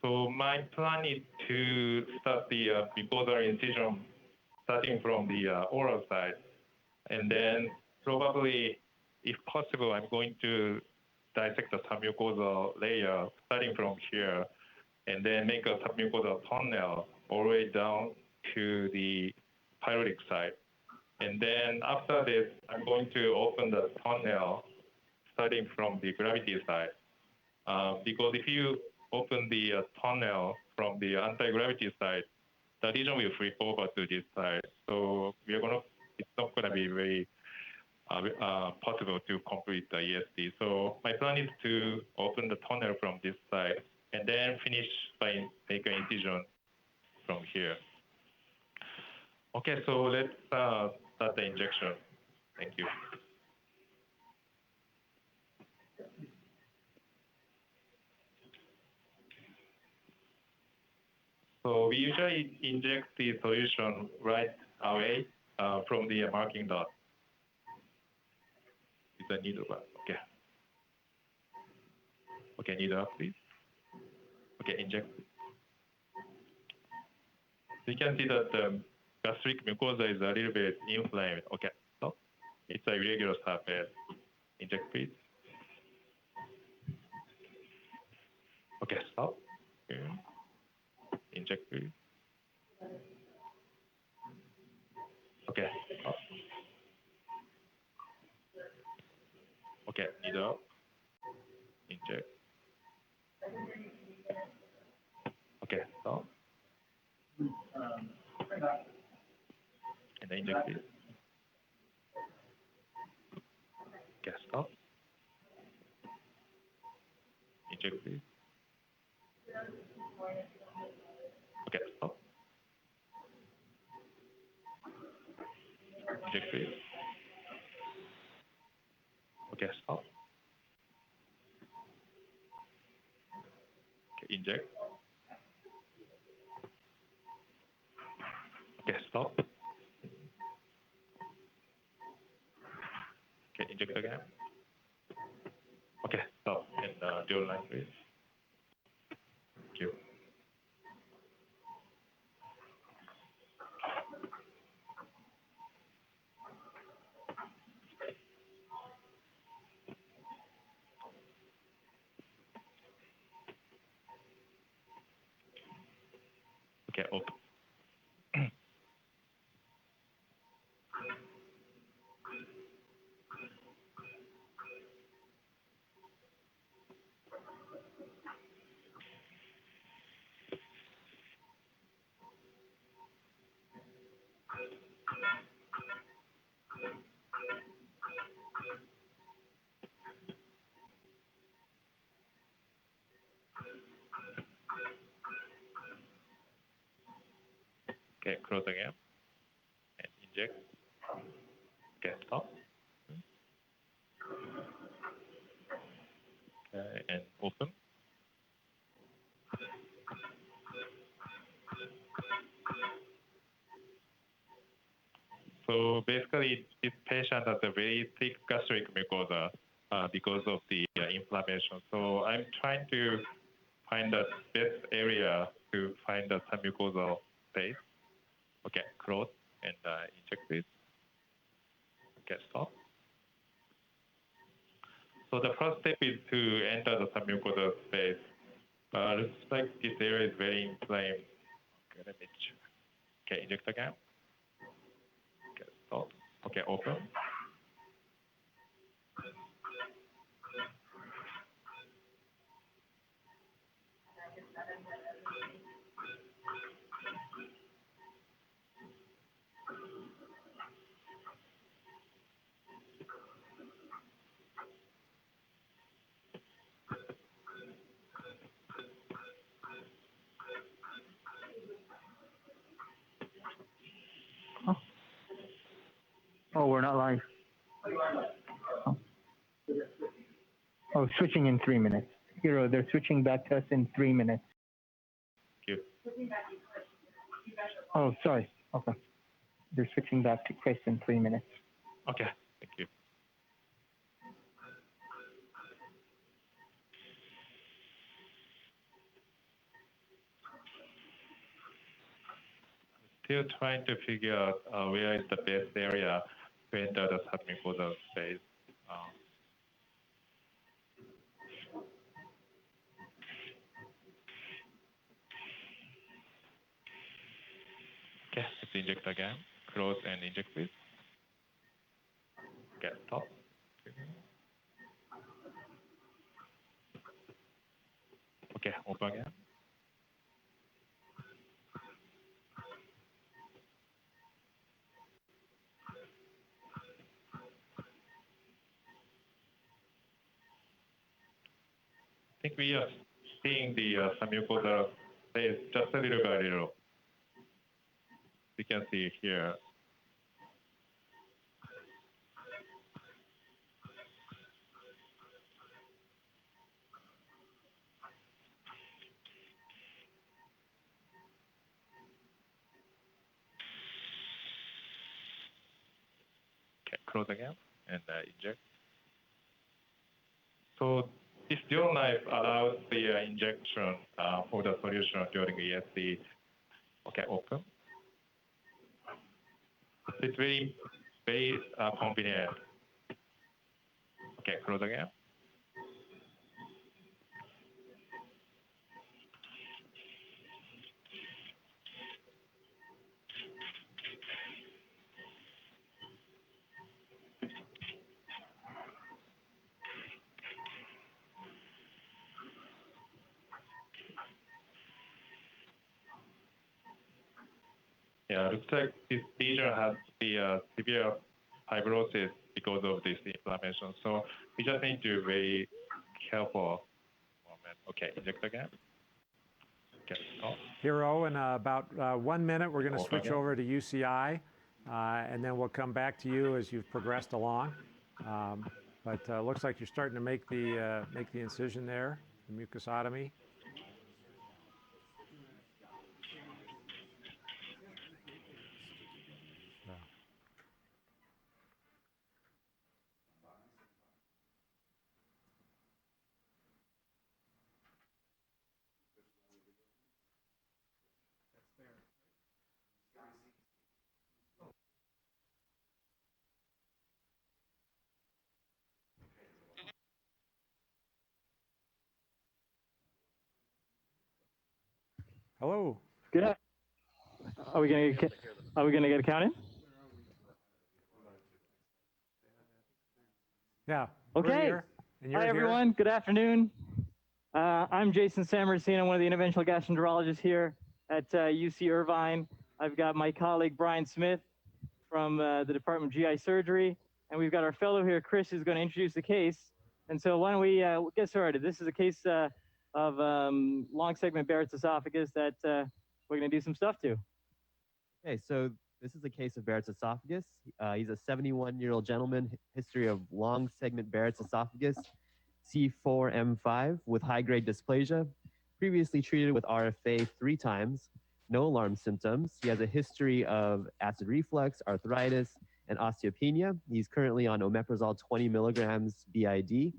So my plan is to start the mucosal incision starting from the oral side. And then probably, if possible, I'm going to dissect the submucosal layer starting from here and then make a submucosal tunnel all the way down to the pyloric side. And then after this, I'm going to open the tunnel starting from the gravity side. Because if you open the tunnel from the anti-gravity side, the lesion will flip over to this side. So it's not going to be very possible to complete the ESD. So my plan is to open the tunnel from this side and then finish by making an incision from here. Okay, so let's start the injection. Thank you. So we usually inject the solution right away from the marking dot. Is the needle back? Okay. Okay, needle up, please. Okay, inject. So you can see that the gastric mucosa is a little bit inflamed. Okay, so it's a irregular surface. Inject, please. Okay, stop. Okay. Inject, please. Okay, stop. Okay, needle up. Inject. Okay, stop. And then inject, please. Okay, stop. Inject, please. Okay, stop. Inject, please. Okay, stop. Okay, inject. Okay, stop. Okay, inject again. Okay, stop. And dual line, please. Thank you. Okay, open. Okay, close again. And inject. Okay, stop. Okay, and open. So basically, this patient has a very thick gastric mucosa because of the inflammation. So I'm trying to find the best area to find the submucosal space. Okay, close and inject this. Okay, stop. So the first step is to enter the submucosal space. Looks like this area is very inflamed. Okay, let me check. Okay, inject again. Okay, stop. Okay, open. Oh, we're not live. Oh, switching in 3 minutes. Hero, they're switching back to us in 3 minutes. Thank you. Oh, sorry. Okay. They're switching back to Chris in 3 minutes. Okay, thank you. Still trying to figure out where is the best area to enter the submucosal space. Okay, let's inject again. Close and inject, please. Okay, stop. Okay, open again. I think we are seeing the submucosal space just a little by little. You can see here. close again and inject. So this dual knife allows the injection for the solution during ESC. Okay, open. It's very, very convenient. Okay, close again. Yeah, looks like this lesion has the severe fibrosis because of this inflammation. So we just need to be very careful. Okay, inject again. Okay, stop. Hiro, in about 1 minute, we're going to switch Okay. over to UCI, and then we'll come back to you as you've progressed along. But looks like you're starting to make the incision there, the mucosotomy. Hello. Good. Are we gonna get a count in? Yeah. Okay. Hi everyone. Good afternoon. I'm Jason Samaracino. I'm one of the interventional gastroenterologists here at UC Irvine. I've got my colleague Brian Smith from the Department of GI Surgery, and we've got our fellow here, Chris, who's going to introduce the case. And so why don't we get started? This is a case of long segment Barrett's esophagus that we're going to do some stuff to. Okay, so this is a case of Barrett's esophagus. He's a 71-year-old gentleman, history of long segment Barrett's esophagus, C4M5 with high-grade dysplasia, previously treated with RFA 3 times, no alarm symptoms. He has a history of acid reflux, arthritis, and osteopenia. He's currently on omeprazole 20 milligrams BID.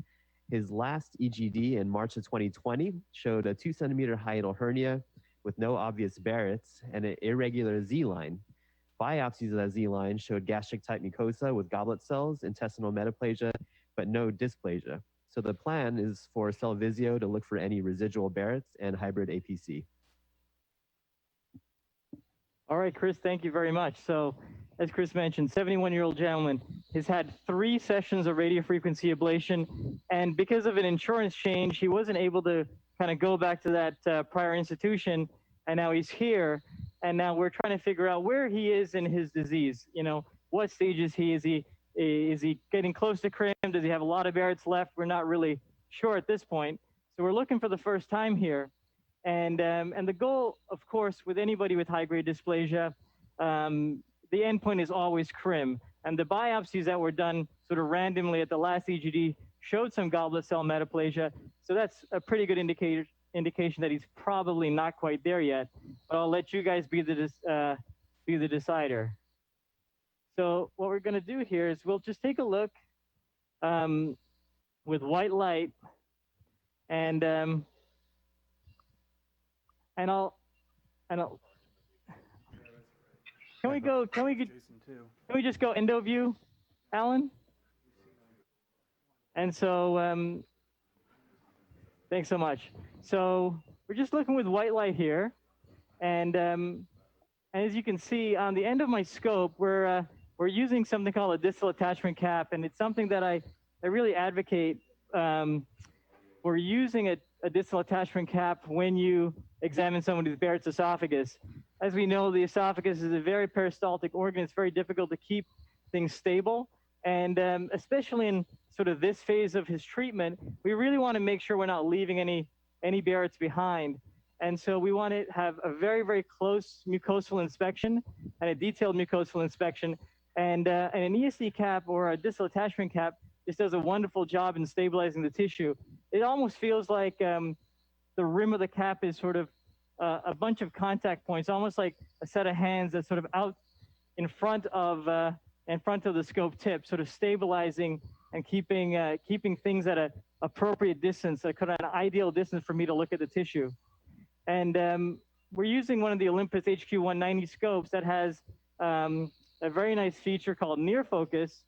His last EGD in March of 2020 showed a 2-centimeter hiatal hernia with no obvious Barrett's and an irregular Z-line. Biopsies of that Z-line showed gastric-type mucosa with goblet cells, intestinal metaplasia, but no dysplasia. So the plan is for Cellvizio to look for any residual Barrett's and hybrid APC. All right, Chris, thank you very much. So as Chris mentioned, 71-year-old gentleman has had 3 sessions of radiofrequency ablation, and because of an insurance change, he wasn't able to kind of go back to that prior institution, and now he's here, and now we're trying to figure out where he is in his disease. You know, what stage is he? Is he getting close to CRIM? Does he have a lot of Barrett's left? We're not really sure at this point. So we're looking for the first time here. And the goal, of course, with anybody with high-grade dysplasia, the endpoint is always CRIM. And the biopsies that were done sort of randomly at the last EGD showed some goblet cell metaplasia. So that's a pretty good indication that he's probably not quite there yet. But I'll let you guys be the decider. So what we're going to do here is we'll just take a look with white light, and I'll can we just go endo view, Alan? And so thanks so much. So we're just looking with white light here, and as you can see on the end of my scope, we're using something called a distal attachment cap, and it's something that I really advocate. We're using a distal attachment cap when you examine someone with Barrett's esophagus. As we know, the esophagus is a very peristaltic organ. It's very difficult to keep things stable. And especially in sort of this phase of his treatment, we really want to make sure we're not leaving any Barrett's behind. And so we want to have a very, very close mucosal inspection and a detailed mucosal inspection. And an ESC cap or a distal attachment cap just does a wonderful job in stabilizing the tissue. It almost feels like the rim of the cap is sort of a bunch of contact points, almost like a set of hands that's sort of out in front of in front of the scope tip, sort of stabilizing and keeping things at an appropriate distance, an ideal distance for me to look at the tissue. And we're using one of the Olympus HQ190 scopes that has a very nice feature called near focus.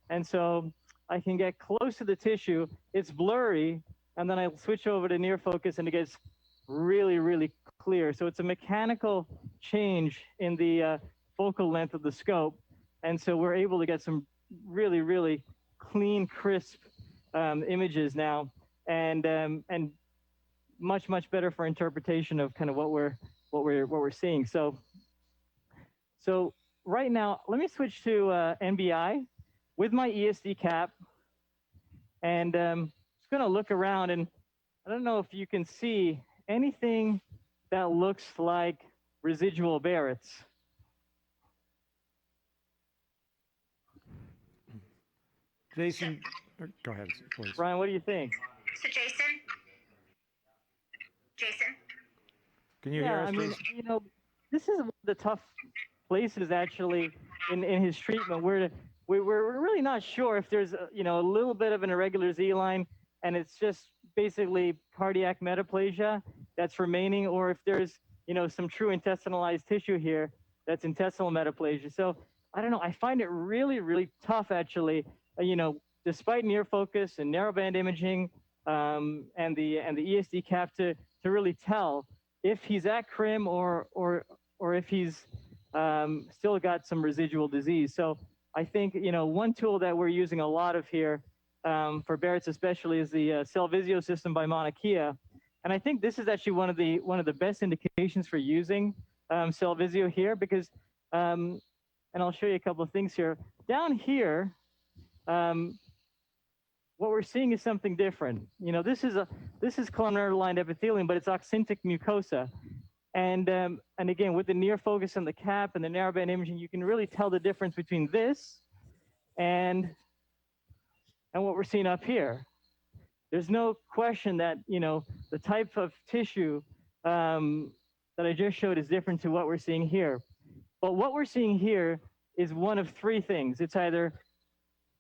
And so I can get close to the tissue, it's blurry, and then I'll switch over to near focus and it gets really, really clear. So it's a mechanical change in the focal length of the scope. And so we're able to get some really, really clean, crisp images now, and much, much better for interpretation of kind of what we're seeing. So right now, let me switch to NBI with my ESD cap, and just going to look around, and I don't know if you can see anything that looks like residual Barrett's. Jason, go ahead, please. Brian, what do you think? So Jason, Can you hear us, I mean, Jason? you know, this is one of the tough places actually in his treatment. We're really not sure if there's you know, a little bit of an irregular Z line and it's just basically cardiac metaplasia that's remaining, or if there's, you know, some true intestinalized tissue here that's intestinal metaplasia. So I don't know. I find it really, really tough actually. You know, despite near focus and narrowband imaging and the ESD cap to really tell if he's at CRIM or if he's still got some residual disease. So I think, you know, one tool that we're using a lot of here for Barrett's especially is the Cellvizio system by Mauna Kea. And I think this is actually one of the best indications for using Cellvizio here, because and I'll show you a couple of things here. Down here, what we're seeing is something different. You know, this is columnar lined epithelium, but it's oxyntic mucosa. And again, with the near focus on the cap and the narrowband imaging, you can really tell the difference between this and what we're seeing up here. There's no question that, you know, the type of tissue that I just showed is different to what we're seeing here. But what we're seeing here is one of three things. It's either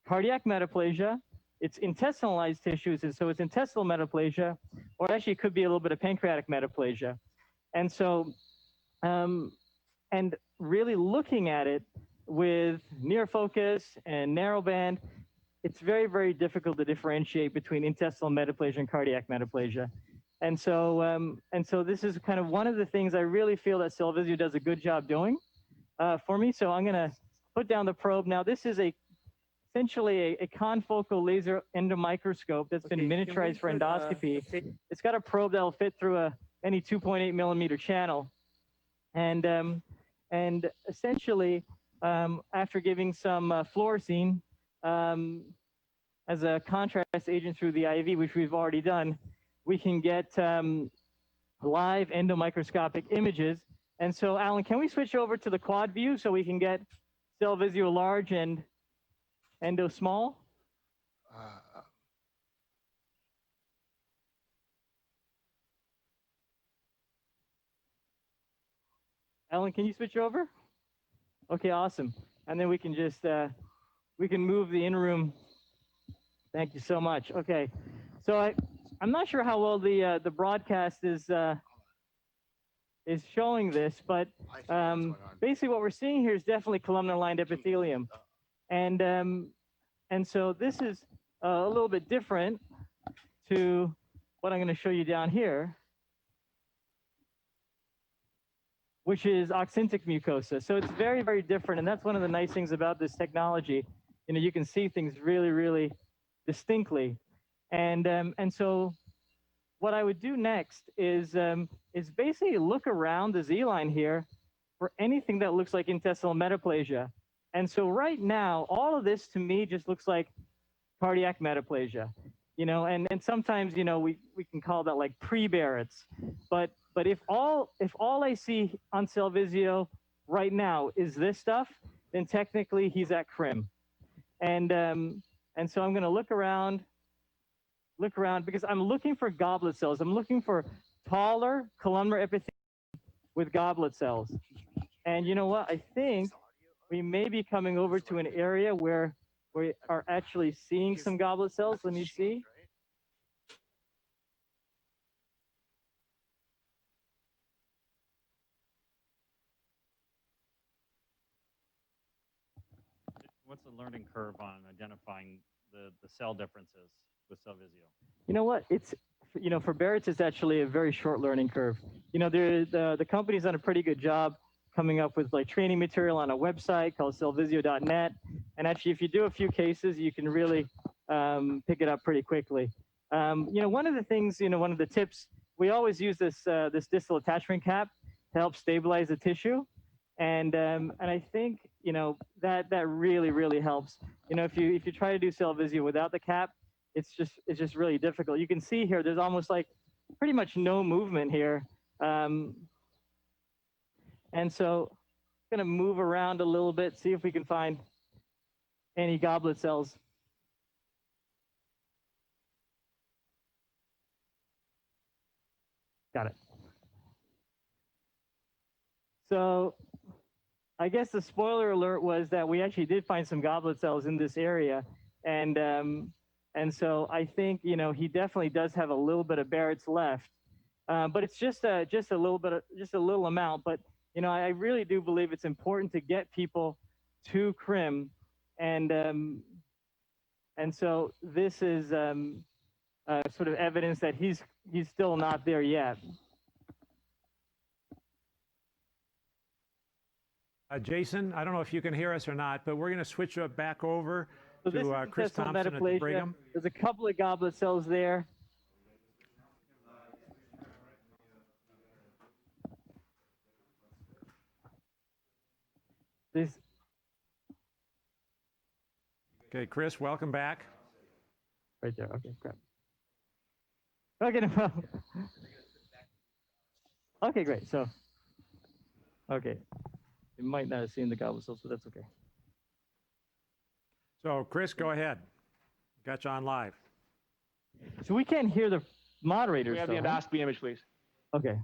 cardiac metaplasia, it's intestinalized tissues, and so it's intestinal metaplasia, or actually it could be a little bit of pancreatic metaplasia. And so, and really looking at it with near focus and narrowband, it's very, very difficult to differentiate between intestinal metaplasia and cardiac metaplasia. And so this is kind of one of the things I really feel that Cellvizio does a good job doing for me. So I'm going to put down the probe. Now, this is essentially a confocal laser endomicroscope that's been miniaturized for endoscopy. It's got a probe that'll fit through any 2.8 millimeter channel. And essentially, after giving some fluorescein as a contrast agent through the IV, which we've already done, we can get live endomicroscopic images. And so, Alan, can we switch over to the quad view so we can get Cellvizio large and endo small? Alan, can you switch over? Okay, awesome. And then we can just, we can move the in-room. Thank you so much. Okay, so I'm not sure how well the broadcast is showing this, but basically what we're seeing here is definitely columnar lined epithelium. And so this is a little bit different to what I'm going to show you down here, which is oxyntic mucosa. So it's very, very different. And that's one of the nice things about this technology. You know, you can see things really, really distinctly. And so what I would do next is basically look around the Z line here for anything that looks like intestinal metaplasia. And so right now, all of this to me just looks like cardiac metaplasia, you know, and sometimes, you know, we can call that like pre-Barrett's. But if all I see on Cellvizio right now is this stuff, then technically he's at CRIM. And so I'm going to look around because I'm looking for goblet cells. I'm looking for taller columnar epithelium with goblet cells. And you know what? I think we may be coming over to an area where we are actually seeing some goblet cells. Let me see. What's the learning curve on identifying the cell differences with Cellvizio? You know what? It's, you know, for Barrett's, it's actually a very short learning curve. You know, the company's done a pretty good job coming up with like training material on a website called cellvizio.net. And actually, if you do a few cases, you can really pick it up pretty quickly. You know, one of the things, you know, one of the tips, we always use this this distal attachment cap to help stabilize the tissue. And I think, you know, that really helps. You know, if you try to do Cellvizio without the cap, it's just really difficult. You can see here, there's almost like pretty much no movement here. And so I'm gonna move around a little bit, see if we can find any goblet cells. Got it. So I guess the spoiler alert was that we actually did find some goblet cells in this area. And so I think, you know, he definitely does have a little bit of Barrett's left, but it's just a little bit, just a little amount. But, you know, I really do believe it's important to get people to CRIM. And so this is sort of evidence that he's still not there yet. Jason, I don't know if you can hear us or not, but we're going to switch back over So this to is Chris intestinal Thompson at the metaplasia. Brigham. There's a couple of goblet cells there. This. Okay, Chris, welcome back. Right there. Okay, great. Okay, no problem. Okay, great. So, okay, you might not have seen the goblet cells, but that's okay. So, Chris, go ahead. Got you on live. So we can't hear the moderators. We have though, the endoscopy image, please. Okay.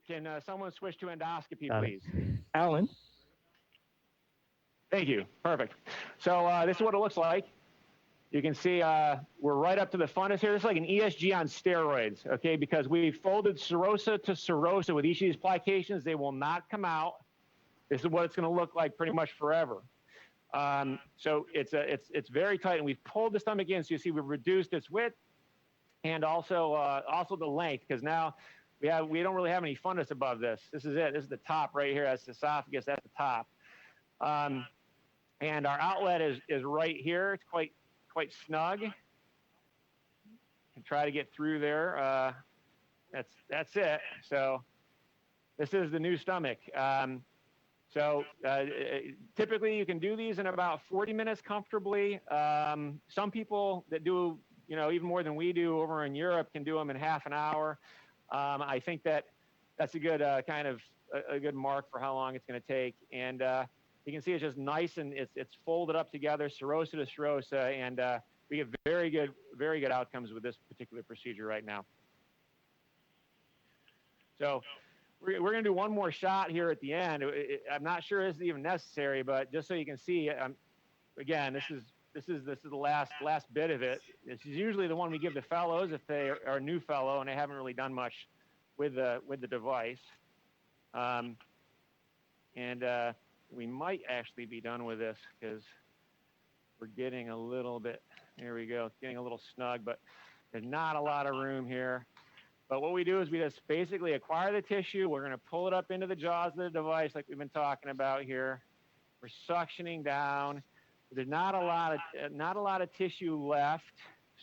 Can someone switch to endoscopy, Got please? it. Alan. Thank you. Perfect. So this is what it looks like. You can see we're right up to the fundus here. This is like an ESG on steroids, okay? Because we folded serosa to serosa with each of these plications. They will not come out. This is what it's going to look like pretty much forever. So it's very tight, and we've pulled the stomach in. So you see we've reduced its width and also the length, because now we don't really have any fundus above this. This is it. This is the top right here. That's the esophagus. That's the top. And our outlet is right here. It's quite snug. Can try to get through there. That's it. So this is the new stomach. So typically you can do these in about 40 minutes comfortably. Some people that do, you know, even more than we do over in Europe can do them in half an hour. I think that's a good kind of a good mark for how long it's going to take. And you can see it's just nice, and it's folded up together, serosa to serosa, and we get very good outcomes with this particular procedure right now. So we're going to do one more shot here at the end. I'm not sure this is even necessary, but just so you can see, again, this is the last bit of it. This is usually the one we give to fellows if they are a new fellow and they haven't really done much with the device. We might actually be done with this because we're getting a little bit, here we go, it's getting a little snug, but there's not a lot of room here. But what we do is we just basically acquire the tissue. We're going to pull it up into the jaws of the device like we've been talking about here. We're suctioning down. There's not a lot of tissue left,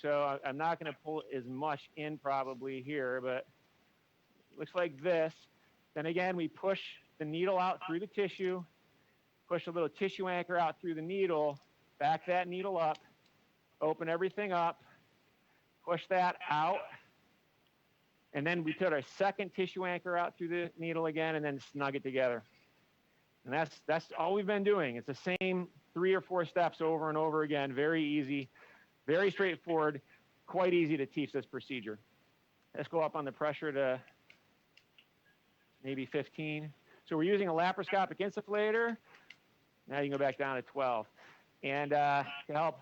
so I'm not going to pull as much in probably here, but it looks like this. Then again, we push the needle out through the tissue, push a little tissue anchor out through the needle, back that needle up, open everything up, push that out, and then we put our second tissue anchor out through the needle again and then snug it together. And that's all we've been doing. It's the same 3 or 4 steps over and over again. Very easy, very straightforward, quite easy to teach this procedure. Let's go up on the pressure to maybe 15. So we're using a laparoscopic insufflator. Now you can go back down to 12. And to help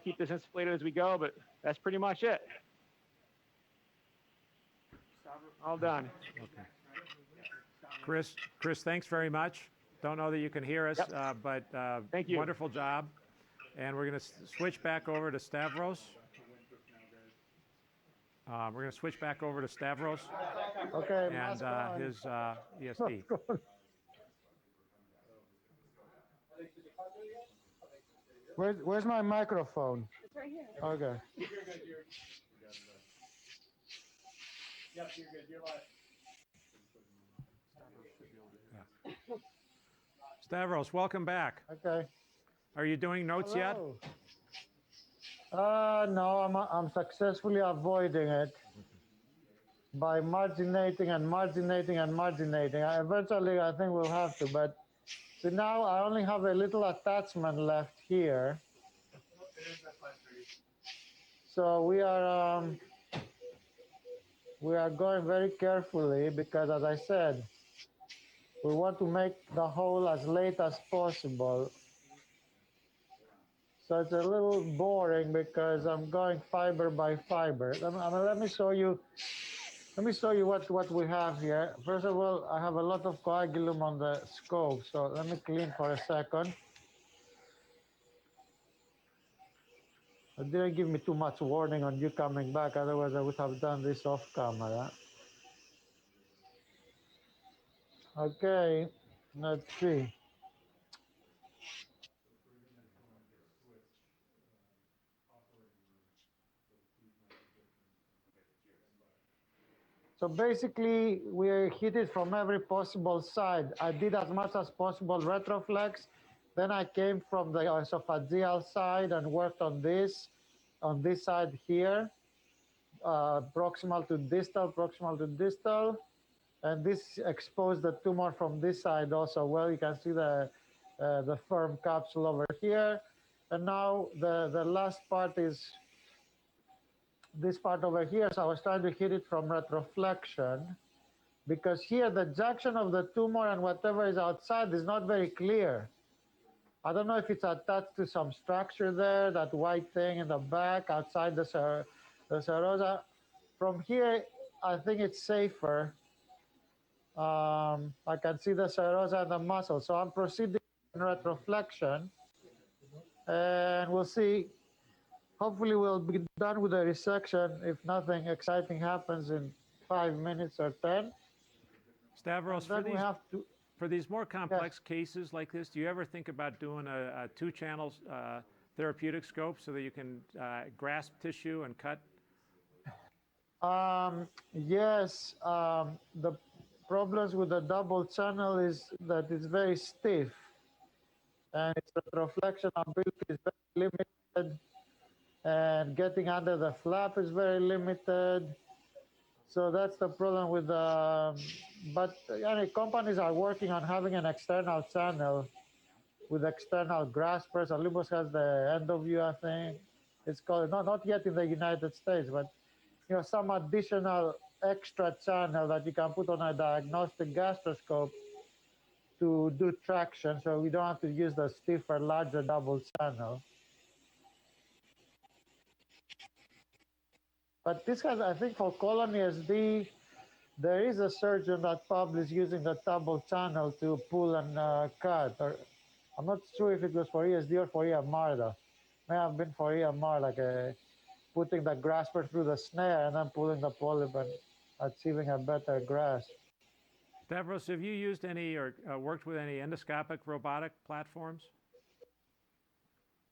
keep this insufflated as we go, but that's pretty much it. All done. Okay. Chris, thanks very much. Don't know that you can hear us, but thank you. Wonderful job. And we're going to switch back over to Stavros. We're going to switch back over to Stavros. Okay. And his ESD. Where's my microphone? It's right here. Okay. You're good. Yep, you're good. You're live. Stavros, welcome back. Okay. Are you doing notes yet? No, I'm successfully avoiding it by marginating and marginating and marginating. Eventually, I think we'll have to, but see now I only have a little attachment left here. So we are going very carefully because, as I said, we want to make the hole as late as possible. So it's a little boring because I'm going fiber by fiber. Let me show you what we have here. First of all, I have a lot of coagulum on the scope, so let me clean for a second. It didn't give me too much warning on you coming back, otherwise I would have done this off camera. Okay, let's see. So basically, we hit it from every possible side. I did as much as possible retroflex. Then I came from the esophageal side and worked on this side here, proximal to distal. And this exposed the tumor from this side also. Well, you can see the firm capsule over here. And now the last part is this part over here. So I was trying to hit it from retroflexion, because here the junction of the tumor and whatever is outside is not very clear. I don't know if it's attached to some structure there, that white thing in the back outside the serosa. From here, I think it's safer. I can see the serosa and the muscle. So I'm proceeding in retroflexion, and we'll see. Hopefully we'll be done with the resection if nothing exciting happens in 5 minutes or 10. Stavros, for these more complex cases like this, do you ever think about doing a two-channel therapeutic scope so that you can grasp tissue and cut? Yes. The problems with the double channel is that it's very stiff, and its retroflexion ability is very limited, and getting under the flap is very limited. So that's the problem with but companies are working on having an external channel with external graspers. Olympus has the EndoView, I think it's called, not yet in the United States, but some additional extra channel that you can put on a diagnostic gastroscope to do traction, so we don't have to use the stiffer, larger double channel. But this has, I think, for colon ESD, there is a surgeon that published using the double channel to pull and cut. Or I'm not sure if it was for ESD or for EMR though. May have been for EMR, like putting the grasper through the snare and then pulling the polyp and achieving a better grasp. Stavros, have you used any or worked with any endoscopic robotic platforms?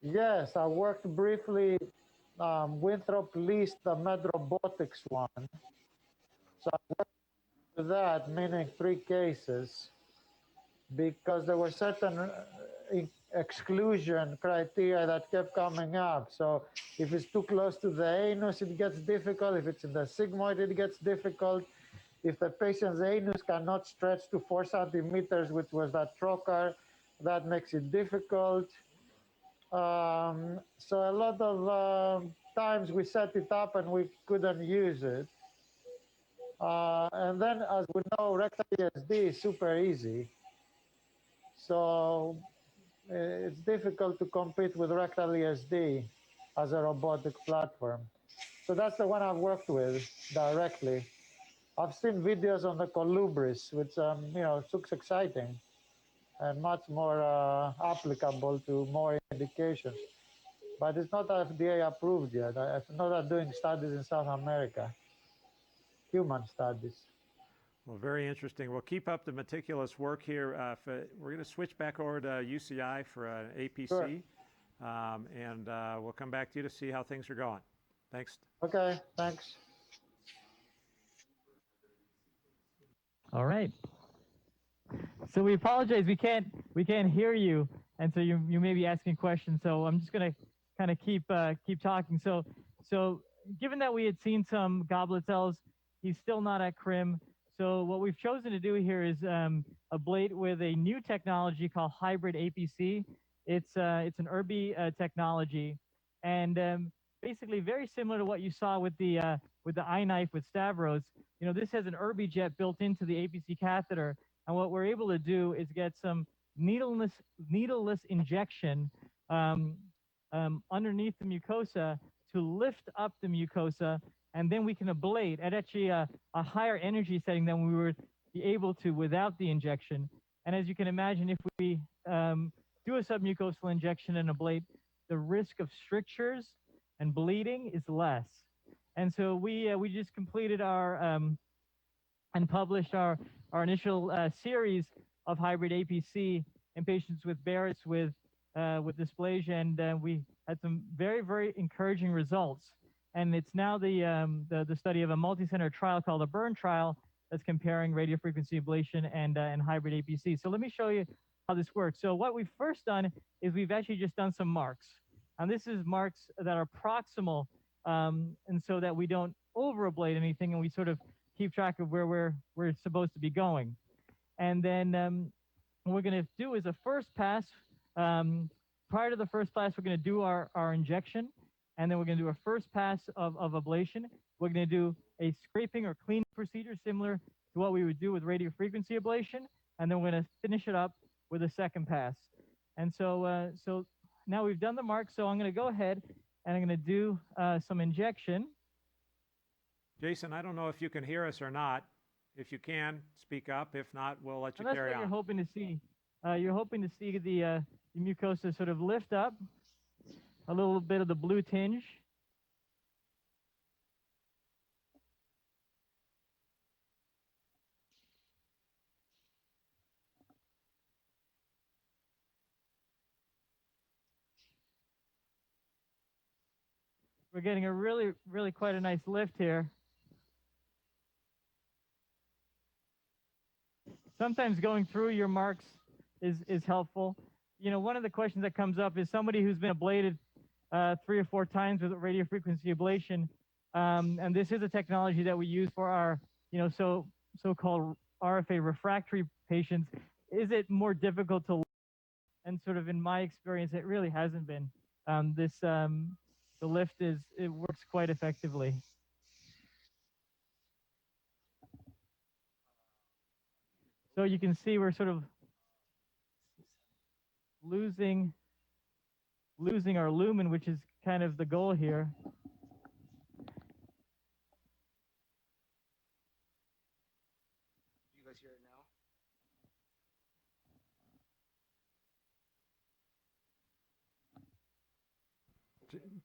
Yes, I worked briefly. Winthrop leased the Medrobotics one. So I worked with that, meaning 3 cases, because there were certain exclusion criteria that kept coming up. So if it's too close to the anus, it gets difficult. If it's in the sigmoid, it gets difficult. If the patient's anus cannot stretch to 4 centimeters, which was that trocar, that makes it difficult. So a lot of times we set it up and we couldn't use it. And then, as we know, rectal ESD is super easy. So it's difficult to compete with rectal ESD as a robotic platform. So that's the one I've worked with directly. I've seen videos on the Colubris, which looks exciting and much more applicable to more indications. But it's not FDA approved yet. I know they're doing studies in South America, human studies. Well, very interesting. We'll keep up the meticulous work here. We're going to switch back over to UCI for an APC, Sure. And we'll come back to you to see how things are going. Thanks. Okay, thanks. All right. So we apologize. We can't hear you, and so you may be asking questions. So I'm just gonna kind of keep talking. So given that we had seen some goblet cells, he's still not at CRIM. So what we've chosen to do here is ablate with a new technology called hybrid APC. It's an ERBI technology, and basically very similar to what you saw with the iKnife with Stavros. You know, this has an ERBI jet built into the APC catheter. And what we're able to do is get some needleless injection underneath the mucosa to lift up the mucosa, and then we can ablate at actually a higher energy setting than we would be able to without the injection. And as you can imagine, if we do a submucosal injection and ablate, the risk of strictures and bleeding is less. And so we just completed our and published our initial series of hybrid APC in patients with Barrett's with dysplasia, and we had some very, very encouraging results. And it's now the study of a multi-center trial called the BURN trial that's comparing radiofrequency ablation and hybrid APC. So let me show you how this works. So what we've first done is we've actually just done some marks. And this is marks that are proximal, and so that we don't overablate anything, and we sort of keep track of where we're supposed to be going. And then what we're going to do is a first pass. Prior to the first pass, we're going to do our injection, and then we're going to do a first pass of ablation. We're going to do a scraping or cleaning procedure similar to what we would do with radiofrequency ablation, and then we're going to finish it up with a second pass. And so so now we've done the mark, so I'm going to go ahead and I'm going to do some injection. Jason, I don't know if you can hear us or not. If you can, speak up. If not, we'll let you And that's carry what on. you're hoping to see. You're hoping to see the mucosa sort of lift up, a little bit of the blue tinge. We're getting a really, really quite a nice lift here. Sometimes going through your marks is helpful. You know, one of the questions that comes up is somebody who's been ablated 3 or 4 times with radiofrequency ablation, and this is a technology that we use for our, so-called RFA refractory patients. Is it more difficult to? And sort of in my experience, it really hasn't been. The lift it works quite effectively. So you can see we're sort of losing our lumen, which is kind of the goal here. You guys hear it now?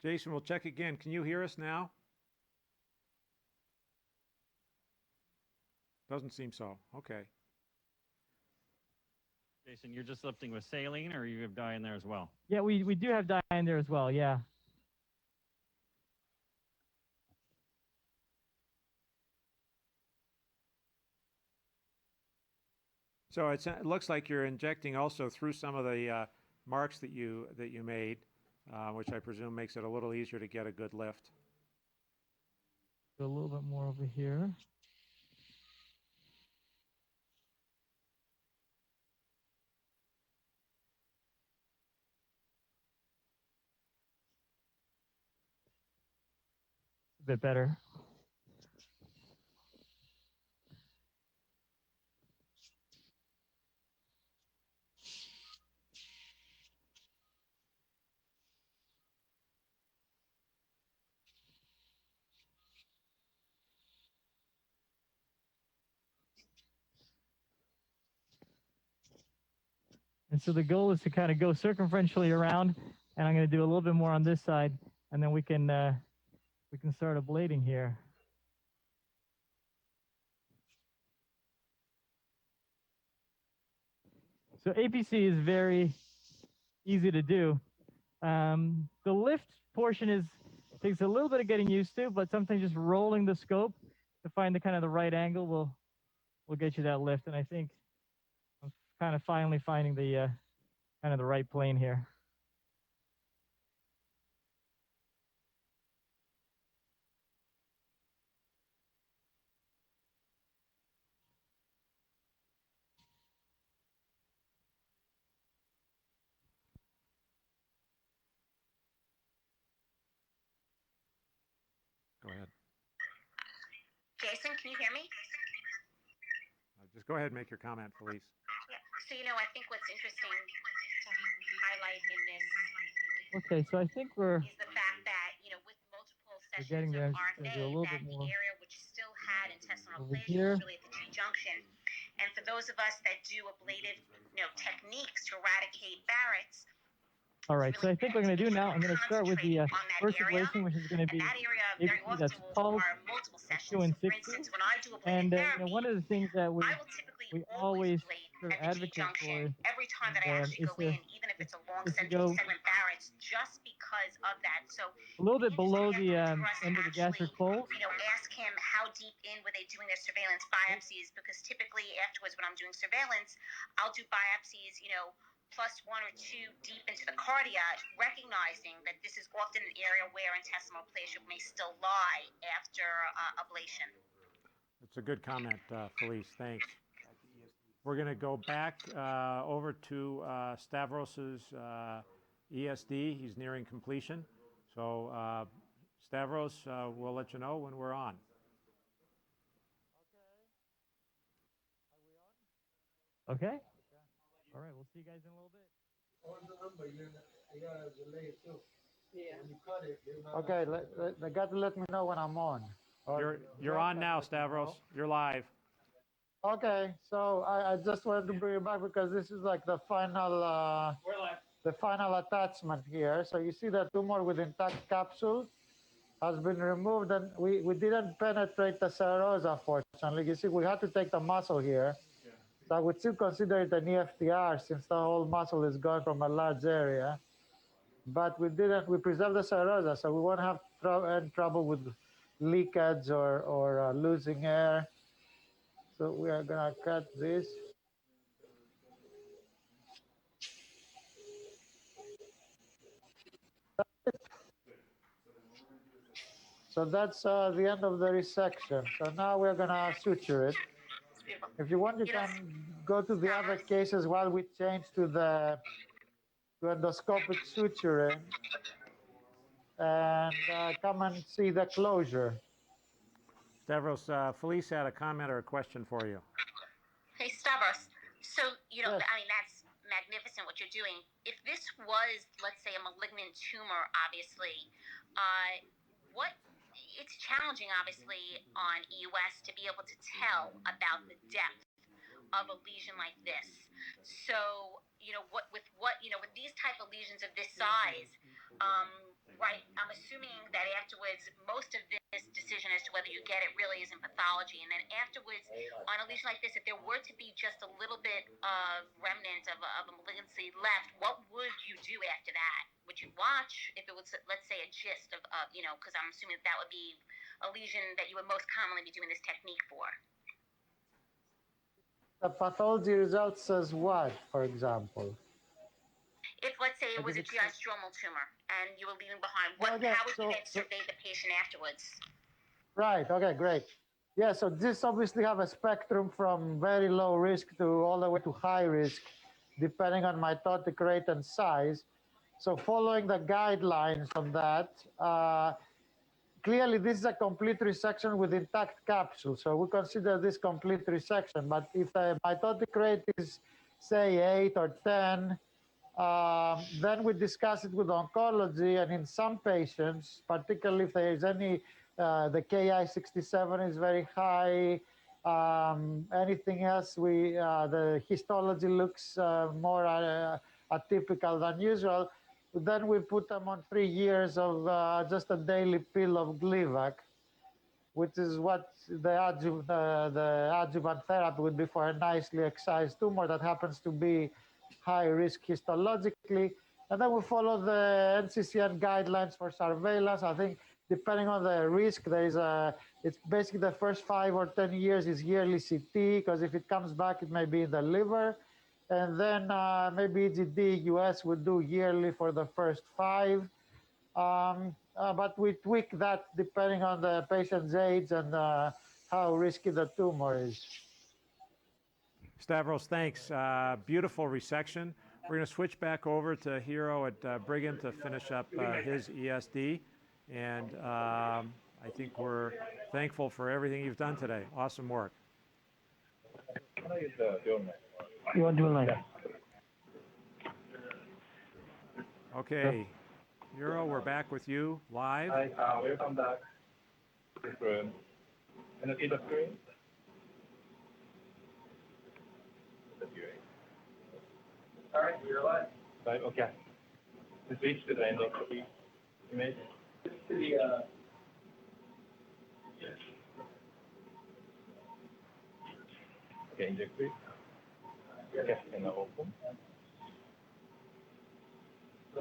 Jason, we'll check again. Can you hear us now? Doesn't seem so. Okay. Jason, you're just lifting with saline, or you have dye in there as well? Yeah, we do have dye in there as well, yeah. So it looks like you're injecting also through some of the marks that you made, which I presume makes it a little easier to get a good lift. Go a little bit more over here. A bit better. And so the goal is to kind of go circumferentially around, and I'm going to do a little bit more on this side, and then we can start ablating here. So APC is very easy to do. The lift portion takes a little bit of getting used to, but sometimes just rolling the scope to find the kind of the right angle will get you that lift. And I think I'm kind of finally finding the kind of the right plane here. Go ahead. Jason, can you hear me? Just go ahead and make your comment, Felice. Yeah. So, I think what's interesting to highlight in this Okay, so I think we're is the fact that, with multiple getting sessions there. of I'm just gonna do a RFA, little that bit the more area which still had intestinal over ablation here. was really at the G-junction. And for those of us that do ablative, techniques to eradicate Barrett's, All right, so I think what I'm going to do now, I'm going to start with the first area, ablation, which is going to be that area very APC often that's will pulse, require multiple 2 sessions. and So for 60. instance, when I do ablative And therapy, one of the things that we I will typically always ablate sort of at the advocate for G-junction every time that I actually is go in, even if it's a long to central go segment Barrett's, just because of that. So a little bit below the end of the gastric fold. ask him how deep in were they doing their surveillance biopsies, because typically afterwards when I'm doing surveillance, I'll do biopsies, +1 or 2 deep into the cardiac, recognizing that this is often an area where intestinal aplasia may still lie after ablation. That's a good comment, Felice. Thanks. We're going to go back over to Stavros's ESD. He's nearing completion. So Stavros, we'll let you know when we're on. Okay. All right, we'll see you guys in a little bit. Okay, they got to let me know when I'm on. You're on now, Stavros. You're live. Okay, so I just wanted to bring it back because this is like the final attachment here. So you see that tumor with intact capsule has been removed, and we didn't penetrate the serosa, fortunately. You see, we had to take the muscle here. So I would still consider it an EFTR since the whole muscle is gone from a large area. But we preserved the serosa, so we won't have any trouble with leakage or losing air. So we are gonna cut this. So that's the end of the resection. So now we're gonna suture it. If you want, you can go to the other cases while we change to endoscopic suturing and come and see the closure. Stavros, Felice had a comment or a question for you. Hey, Stavros. So, I mean, that's magnificent what you're doing. If this was, let's say, a malignant tumor, obviously, it's challenging, obviously, on EUS to be able to tell about the depth of a lesion like this. So, with these type of lesions of this size, right, I'm assuming that afterwards, most of this decision as to whether you get it really is in pathology. And then afterwards, on a lesion like this, if there were to be just a little bit of remnant of a malignancy left, what would you do after that? Would you watch if it was, let's say, a gist of because I'm assuming that would be a lesion that you would most commonly be doing this technique for? The pathology results says what, for example? If, let's say, it was a GI stromal tumor and you were leaving behind, how would you then survey the patient afterwards? Right, okay, great. Yeah, so this obviously have a spectrum from very low risk to all the way to high risk, depending on mitotic rate and size. So following the guidelines on that, clearly this is a complete resection with intact capsule. So we consider this complete resection. But if the mitotic rate is, say, 8 or 10, then we discuss it with oncology, and in some patients, particularly if there is any, the Ki-67 is very high, Anything else, the histology looks more atypical than usual. Then we put them on 3 years of just a daily pill of Gleevec, which is what the adjuvant therapy would be for a nicely excised tumor that happens to be high risk histologically. And then we follow the NCCN guidelines for surveillance. I think depending on the risk, it's basically the first 5 or 10 years is yearly CT, because if it comes back, it may be in the liver. And then maybe EGD US would do yearly for the first 5. But we tweak that depending on the patient's age and how risky the tumor is. Stavros, thanks. Beautiful resection. We're going to switch back over to Hiro at Brigham to finish up his ESD. And I think we're thankful for everything you've done today. Awesome work. You want to do it like that? Okay. Hiro, we're back with you live. Hi, welcome back to this room. Can you see the screen? All right, you're live. Right, okay. Let's reach to the end of the image. To the, yes. Okay, inject please. Okay, and now open. So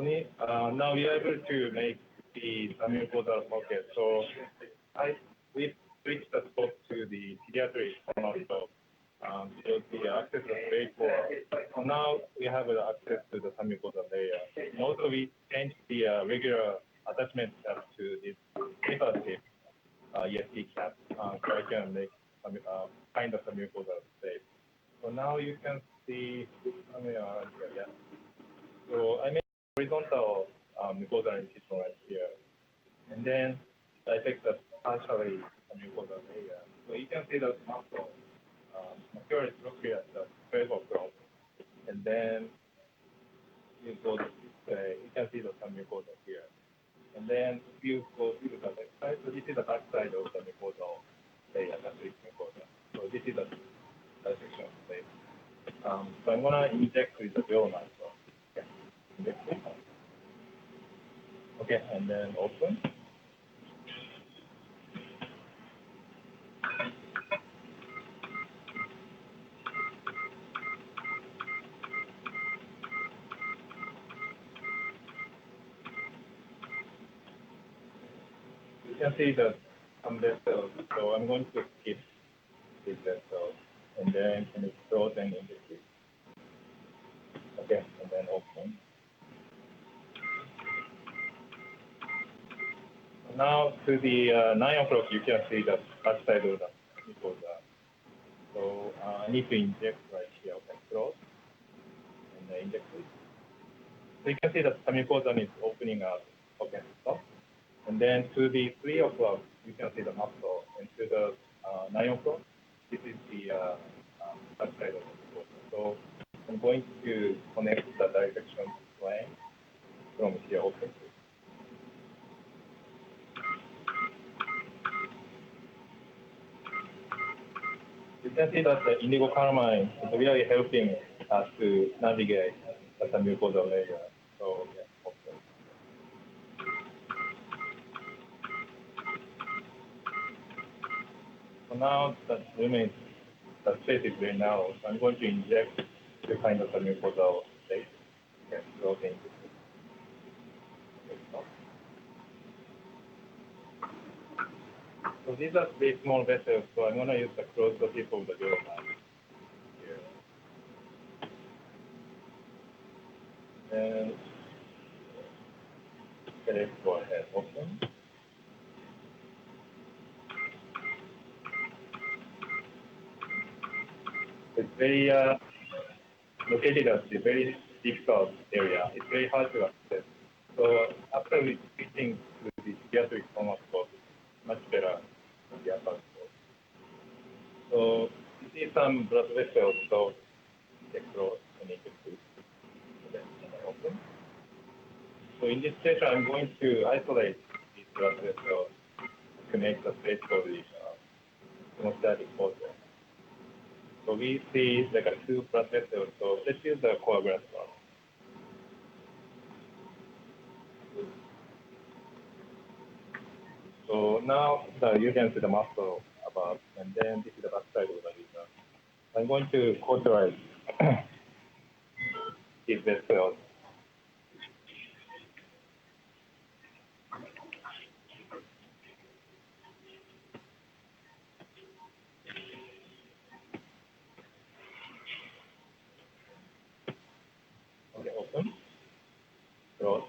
now we are able to make the mucosal pocket. So we switched the scope to the pediatric scope. So the access is very poor. So now we have access to the mucosal layer. And also we changed the regular attachment cap to this paper tip ESD cap. So I can make kind of mucosal space. So now you can see yeah. So I made horizontal mucosal incision right here. And then I take the partially mucosal layer. So you can see the muscle material is located at the 12 o'clock. And then you go to you can see the mucosa here. And then if you go to the left side, so this is the back side of the mucosal layer, gastric mucosa. So this is the dissection place. So I'm gonna inject with the bill knife. Okay. Inject it. Okay, and then open. You can see that some vessels, so I'm going to skip this vessel, and then can you close and inject it? Okay, and then open. Now to the 9 o'clock, you can see the back side of the mucosa. So I need to inject right here. Okay, close, and then inject it. So you can see that the mucosa is opening up. Okay, stop. And then to the 3 o'clock, you can see the muscle. And to the 9 o'clock, this is the back side of the mucosa. So I'm going to connect the dissection plane from here. Open. You can see that the indigo carmine is really helping us to navigate the mucosal layer. So, yeah, okay. So now the limit, the space is very narrow. So I'm going to inject the kind of the mucosal space. Okay, closing. So these are very small vessels, so I'm going to use the close the tip of the jaw here. And okay, let's go ahead, open. It's very located at a very difficult area. It's very hard to access. So after we switching to the pediatric chromoscope, much better than the upper scope. So you see some blood vessels, so get close and it can open. So in this station, I'm going to isolate these blood vessels to make the space for the hemostatic photo. So we see like a 2 plus vessels. So let's use the coagulus one. So now you can see the muscle above, and then this is the back side of the lesion. I'm going to cauterize these vessels. Okay, open, close.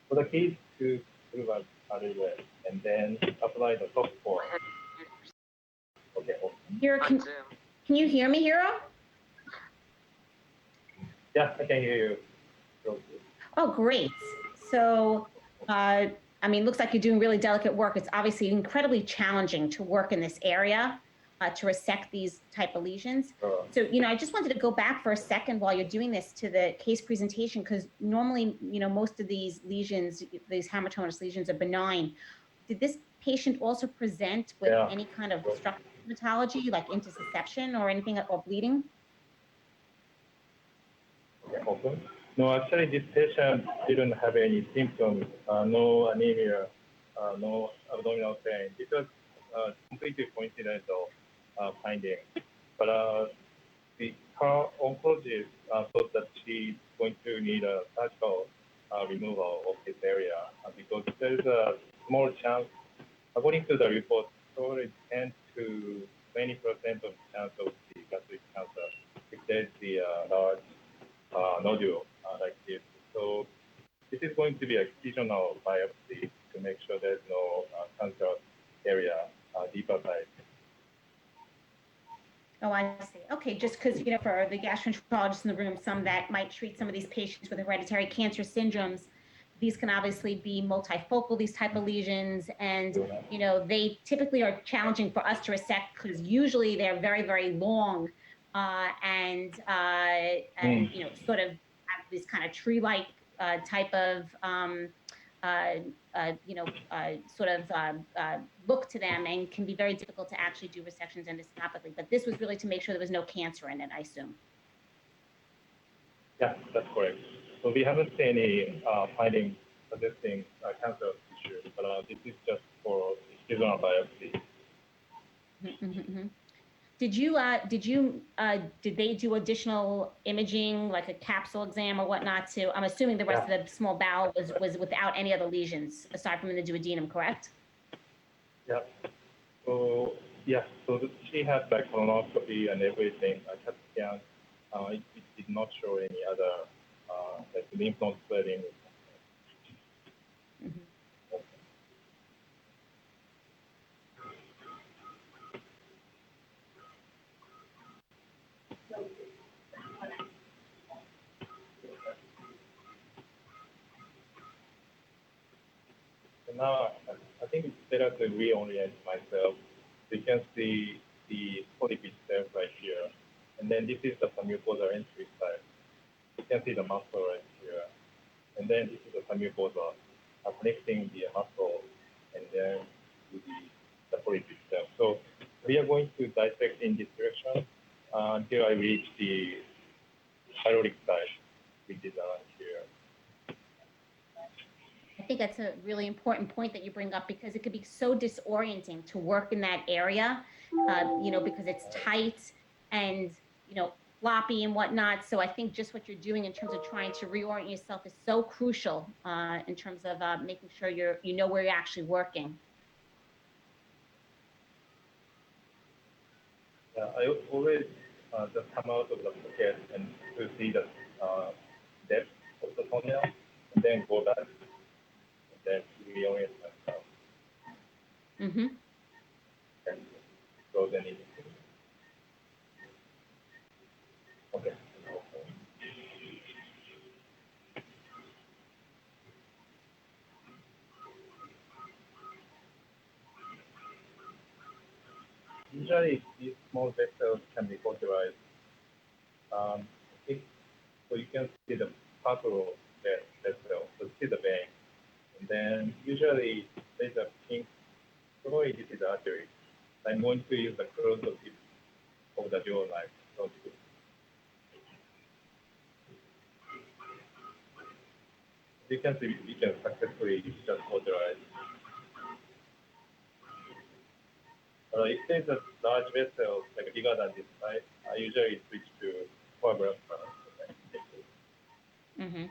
So the key is to move out of the way, and then apply the soft force. Okay, open. Hiro, can you hear me, Hiro? Yeah, I can hear you. Oh, great. So, I mean, looks like you're doing really delicate work. It's obviously incredibly challenging to work in this area, to resect these type of lesions. So, I just wanted to go back for a second while you're doing this to the case presentation, because normally, most of these lesions, these hamartomatous lesions are benign. Did this patient also present with any kind of structural hematology, like intussusception or anything, or bleeding? Okay, open. No, actually, this patient didn't have any symptoms, no anemia, no abdominal pain. It was completely coincidental finding. But her oncologist thought that she's going to need a surgical removal of this area because there's a small chance, according to the report, probably 10 to 20% of chance of the gastric cancer if there's the large nodule like this. So this is going to be a excisional biopsy to make sure there's no cancer area deeper side. Oh, I see. Okay, just because, for the gastroenterologists in the room, some that might treat some of these patients with hereditary cancer syndromes, these can obviously be multifocal, these type of lesions, and, they typically are challenging for us to resect because usually they're very, very long and sort of have this kind of tree-like type of look to them, and can be very difficult to actually do resections endoscopically. But this was really to make sure there was no cancer in it, I assume. Yeah, that's correct. So we haven't seen any findings suggesting cancer tissue, but this is just for excisional biopsy. Did they do additional imaging, like a capsule exam or whatnot too? I'm assuming the rest of the small bowel was without any other lesions aside from the duodenum, correct? Yeah. So so she had like colonoscopy and everything, CAT scan. It did not show any other like lymph node spreading. So now I think it's better to reorient myself. You can see the polyp itself right here. And then this is the submucosal entry side. You can see the muscle right here. And then this is the submucosa connecting the muscle and then to the polyp itself. So we are going to dissect in this direction until I reach the hyaluronic side, which is here. I think that's a really important point that you bring up, because it could be so disorienting to work in that area, because it's tight and, floppy and whatnot. So I think just what you're doing in terms of trying to reorient yourself is so crucial in terms of making sure you know where you're actually working. Yeah, I always just come out of the pocket and to see the depth of the toenail, and then go back, and then reorient myself. Mm-hmm. And close any. Okay. Usually, these small vessels can be cauterized. So you can see the purple vessel, so see the vein. And then usually there's a pink, probably this is artery. I'm going to use the corrosive of the jawline. So you can see we can successfully just modularize. If there's a large vessel like bigger than this size, I usually switch to coagulant. Mm-hmm.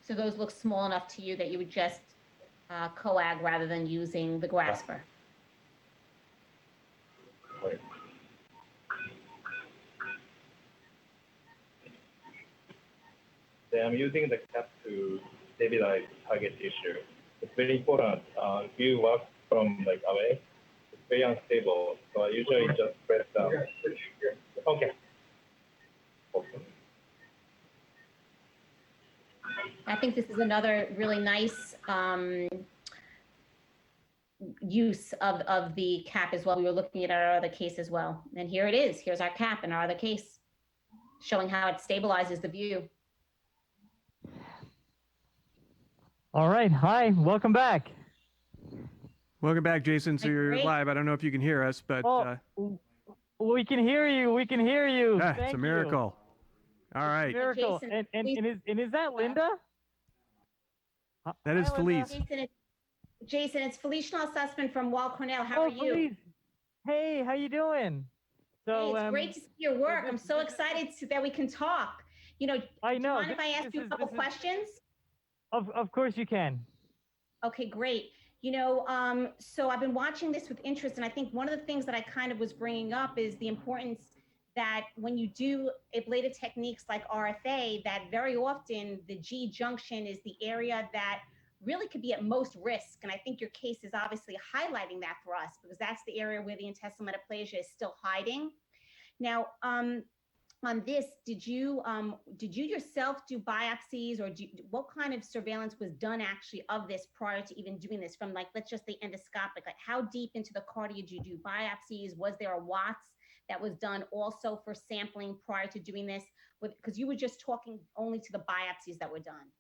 So those look small enough to you that you would just coag rather than using the grasper. Right. Then I'm using the cap to stabilize target tissue. It's very important. If you work from like away, it's very unstable. So I usually just press down. Okay. I think this is another really nice use of the cap as well. We were looking at our other case as well. And here it is. Here's our cap in our other case, showing how it stabilizes the view. All right. Hi. Welcome back. Welcome back, Jason. So you're Great. live. I don't know if you can hear us, but We can hear you. We can hear you. it's Thank a miracle. All right. Miracle. Jason, And is that Linda? That is Hi, Linda. Felice. Jason, it's Felicia Sussman from Wall Cornell. How are you? Felice. Hey, how you doing? So Hey, it's great to see your work. I'm so excited that we can talk. You know, I know. Do you mind if I ask you a couple questions? Of course you can. Okay, great. You know, so I've been watching this with interest, and I think one of the things that I kind of was bringing up is the importance that when you do ablative techniques like RFA, that very often the G junction is the area that really could be at most risk. And I think your case is obviously highlighting that for us, because that's the area where the intestinal metaplasia is still hiding. Now, on this, did you yourself do biopsies, or what kind of surveillance was done actually of this prior to even doing this, from like, let's just say endoscopic, like how deep into the cardia did you do biopsies? Was there a Watts that was done also for sampling prior to doing this? Because you were just talking only to the biopsies that were done.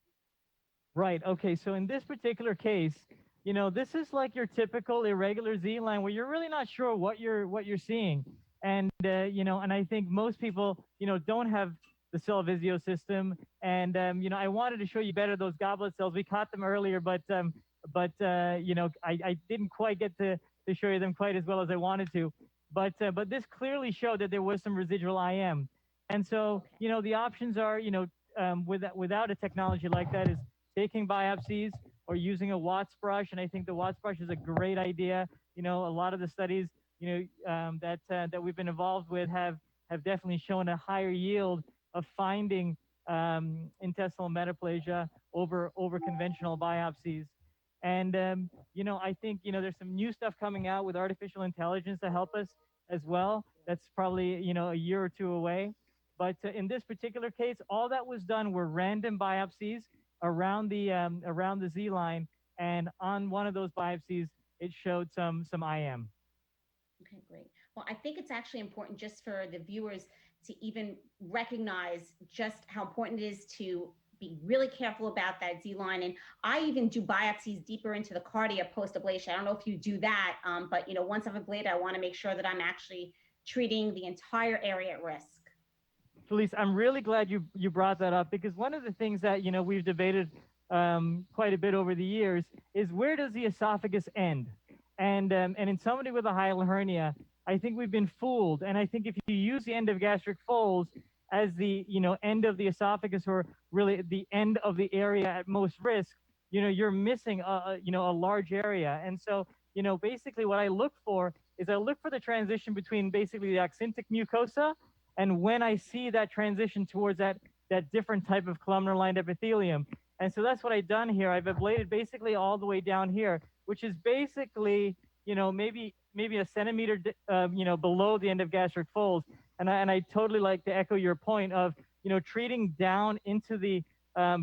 Right. Okay. So in this particular case, you know, this is like your typical irregular Z line where you're really not sure what you're seeing. And, you know, and I think most people, you know, don't have the Cellvizio system. And, you know, I wanted to show you better those goblet cells. We caught them earlier, but you know, I didn't quite get to show you them quite as well as I wanted to. But this clearly showed that there was some residual IM. And so, you know, the options are, you know, without a technology like that is taking biopsies or using a Watts brush. And I think the Watts brush is a great idea. You know, a lot of the studies, you know, that we've been involved with have definitely shown a higher yield of finding intestinal metaplasia over conventional biopsies. And, you know, I think, you know, there's some new stuff coming out with artificial intelligence to help us as well. That's probably, you know, a year or two away. But in this particular case, all that was done were random biopsies around the Z line, and on one of those biopsies, it showed some IM. Okay, great. Well, I think it's actually important just for the viewers to even recognize just how important it is to be really careful about that Z line. And I even do biopsies deeper into the cardia post-ablation. I don't know if you do that, but you know, once I've ablated, I want to make sure that I'm actually treating the entire area at risk. Felice, I'm really glad you brought that up, because one of the things that, you know, we've debated quite a bit over the years is, where does the esophagus end? And in somebody with a hiatal hernia, I think we've been fooled. And I think if you use the end of gastric folds as the, you know, end of the esophagus, or really the end of the area at most risk, you know, you're missing you know, a large area. And so, you know, basically what I look for is I look for the transition between basically the oxyntic mucosa, and when I see that transition towards that different type of columnar-lined epithelium. And so that's what I've done here. I've ablated basically all the way down here, which is basically, you know, maybe a centimeter, you know, below the end of gastric folds. And I totally like to echo your point of, you know, treating down into the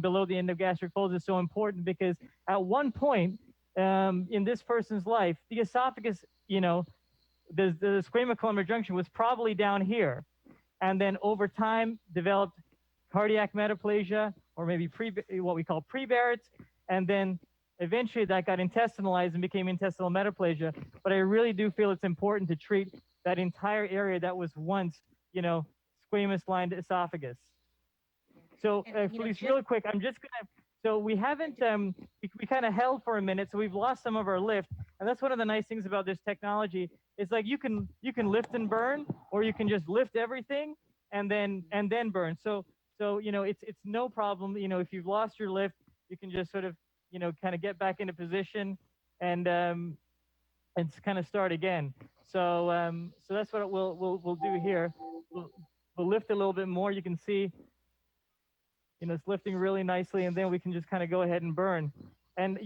below the end of gastric folds is so important, because at one point in this person's life, the esophagus, you know, the squamocolumnar junction was probably down here, and then over time developed cardiac metaplasia, or maybe what we call pre-Barrett's, and then eventually that got intestinalized and became intestinal metaplasia. But I really do feel it's important to treat that entire area that was once, squamous lined esophagus. So, Felice, really quick, I'm just gonna. So we haven't. We kind of held for a minute, so we've lost some of our lift, and that's one of the nice things about this technology. It's like you can lift and burn, or you can just lift everything and then burn. So it's no problem. If you've lost your lift, you can just sort of kind of get back into position and kind of start again. So that's what we'll do here. We'll lift a little bit more. You can see, it's lifting really nicely, and then we can just kind of go ahead and burn. And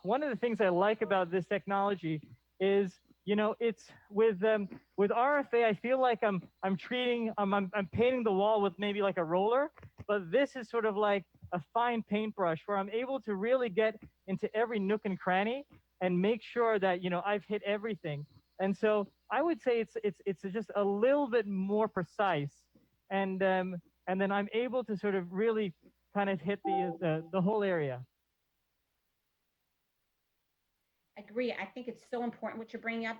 one of the things I like about this technology is, it's with RFA. I feel like I'm painting the wall with maybe like a roller, but this is sort of like a fine paintbrush where I'm able to really get into every nook and cranny and make sure that I've hit everything. And so I would say it's just a little bit more precise, and then I'm able to sort of really kind of hit the whole area. Agree. I think it's so important what you're bringing up.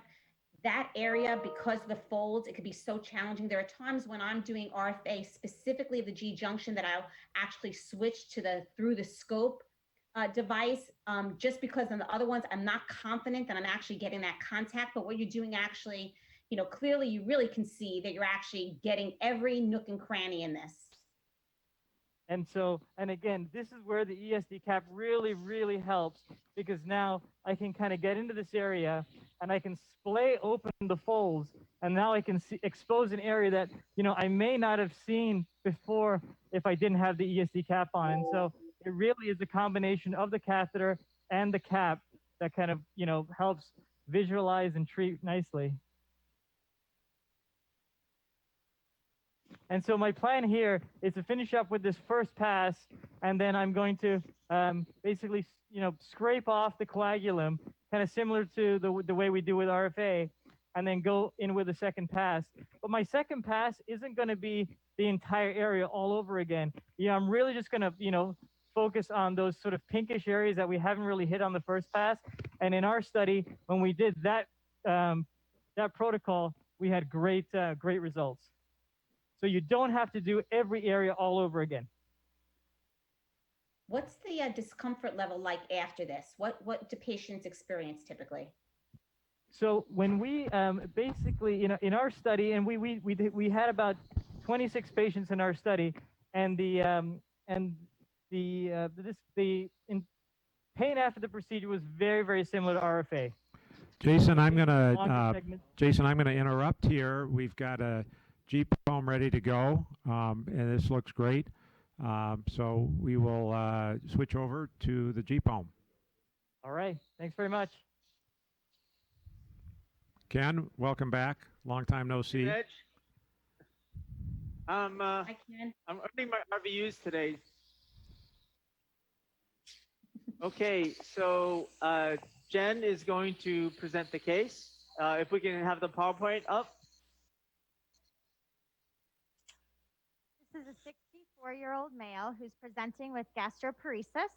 That area, because of the folds, it could be so challenging. There are times when I'm doing RFA specifically of the G junction that I'll actually switch to through the scope device, just because on the other ones, I'm not confident that I'm actually getting that contact. But what you're doing actually, clearly you really can see that you're actually getting every nook and cranny in this. And so, and again, this is where the ESD cap really, really helps, because now I can kind of get into this area and I can splay open the folds, and now I can expose an area that, I may not have seen before if I didn't have the ESD cap on. And so it really is a combination of the catheter and the cap that kind of, helps visualize and treat nicely. And so my plan here is to finish up with this first pass, and then I'm going to basically, scrape off the coagulum, kind of similar to the way we do with RFA, and then go in with a second pass. But my second pass isn't going to be the entire area all over again. I'm really just going to, focus on those sort of pinkish areas that we haven't really hit on the first pass. And in our study, when we did that protocol, we had great results. So you don't have to do every area all over again. What's the discomfort level like after this? What do patients experience typically? So when we basically, in our study, and we had about 26 patients in our study, and the pain after the procedure was very, very similar to RFA. Jason, I'm gonna interrupt here. We've got a G-Pome ready to go, and this looks great. So we will switch over to the G-Pome. All right, thanks very much. Ken, welcome back. Long time no see. Reg, I'm earning my RVUs today. Okay, so Jen is going to present the case. If we can have the PowerPoint up. This is a 64-year-old male who's presenting with gastroparesis.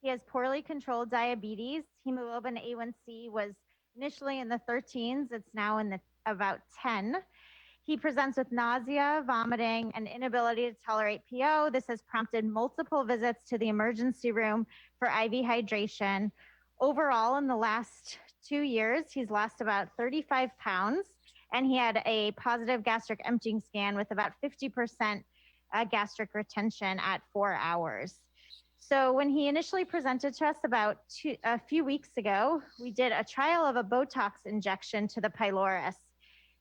He has poorly controlled diabetes. Hemoglobin A1C was initially in the 13s. It's now in about 10. He presents with nausea, vomiting, and inability to tolerate PO. This has prompted multiple visits to the emergency room for IV hydration. Overall, in the last 2 years, he's lost about 35 pounds, and he had a positive gastric emptying scan with about 50% gastric retention at 4 hours. So when he initially presented to us about a few weeks ago, we did a trial of a Botox injection to the pylorus.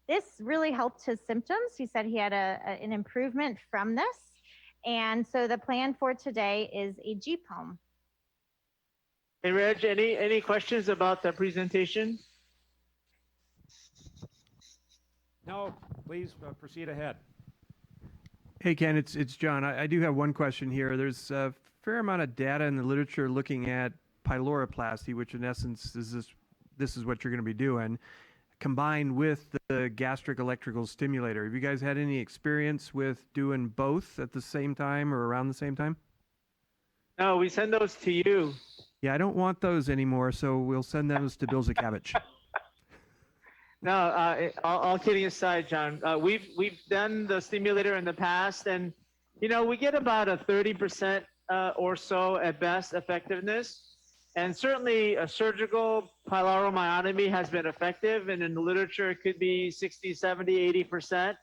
This really helped his symptoms. He said he had an improvement from this. And so the plan for today is a G-Pome. Hey, Reg, any questions about the presentation? No, please proceed ahead. Hey, Ken, it's John. I do have one question here. There's a fair amount of data in the literature looking at pyloroplasty, which in essence is this is what you're going to be doing, combined with the gastric electrical stimulator. Have you guys had any experience with doing both at the same time or around the same time? No, we send those to you. Yeah, I don't want those anymore, so we'll send those to Bill Zakavich. No, all kidding aside, John, we've done the stimulator in the past, and we get about a 30% or so at best effectiveness. And certainly a surgical pyloromyotomy has been effective, and in the literature, it could be 60, 70, 80%.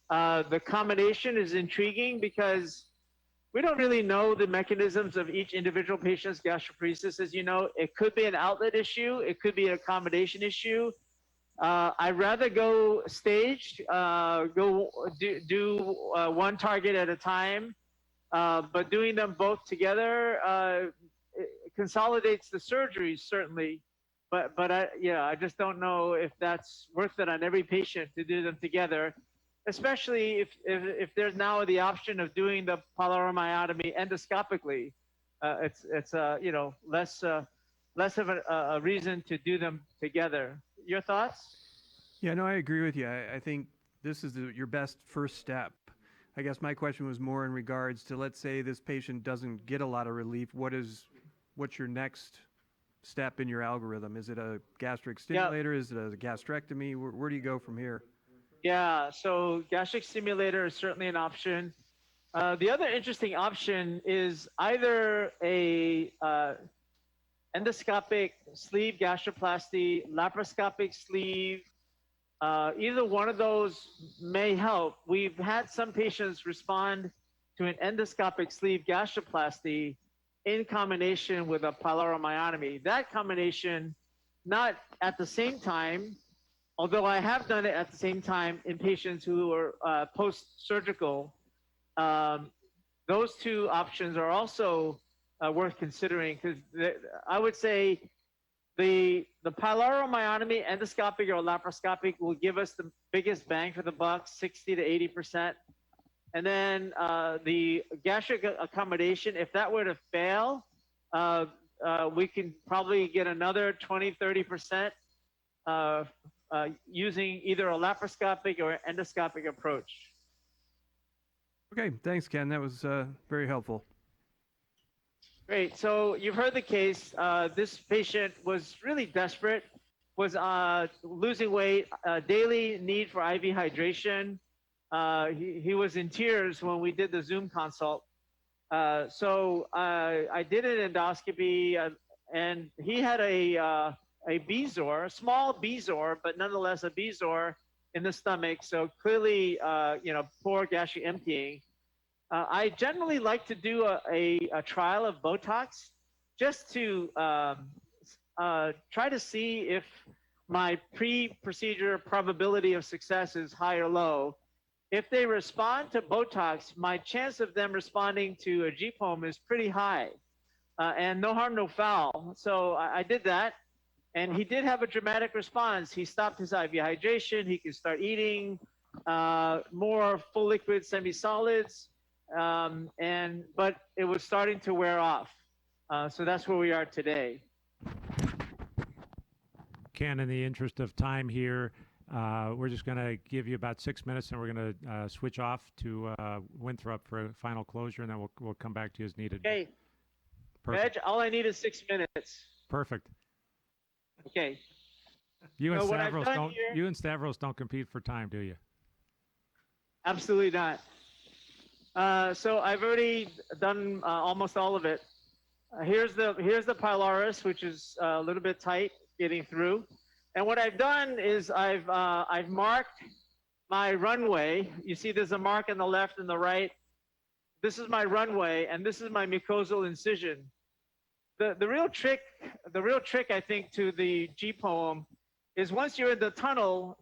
The combination is intriguing because we don't really know the mechanisms of each individual patient's gastroparesis. As you know, it could be an outlet issue, it could be a combination issue. I'd rather go staged, do one target at a time, but doing them both together it consolidates the surgeries certainly. But I just don't know if that's worth it on every patient to do them together, especially if there's now the option of doing the pyloromyotomy endoscopically. It's less of a reason to do them together. Your thoughts? Yeah, no, I agree with you. I think this is your best first step. I guess my question was more in regards to, let's say this patient doesn't get a lot of relief. What's your next step in your algorithm? Is it a gastric stimulator? Is it a gastrectomy? Where do you go from here? Yeah, so gastric stimulator is certainly an option. The other interesting option is either a endoscopic sleeve gastroplasty, laparoscopic sleeve. Either one of those may help. We've had some patients respond to an endoscopic sleeve gastroplasty in combination with a pyloromyotomy. That combination, not at the same time, although I have done it at the same time in patients who are post-surgical. Those two options are also worth considering, because I would say the pyloromyotomy, endoscopic or laparoscopic, will give us the biggest bang for the buck, 60 to 80%. And then the gastric accommodation, if that were to fail, we can probably get another 20, 30% using either a laparoscopic or endoscopic approach. Okay, thanks, Ken. That was very helpful. Great. So you've heard the case. This patient was really desperate, was losing weight, daily need for IV hydration. He was in tears when we did the Zoom consult. So I did an endoscopy, and he had a bezoar, a small bezoar, but nonetheless a bezoar in the stomach. So clearly, poor gastric emptying. I generally like to do a trial of Botox just to try to see if my pre-procedure probability of success is high or low. If they respond to Botox, my chance of them responding to a GPOM is pretty high, and no harm, no foul. So I did that, and he did have a dramatic response. He stopped his IV hydration. He could start eating more full liquid semi-solids. But it was starting to wear off. So that's where we are today. Ken, in the interest of time here, we're just going to give you about 6 minutes, and we're going to switch off to Winthrop for a final closure, and then we'll come back to you as needed. Okay. Perfect. Reg, all I need is 6 minutes. Perfect. Okay. You and Stavros don't compete for time, do you? Absolutely not. So I've already done almost all of it. Here's the pylorus, which is a little bit tight getting through. And what I've done is I've marked my runway. You see there's a mark on the left and the right. This is my runway, and this is my mucosal incision. The real trick I think to the GPOM is once you're in the tunnel,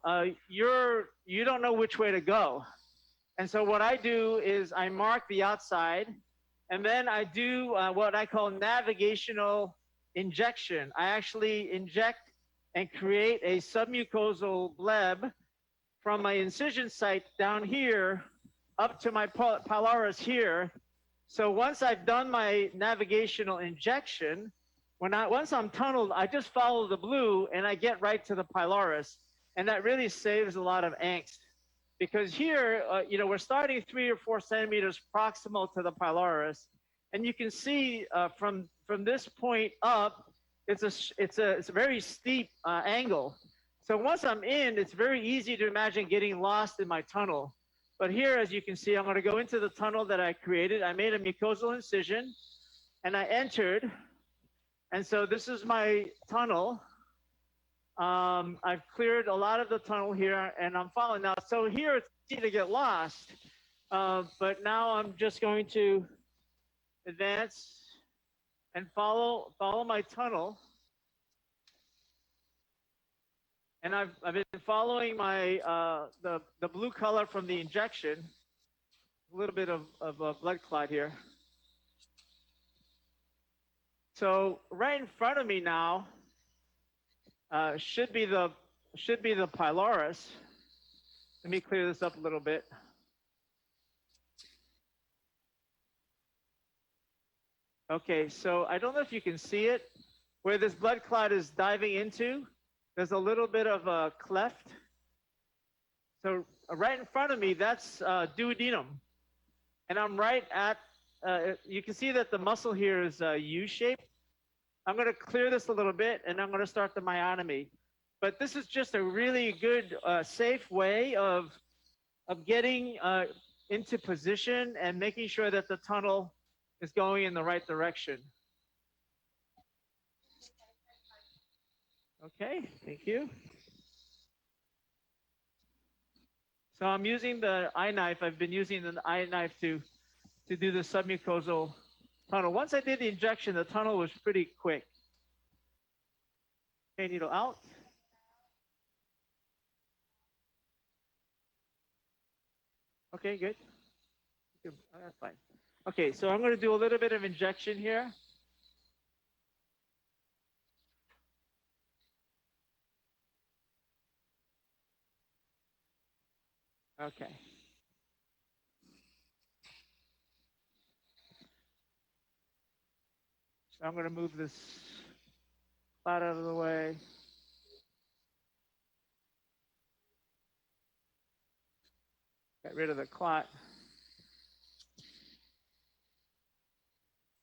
you don't know which way to go. And so what I do is I mark the outside, and then I do what I call navigational injection. I actually inject and create a submucosal bleb from my incision site down here up to my pylorus here. So once I've done my navigational injection, once I'm tunneled, I just follow the blue and I get right to the pylorus, and that really saves a lot of angst. Because here, we're starting 3 or 4 centimeters proximal to the pylorus, and you can see from this point up, it's a very steep angle. So once I'm in, it's very easy to imagine getting lost in my tunnel. But here, as you can see, I'm going to go into the tunnel that I created. I made a mucosal incision and I entered. And so this is my tunnel. I've cleared a lot of the tunnel here and I'm following now. So here it's easy to get lost. But now I'm just going to advance and follow my tunnel. And I've been following my the blue color from the injection. A little bit of a blood clot here. So right in front of me now should be the pylorus. Let me clear this up a little bit. Okay, so I don't know if you can see it. Where this blood clot is diving into, there's a little bit of a cleft. So right in front of me, that's duodenum. And I'm right at, you can see that the muscle here is U-shaped. I'm going to clear this a little bit and I'm going to start the myotomy. But this is just a really good, safe way of getting into position and making sure that the tunnel is going in the right direction. Okay, thank you. So I'm using the eye knife. I've been using the eye knife to do the submucosal tunnel. Once I did the injection, the tunnel was pretty quick. Okay, needle out. Okay, good. That's fine. Okay, so I'm going to do a little bit of injection here. Okay. So I'm going to move this clot out of the way. Get rid of the clot.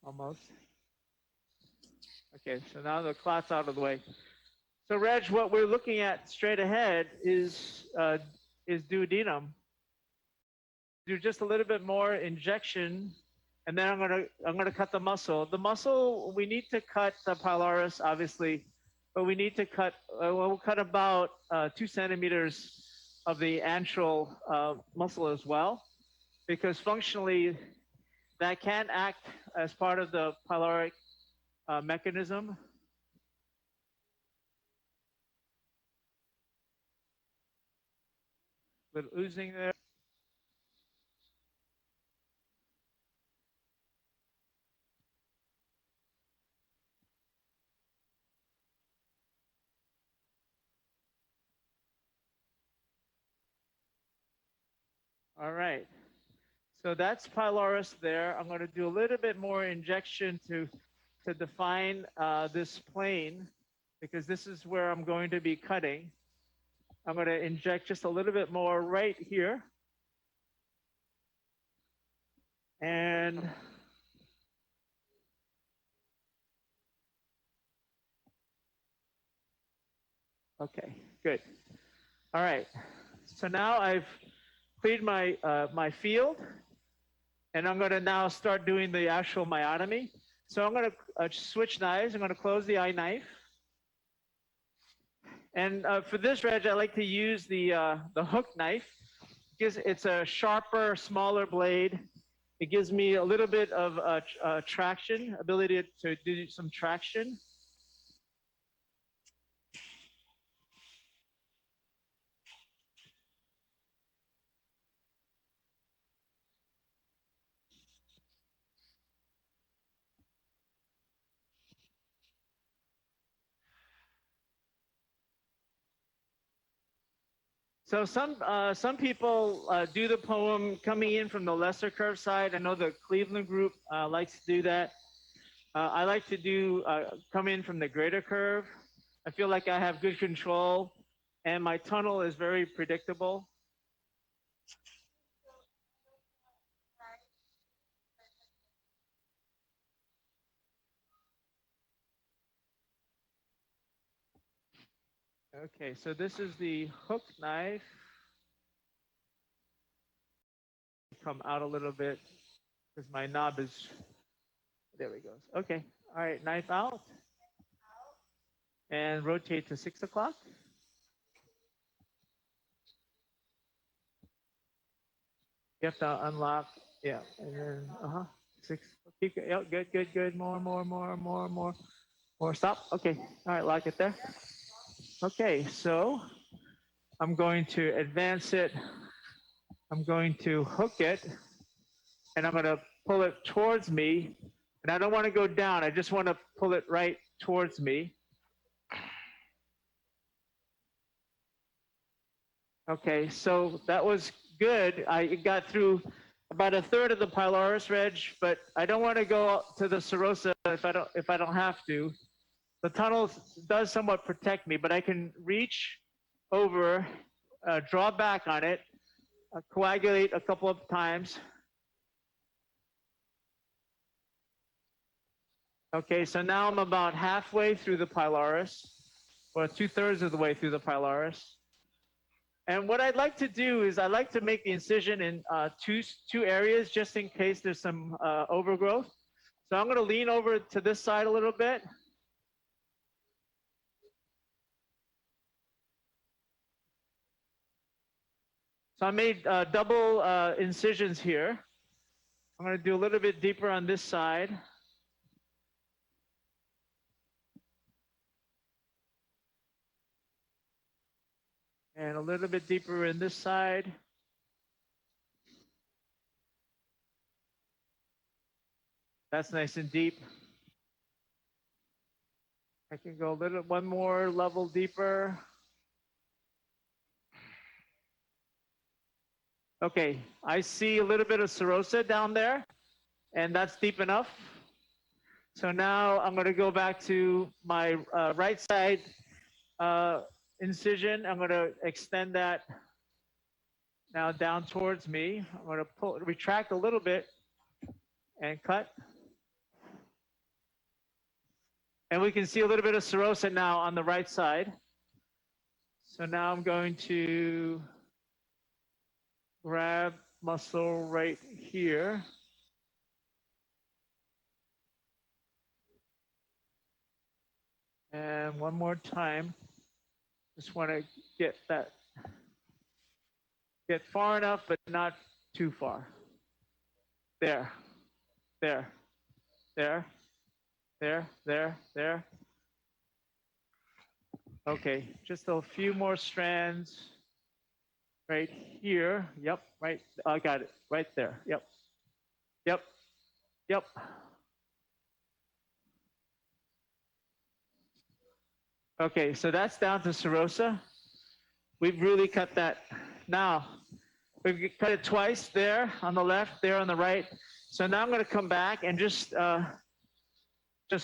Almost. Okay, so now the clot's out of the way. So Reg, what we're looking at straight ahead is duodenum. Do just a little bit more injection, and then I'm gonna cut the muscle. The muscle, we need to cut the pylorus, obviously, but we need to cut. We'll cut about 2 centimeters of the antral muscle as well, because functionally that can act as part of the pyloric mechanism. Little oozing there. All right. So that's pylorus there. I'm going to do a little bit more injection to define this plane, because this is where I'm going to be cutting. I'm going to inject just a little bit more right here. And okay, good. All right. So now I've cleared my my field, and I'm going to now start doing the actual myotomy. So I'm going to switch knives. I'm going to close the eye knife. And for this, Reg, I like to use the hook knife, because it's a sharper, smaller blade. It gives me a little bit of traction, ability to do some traction. So some people do the poem coming in from the lesser curve side. I know the Cleveland group likes to do that. I like to do come in from the greater curve. I feel like I have good control, and my tunnel is very predictable. Okay, so this is the hook knife. Come out a little bit because my knob is, there we go. Okay, all right, knife out. And rotate to 6 o'clock. You have to unlock, yeah, and then, 6. Keep, yep, good, good, good. More, more, more, more, more. More, stop. Okay, all right, lock it there. Okay, so I'm going to advance it. I'm going to hook it, and I'm going to pull it towards me. And I don't want to go down. I just want to pull it right towards me. Okay, so that was good. I got through about a third of the pylorus, Reg, but I don't want to go to the serosa if I don't have to. The tunnel does somewhat protect me, but I can reach over, draw back on it, coagulate a couple of times. Okay, so now I'm about halfway through the pylorus, or 2/3 of the way through the pylorus. And what I'd like to do is I'd like to make the incision in two areas just in case there's some overgrowth. So I'm going to lean over to this side a little bit. So I made double incisions here. I'm going to do a little bit deeper on this side. And a little bit deeper in this side. That's nice and deep. I can go one more level deeper. Okay, I see a little bit of serosa down there, and that's deep enough. So now I'm going to go back to my right side incision. I'm going to extend that now down towards me. I'm going to retract a little bit and cut. And we can see a little bit of serosa now on the right side. So now I'm going to grab muscle right here. And one more time. Just want to get far enough, but not too far. There, there, there, there. Okay, just a few more strands right here. Yep, right. I got it. Right there. Yep. Yep. Yep. Okay, so that's down to serosa. We've really cut that. Now, we've cut it twice there on the left, there on the right. So now I'm going to come back and just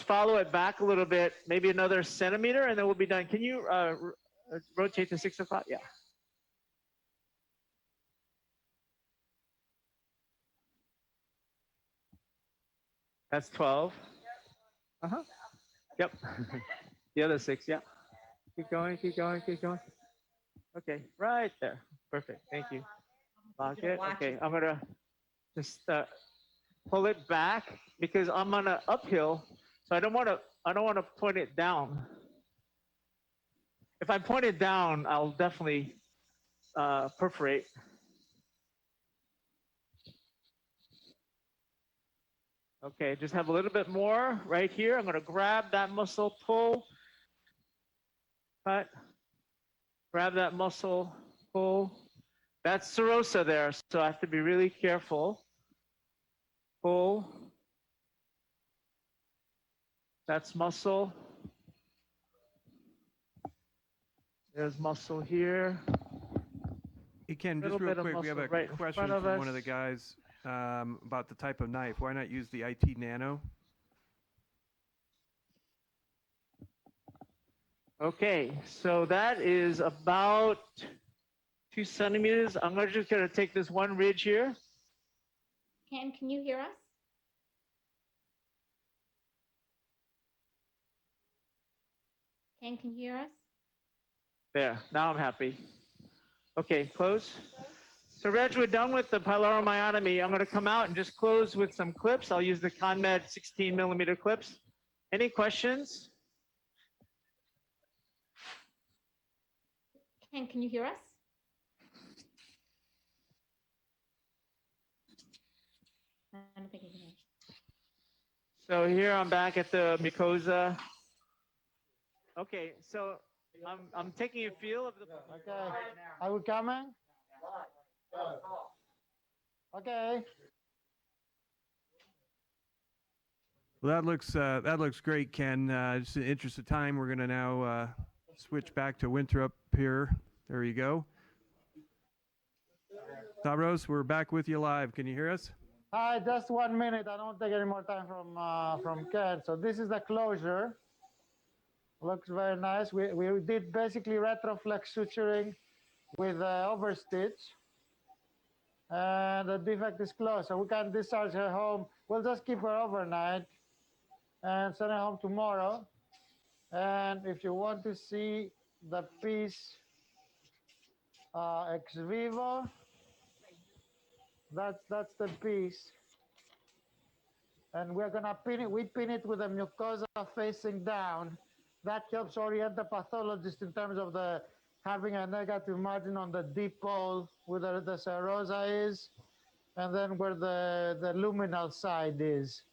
follow it back a little bit, maybe another centimeter, and then we'll be done. Can you rotate to 6 o'clock? Yeah. That's 12. Uh-huh. Yep. The other 6, yeah. Keep going, keep going, keep going. Okay, right there. Perfect. Thank you. Lock it. Okay, I'm gonna just pull it back because I'm on an uphill, so I don't want to point it down. If I point it down, I'll definitely perforate. Okay, just have a little bit more right here. I'm gonna grab that muscle, pull, cut, grab that muscle, pull. That's serosa there, so I have to be really careful. Pull. That's muscle. There's muscle here. Hey, Ken, just real quick, we have a question from one of the guys about the type of knife. Why not use the IT Nano? Okay, so that is about 2 centimeters. I'm just gonna take this one ridge here. Ken, can you hear us? Ken, can you hear us? There, now I'm happy. Okay, close. So Reg, we're done with the pyloromyotomy. I'm gonna come out and just close with some clips. I'll use the ConMed 16 millimeter clips. Any questions? Ken, can you hear us? I don't think he can hear us. So here I'm back at the mucosa. Okay, so I'm taking a feel of the. Okay, are we coming? Okay. Well, that looks great, Ken. Just in the interest of time, we're going to now switch back to Winthrop here. There you go. Stavros, we're back with you live. Can you hear us? Hi, just 1 minute. I don't take any more time from Ken. So this is the closure. Looks very nice. We did basically retroflex suturing with overstitch. And the defect is closed, so we can discharge her home. We'll just keep her overnight and send her home tomorrow. And if you want to see the piece ex vivo, that's the piece. And we're gonna pin it. We pin it with the mucosa facing down. That helps orient the pathologist in terms of having a negative margin on the deep pole where the serosa is, and then where the luminal side is.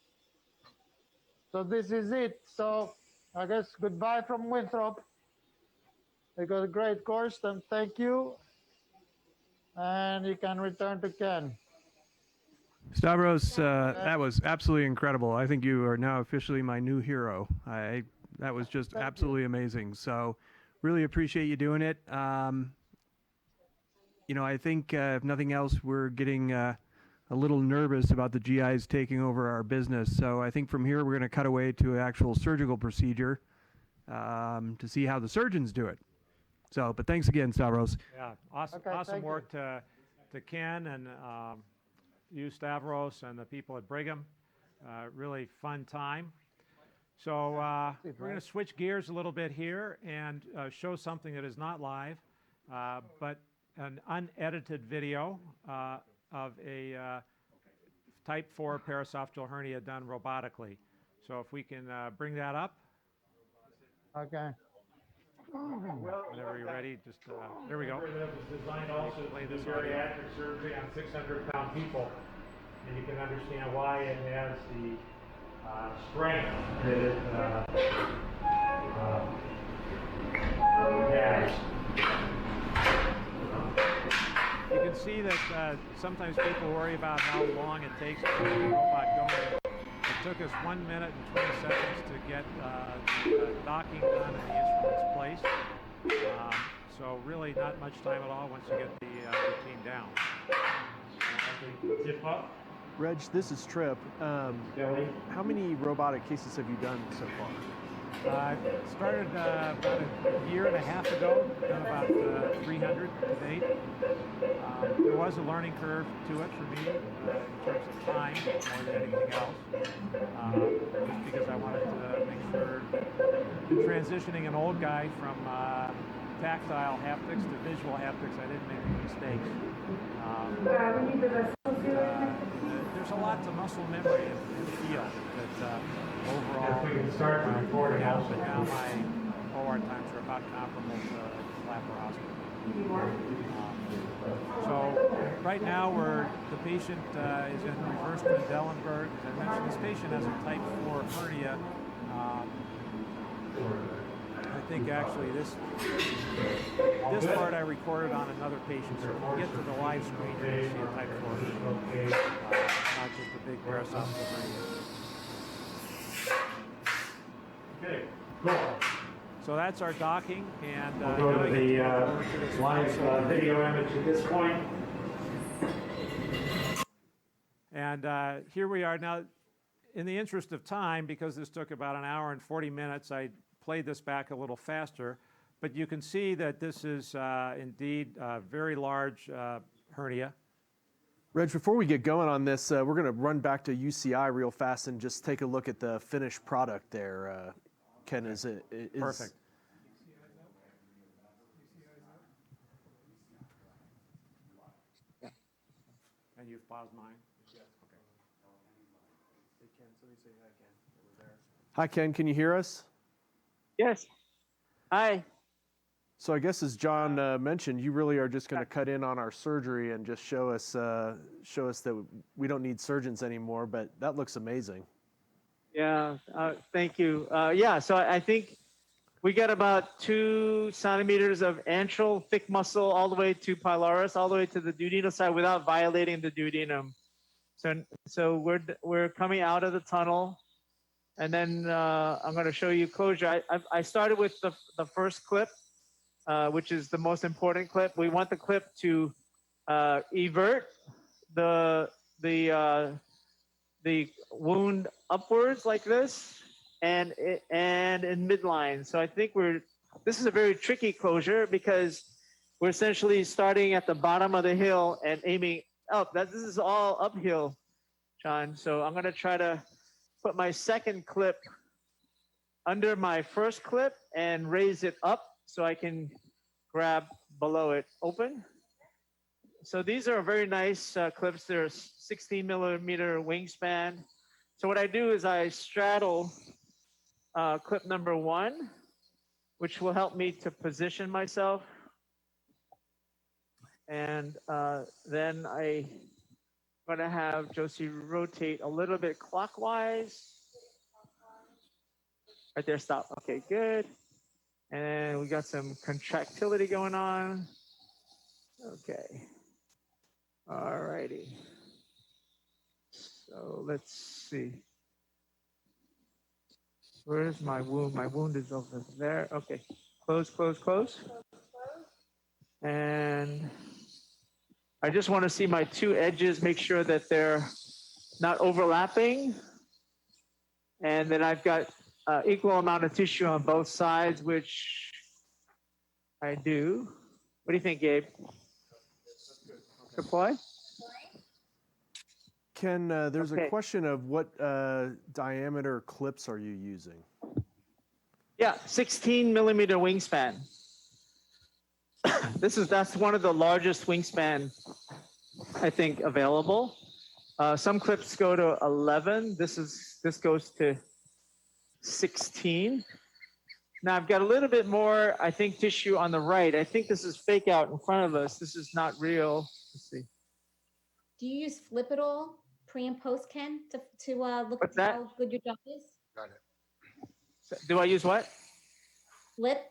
So this is it. So I guess goodbye from Winthrop. It was a great course, and thank you. And you can return to Ken. Stavros, that was absolutely incredible. I think you are now officially my new hero. That was just absolutely amazing. So really appreciate you doing it. You know, I think if nothing else, we're getting a little nervous about the GIs taking over our business. So I think from here, we're going to cut away to an actual surgical procedure to see how the surgeons do it. So, but thanks again, Stavros. Yeah, awesome, Okay, awesome thank work to Ken and you, Stavros, and the people at Brigham. Really fun time. So we're going to switch gears a little bit here and show something that is not live, but an unedited video of a type 4 paraesophageal hernia done robotically. So if we can bring that up. Okay. Whenever you're ready, just there we go. That was designed also to play this bariatric surgery on 600-pound people, and you can understand why it has the strength that it has. You can see that sometimes people worry about how long it takes to get the robot going. It took us 1 minute and 20 seconds to get the docking done and the instruments placed. So really not much time at all once you get the routine down. Zip up. Reg, this is Trip. How many robotic cases have you done so far? Started about a year and a half ago, done about 300 to date. There was a learning curve to it for me in terms of time more than anything else, just because I wanted to make sure in transitioning an old guy from tactile haptics to visual haptics, I didn't make any mistakes. There's a lot to muscle memory in the field that overall, we can start the recording now, but now my OR times are about comparable to laparoscopy. So right now the patient is in reverse Trendelenburg. As I mentioned, this patient has a type 4 hernia. I think actually this part I recorded on another patient, so when we get to the live screen, you're going to see a type 4 hernia, not just a big paraesophageal hernia. Okay, cool. So that's our docking, and we'll go to the live video image at this point. And here we are now. In the interest of time, because this took about an hour and 40 minutes, I played this back a little faster, but you can see that this is indeed a very large hernia. Reg, before we get going on this, we're going to run back to UCI real fast and just take a look at the finished product there. Ken, is perfect? pause mine? Hi, Ken. Can you hear us? Yes. Hi. So I guess as John mentioned, you really are just going to cut in on our surgery and just show us that we don't need surgeons anymore. But that looks amazing. Yeah, thank you. Yeah, so I think we got about 2 centimeters of antral thick muscle all the way to pylorus, all the way to the duodenal side without violating the duodenum. So we're coming out of the tunnel, and then I'm going to show you closure. I started with the first clip, which is the most important clip. We want the clip to evert the wound upwards like this, and in midline. So I think this is a very tricky closure because we're essentially starting at the bottom of the hill and aiming up. This is all uphill, John. So I'm gonna try to put my second clip under my first clip and raise it up so I can grab below it open. So these are very nice clips. They're 16 millimeter wingspan. So what I do is I straddle clip number 1, which will help me to position myself. And then I'm gonna have Josie rotate a little bit clockwise. Right there, stop. Okay, good. And we got some contractility going on. Okay. All righty. So let's see. Where's my wound? My wound is over there. Okay. Close, close, close. And I just want to see my 2 edges, make sure that they're not overlapping. And then I've got equal amount of tissue on both sides, which I do. What do you think, Gabe? Deploy? Ken, there's a question of what diameter clips are you using? Yeah, 16 millimeter wingspan. That's one of the largest wingspan, I think, available. Some clips go to 11. This goes to 16. Now I've got a little bit more, I think, tissue on the right. I think this is fake out in front of us. This is not real. Let's see. Do you use Flip it all pre and post, Ken, to look What's at that? how good your job is? Got it. Do I use what? Flip.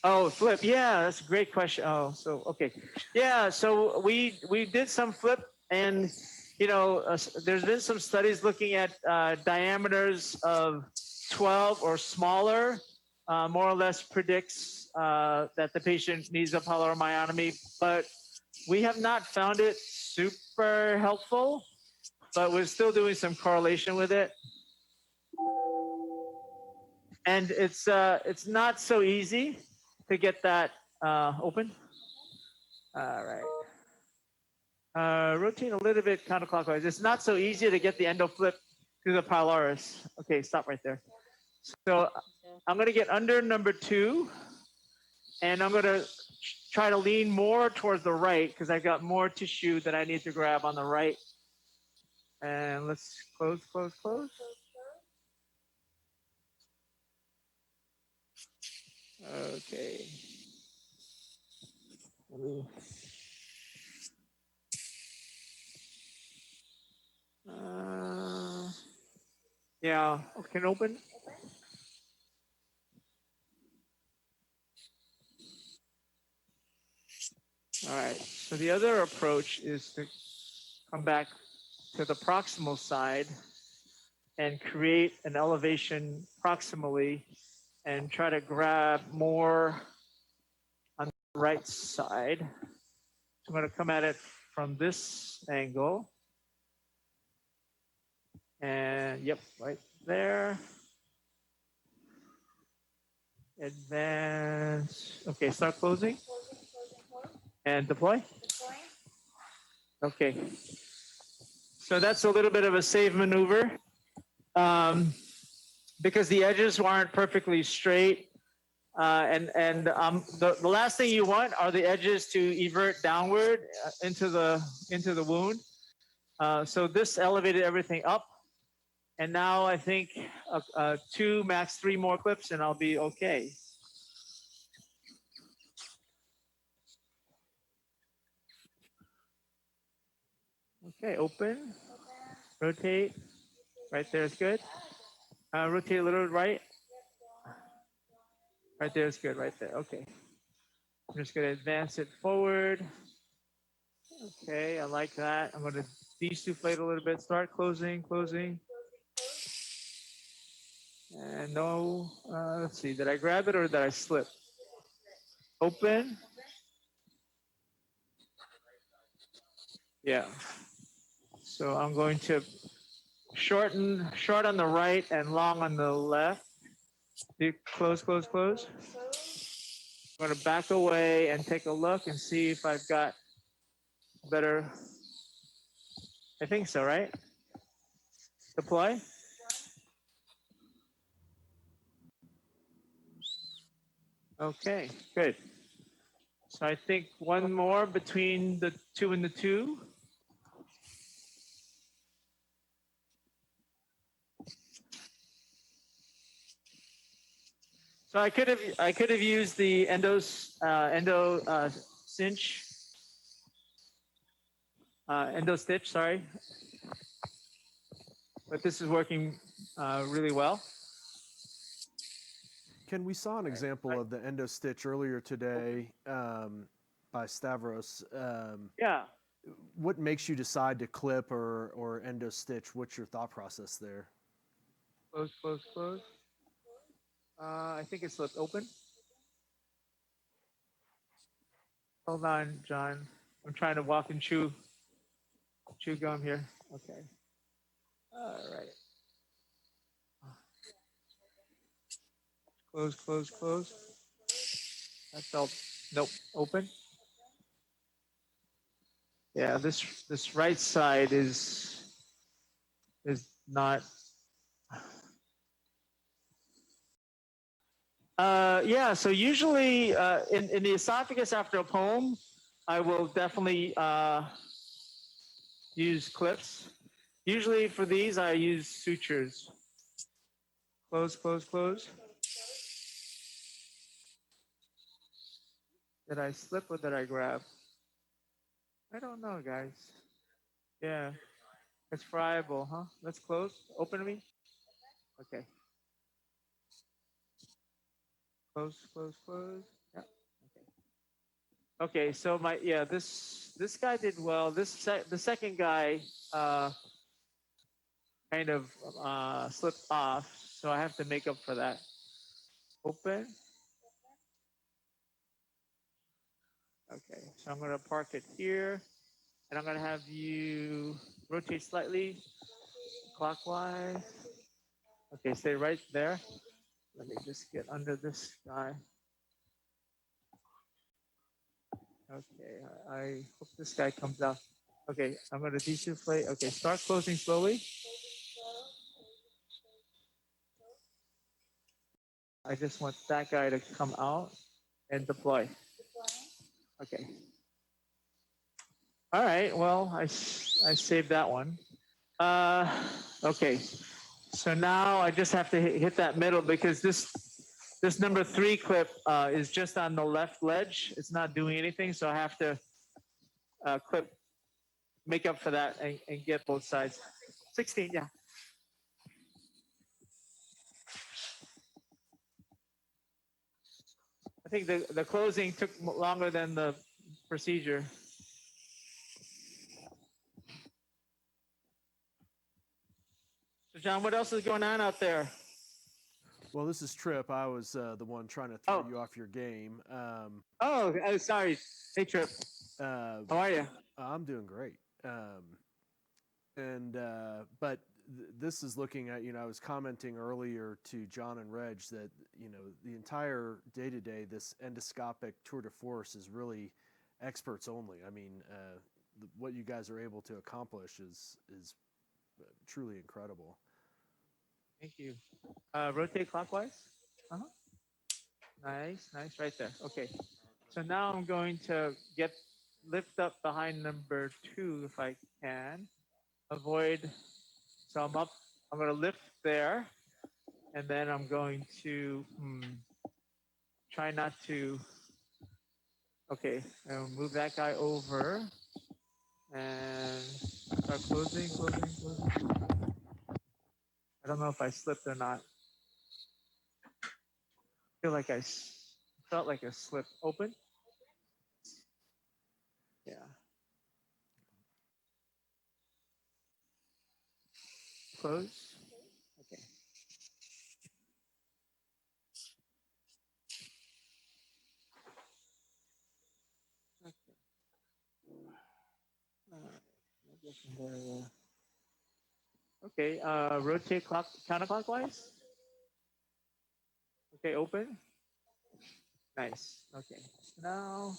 Oh, flip. Yeah, that's a great question. Oh, so okay. Yeah, so we did some flip, and there's been some studies looking at diameters of 12 or smaller, more or less predicts that the patient needs a pyloromyotomy, but we have not found it super helpful, but we're still doing some correlation with it. And it's not so easy to get that open. All right. Rotate a little bit counterclockwise. It's not so easy to get the endo flip to the pylorus. Okay, stop right there. So I'm going to get under number 2, and I'm going to try to lean more towards the right because I've got more tissue that I need to grab on the right. And let's close, close, close. Okay. Yeah, can open. All right, so the other approach is to come back to the proximal side and create an elevation proximally and try to grab more on the right side. So I'm going to come at it from this angle. And yep, right there. Advance. Okay, start closing. And deploy. Okay. So that's a little bit of a safe maneuver because the edges aren't perfectly straight. The last thing you want are the edges to evert downward into the wound. So this elevated everything up. And now I think 2, max 3 more clips and I'll be okay. Okay, open, rotate, right there is good. Rotate a little right. Right there is good, right there, okay. I'm just gonna advance it forward. Okay, I like that. I'm gonna desufflate a little bit, start closing. And no, let's see, did I grab it or did I slip? Open. Yeah. So I'm going to short on the right and long on the left. Close. I'm going to back away and take a look and see if I've got better. I think so, right? Deploy. Okay, good. So I think one more between the 2 and the 2. So I could have used the endo cinch, endo stitch, sorry, but this is working really well. Ken, we saw an example of the endo stitch earlier today by Stavros. Yeah. What makes you decide to clip or endo stitch? What's your thought process there? Close. I think it's left open. Hold on, John. I'm trying to walk and chew gum here. Okay. All right. Close. That felt, nope, open. Yeah, this right side is not. Yeah, so usually in the esophagus after a poem, I will definitely use clips. Usually for these, I use sutures. Close. Did I slip or did I grab? I don't know, guys. Yeah, it's friable, huh? Let's close. Open me. Okay. Close. Yeah. Okay, so this guy did well. The second guy kind of slipped off, so I have to make up for that. Open. Okay, so I'm gonna park it here, and I'm gonna have you rotate slightly clockwise. Okay, stay right there. Let me just get under this guy. Okay, I hope this guy comes out. Okay, I'm gonna desufflate. Okay, start closing slowly. I just want that guy to come out and deploy. Okay. All right, well, I saved that one. Okay, so now I just have to hit that middle because this number 3 clip is just on the left ledge. It's not doing anything, so I have to make up for that and get both sides. 16, yeah. I think the closing took longer than the procedure. So John, what else is going on out there? Well, this is Trip. I was the one trying to throw you off your game. Oh, sorry. Hey, Trip. How are you? I'm doing great. But this is looking at, I was commenting earlier to John and Reg that, the entire day-to-day, this endoscopic tour de force is really experts only. I mean, what you guys are able to accomplish is truly incredible. Thank you. Rotate clockwise. Nice, nice, right there. Okay. So now I'm going to lift up behind number 2 if I can. Avoid, so I'm up, I'm going to lift there, and then I'm going to try not to, okay, I'll move that guy over and start closing, closing, closing. I don't know if I slipped or not. I feel like felt like I slipped open. Yeah. Close. Okay. Okay, rotate counterclockwise. Okay, open. Nice. Okay. Now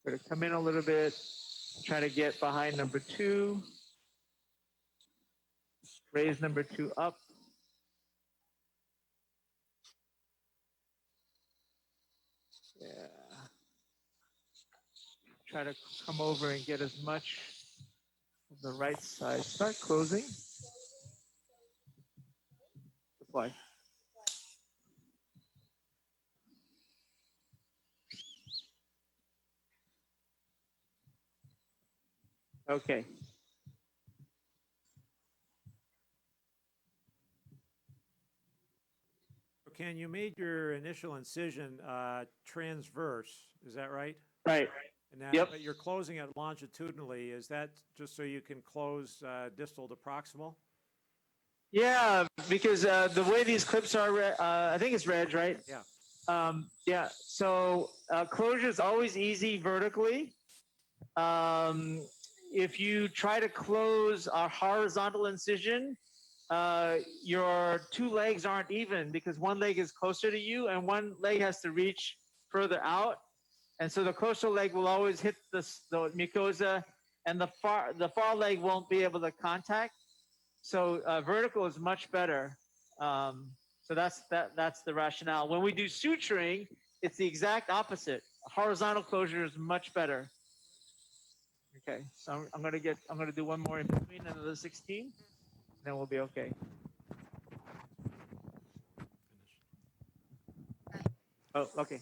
we're gonna come in a little bit, try to get behind number 2. Raise number 2 up. Yeah. Try to come over and get as much of the right side. Start closing. Deploy. Okay. Ken, you made your initial incision transverse, is that right? Right. And now, Yep. but you're closing it longitudinally. Is that just so you can close distal to proximal? Yeah, because the way these clips are, I think it's Reg, right? Yeah. Yeah. So closure is always easy vertically. If you try to close a horizontal incision, your 2 legs aren't even because one leg is closer to you and one leg has to reach further out. And so the closer leg will always hit the mucosa and the far leg won't be able to contact. So vertical is much better. So that's the rationale. When we do suturing, it's the exact opposite. Horizontal closure is much better. Okay, so I'm gonna do one more in between, another 16, then we'll be okay. Oh, okay.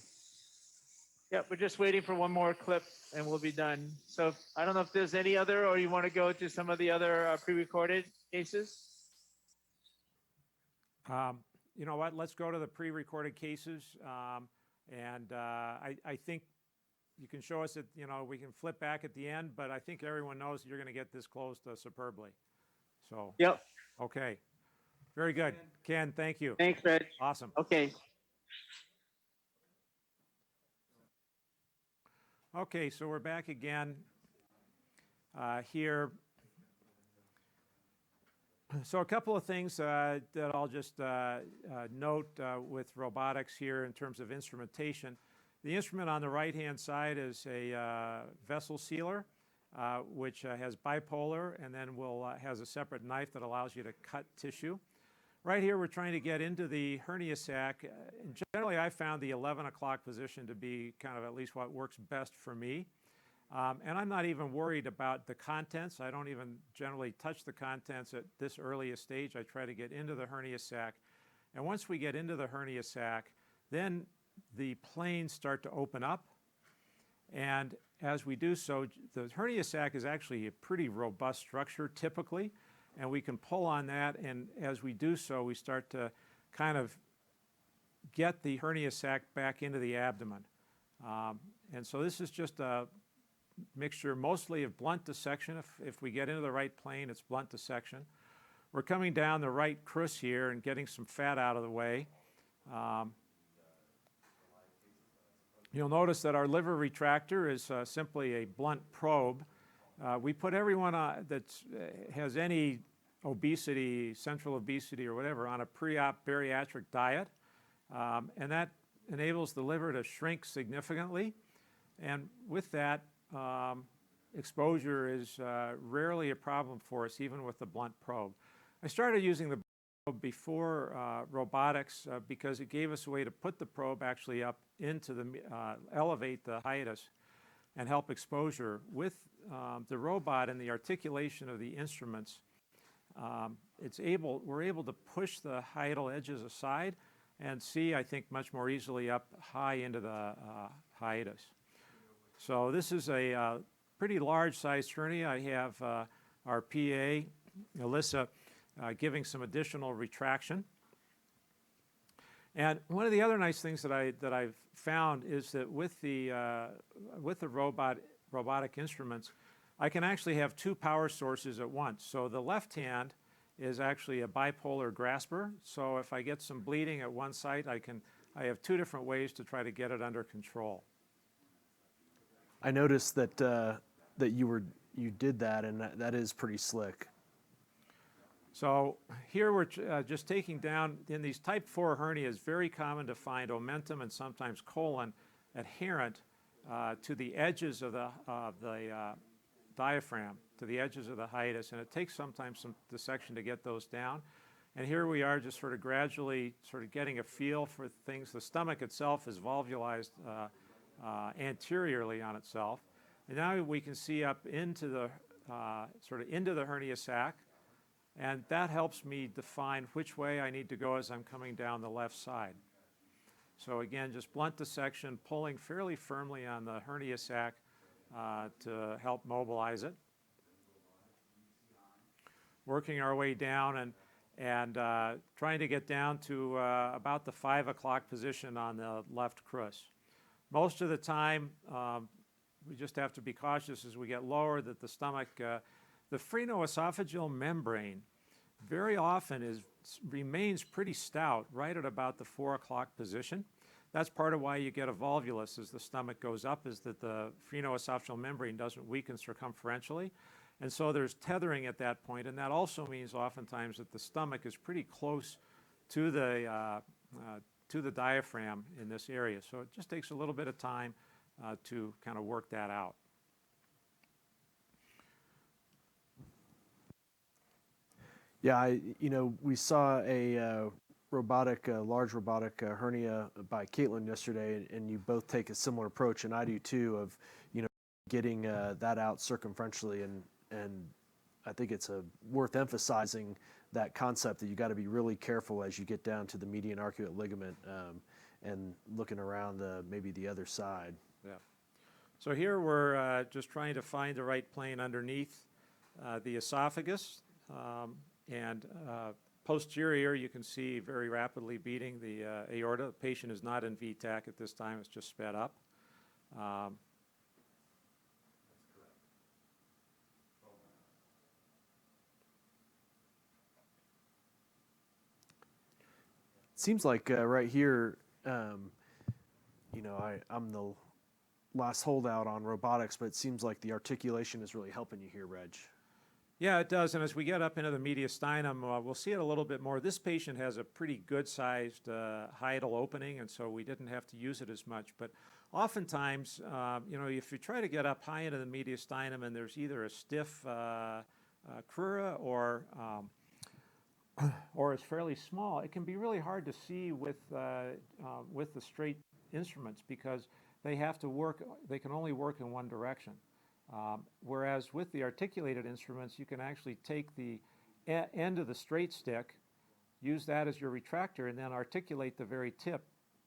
Yep, we're just waiting for one more clip and we'll be done. So I don't know if there's any other, or you want to go to some of the other pre-recorded cases? You know what? Let's go to the pre-recorded cases, and I think you can show us that we can flip back at the end, but I think everyone knows you're going to get this closed superbly. So. Yep. Okay. Very good, Ken. Thank you. Thanks, Reg. Awesome. Okay. Okay, so we're back again here. So a couple of things that I'll just note with robotics here in terms of instrumentation. The instrument on the right-hand side is a vessel sealer, which has bipolar and then has a separate knife that allows you to cut tissue. Right here, we're trying to get into the hernia sac. And generally, I found the 11 o'clock position to be kind of at least what works best for me. And I'm not even worried about the contents. I don't even generally touch the contents at this earliest stage. I try to get into the hernia sac. And once we get into the hernia sac, then the planes start to open up. And as we do so, the hernia sac is actually a pretty robust structure typically. And we can pull on that, and as we do so, we start to kind of get the hernia sac back into the abdomen. And so this is just a mixture mostly of blunt dissection. If we get into the right plane, it's blunt dissection. We're coming down the right crus here and getting some fat out of the way. You'll notice that our liver retractor is simply a blunt probe. We put everyone that has any obesity, central obesity or whatever, on a pre-op bariatric diet, and that enables the liver to shrink significantly. And with that, exposure is rarely a problem for us, even with the blunt probe. I started using the before robotics because it gave us a way to put the probe actually up into the, elevate the hiatus and help exposure. With the robot and the articulation of the instruments, we're able to push the hiatal edges aside and see, I think, much more easily up high into the hiatus. So this is a pretty large sized hernia. I have our PA, Alyssa, giving some additional retraction. And one of the other nice things that I've found is that with the robotic instruments, I can actually have two power sources at once. So the left hand is actually a bipolar grasper. So if I get some bleeding at one site, I have two different ways to try to get it under control. I noticed that that you did that, and that is pretty slick. So here we're just taking down, in these type 4 hernias, very common to find omentum and sometimes colon adherent to the edges of the diaphragm, to the edges of the hiatus, and it takes sometimes some dissection to get those down. And here we are just sort of gradually sort of getting a feel for things. The stomach itself is volvulized anteriorly on itself. And now we can see up into the sort of into the hernia sac, and that helps me define which way I need to go as I'm coming down the left side. So again, just blunt dissection, pulling fairly firmly on the hernia sac to help mobilize it. Working our way down and trying to get down to about the 5 o'clock position on the left crus. Most of the time, we just have to be cautious as we get lower that the stomach, the phrenoesophageal membrane very often remains pretty stout right at about the 4 o'clock position. That's part of why you get a volvulus as the stomach goes up, is that the phrenoesophageal membrane doesn't weaken circumferentially. And so there's tethering at that point, and that also means oftentimes that the stomach is pretty close to the diaphragm in this area. So it just takes a little bit of time to kind of work that out. Yeah, we saw a large robotic hernia by Caitlin yesterday, and you both take a similar approach, and I do too, of getting that out circumferentially, and I think it's worth emphasizing that concept that you got to be really careful as you get down to the median arcuate ligament and looking around maybe the other side. Yeah. So here we're just trying to find the right plane underneath the esophagus. And posterior, you can see very rapidly beating the aorta. The patient is not in VTAC at this time, it's just sped up. Seems like right here, I'm the last holdout on robotics, but it seems like the articulation is really helping you here, Reg. Yeah, it does. And as we get up into the mediastinum, we'll see it a little bit more. This patient has a pretty good-sized hiatal opening, and so we didn't have to use it as much. But oftentimes, if you try to get up high into the mediastinum and there's either a stiff crura or it's fairly small, it can be really hard to see with the straight instruments because they have to work. They can only work in one direction. Whereas with the articulated instruments, you can actually take the end of the straight stick, use that as your retractor, and then articulate the very tip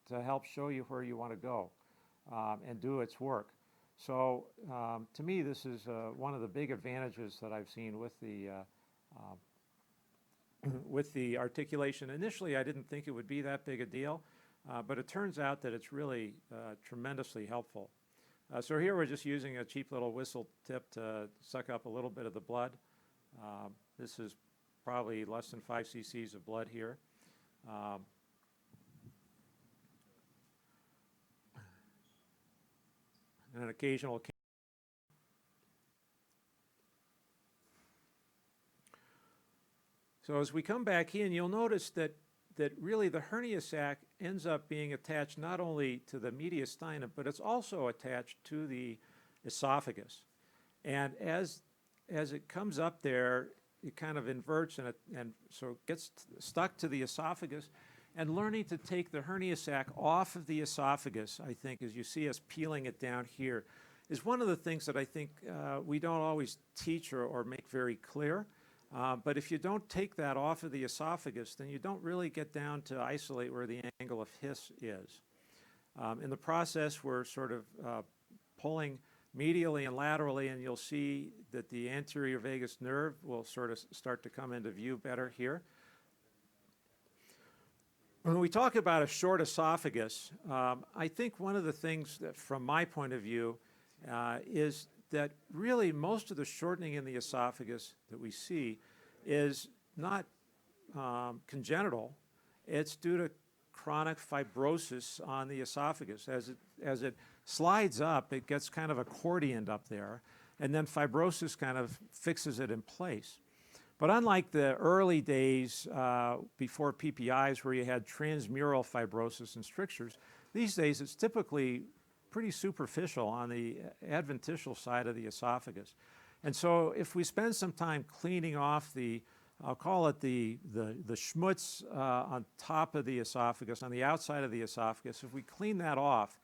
to help show you where you want to go and do its work. So to me, this is one of the big advantages that I've seen with the articulation. Initially, I didn't think it would be that big a deal, but it turns out that it's really tremendously helpful. So here we're just using a cheap little whistle tip to suck up a little bit of the blood. This is probably less than 5 cc's of blood here. And an occasional. So as we come back in, you'll notice that really the hernia sac ends up being attached not only to the mediastinum, but it's also attached to the esophagus. And as it comes up there, it kind of inverts and so it gets stuck to the esophagus. And learning to take the hernia sac off of the esophagus, I think, as you see us peeling it down here, is one of the things that I think we don't always teach or make very clear. But if you don't take that off of the esophagus, then you don't really get down to isolate where the angle of hiss is. In the process, we're sort of pulling medially and laterally, and you'll see that the anterior vagus nerve will sort of start to come into view better here. When we talk about a short esophagus, I think one of the things that, from my point of view, is that really most of the shortening in the esophagus that we see is not congenital. It's due to chronic fibrosis on the esophagus. As it slides up, it gets kind of accordioned up there, and then fibrosis kind of fixes it in place. But unlike the early days before PPIs where you had transmural fibrosis and strictures, these days it's typically pretty superficial on the adventitial side of the esophagus. And so if we spend some time cleaning off the, I'll call it the schmutz on top of the esophagus, on the outside of the esophagus, if we clean that off,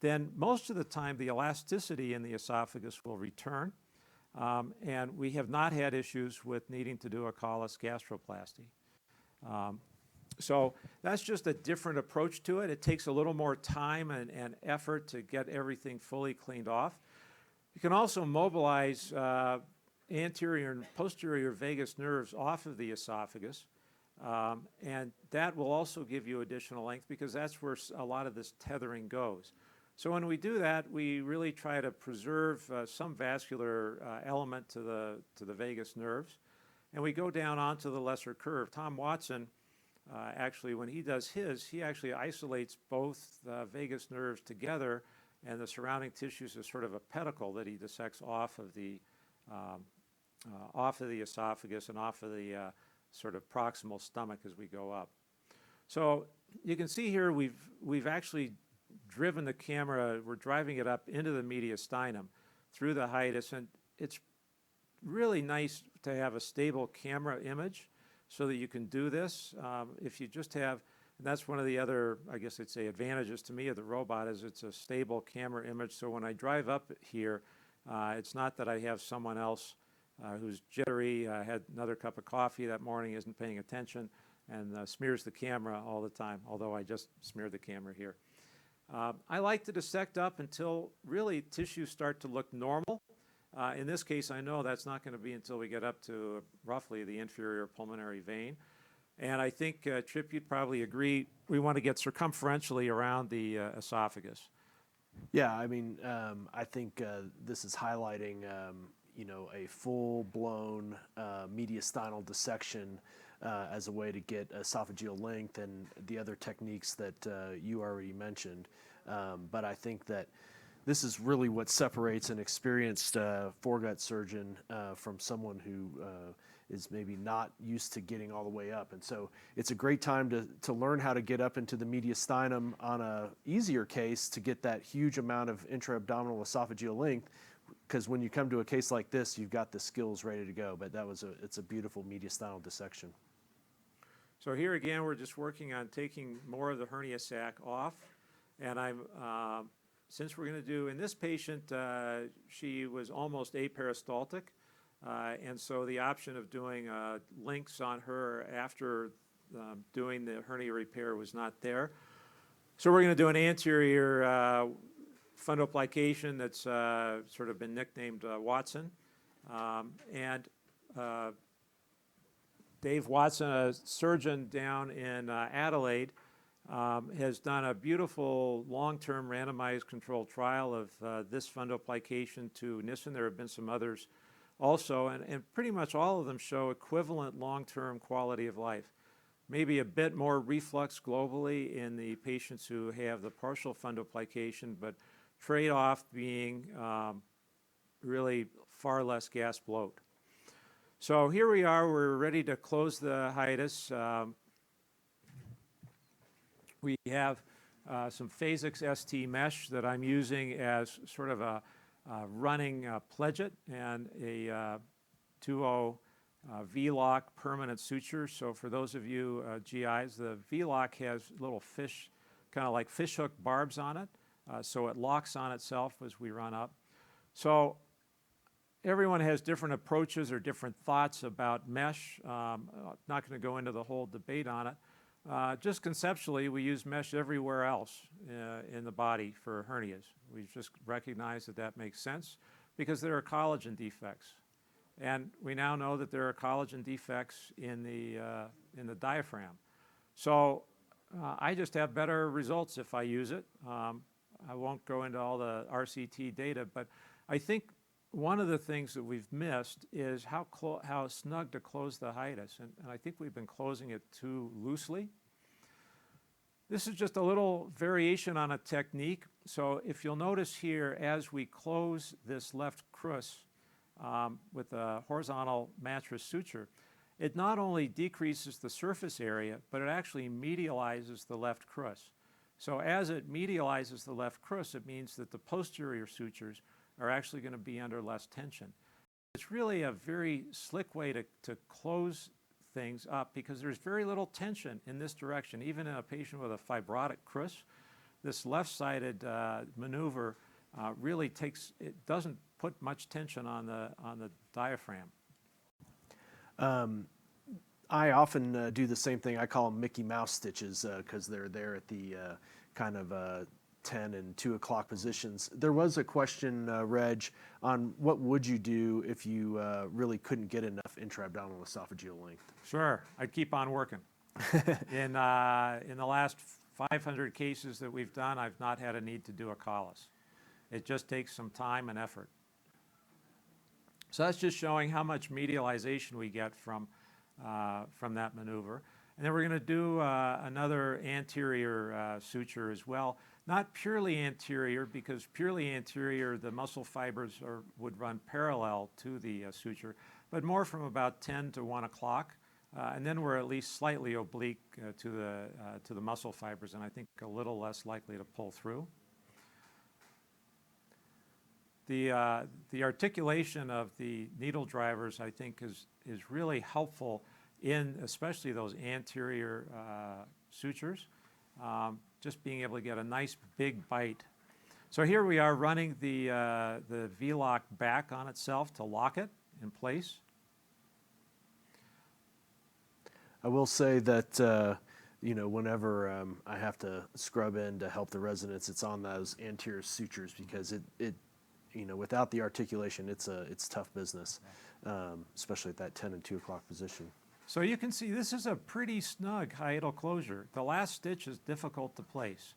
then most of the time the elasticity in the esophagus will return. And we have not had issues with needing to do a collis gastroplasty. So that's just a different approach to it. It takes a little more time and effort to get everything fully cleaned off. You can also mobilize anterior and posterior vagus nerves off of the esophagus. And that will also give you additional length because that's where a lot of this tethering goes. So when we do that, we really try to preserve some vascular element to the vagus nerves. And we go down onto the lesser curve. Tom Watson, actually, when he does his, he actually isolates both vagus nerves together, and the surrounding tissues is sort of a pedicle that he dissects off of the esophagus and off of the sort of proximal stomach as we go up. So you can see here we've actually driven the camera, we're driving it up into the mediastinum through the hiatus, and it's really nice to have a stable camera image so that you can do this. If you just have, and that's one of the other, I guess I'd say, advantages to me of the robot is it's a stable camera image. So when I drive up here, it's not that I have someone else who's jittery, had another cup of coffee that morning, isn't paying attention, and smears the camera all the time, although I just smeared the camera here. I like to dissect up until really tissues start to look normal. In this case, I know that's not going to be until we get up to roughly the inferior pulmonary vein. And I think, Trip, you'd probably agree, we want to get circumferentially around the esophagus. Yeah, I mean, I think this is highlighting, a full-blown mediastinal dissection as a way to get esophageal length and the other techniques that you already mentioned. But I think that this is really what separates an experienced foregut surgeon from someone who is maybe not used to getting all the way up. And so it's a great time to learn how to get up into the mediastinum on a easier case to get that huge amount of intra-abdominal esophageal length, because when you come to a case like this, you've got the skills ready to go. But it's a beautiful mediastinal dissection. So here again, we're just working on taking more of the hernia sac off. And since we're going to do, in this patient, she was almost aperistaltic. And so the option of doing links on her after doing the hernia repair was not there. So we're going to do an anterior fundoplication that's sort of been nicknamed Watson. Dave Watson, a surgeon down in Adelaide, has done a beautiful long-term randomized controlled trial of this fundoplication to Nissen. There have been some others also, and pretty much all of them show equivalent long-term quality of life. Maybe a bit more reflux globally in the patients who have the partial fundoplication, but trade-off being really far less gas bloat. So here we are, we're ready to close the hiatus. We have some Phasix ST mesh that I'm using as sort of a running pledget and a 2.0 V-lock permanent suture. So for those of you GIs, the V-lock has little fish, kind of like fish hook barbs on it. So it locks on itself as we run up. So everyone has different approaches or different thoughts about mesh. Not going to go into the whole debate on it. Just conceptually, we use mesh everywhere else in the body for hernias. We just recognize that that makes sense because there are collagen defects. And we now know that there are collagen defects in the diaphragm. So I just have better results if I use it. I won't go into all the RCT data, but I think one of the things that we've missed is how snug to close the hiatus, and I think we've been closing it too loosely. This is just a little variation on a technique. So if you'll notice here, as we close this left crus with a horizontal mattress suture, it not only decreases the surface area, but it actually medializes the left crus. So as it medializes the left crus, it means that the posterior sutures are actually going to be under less tension. It's really a very slick way to close things up because there's very little tension in this direction. Even in a patient with a fibrotic crus, this left-sided maneuver really it doesn't put much tension on the diaphragm. I often do the same thing. I call them Mickey Mouse stitches because they're there at the kind of 10 and 2 o'clock positions. There was a question, Reg, on what would you do if you really couldn't get enough intra-abdominal esophageal length? Sure, I'd keep on working. In the last 500 cases that we've done, I've not had a need to do a collis. It just takes some time and effort. So that's just showing how much medialization we get from that maneuver. And then we're going to do another anterior suture as well. Not purely anterior, because purely anterior, the muscle fibers would run parallel to the suture, but more from about 10 to 1 o'clock. And then we're at least slightly oblique to the muscle fibers, and I think a little less likely to pull through. The articulation of the needle drivers, I think, is really helpful in especially those anterior sutures, just being able to get a nice big bite. So here we are running the V-lock back on itself to lock it in place. I will say that whenever I have to scrub in to help the residents, it's on those anterior sutures because it without the articulation, it's tough business, especially at that 10 and 2 o'clock position. So you can see this is a pretty snug hiatal closure. The last stitch is difficult to place,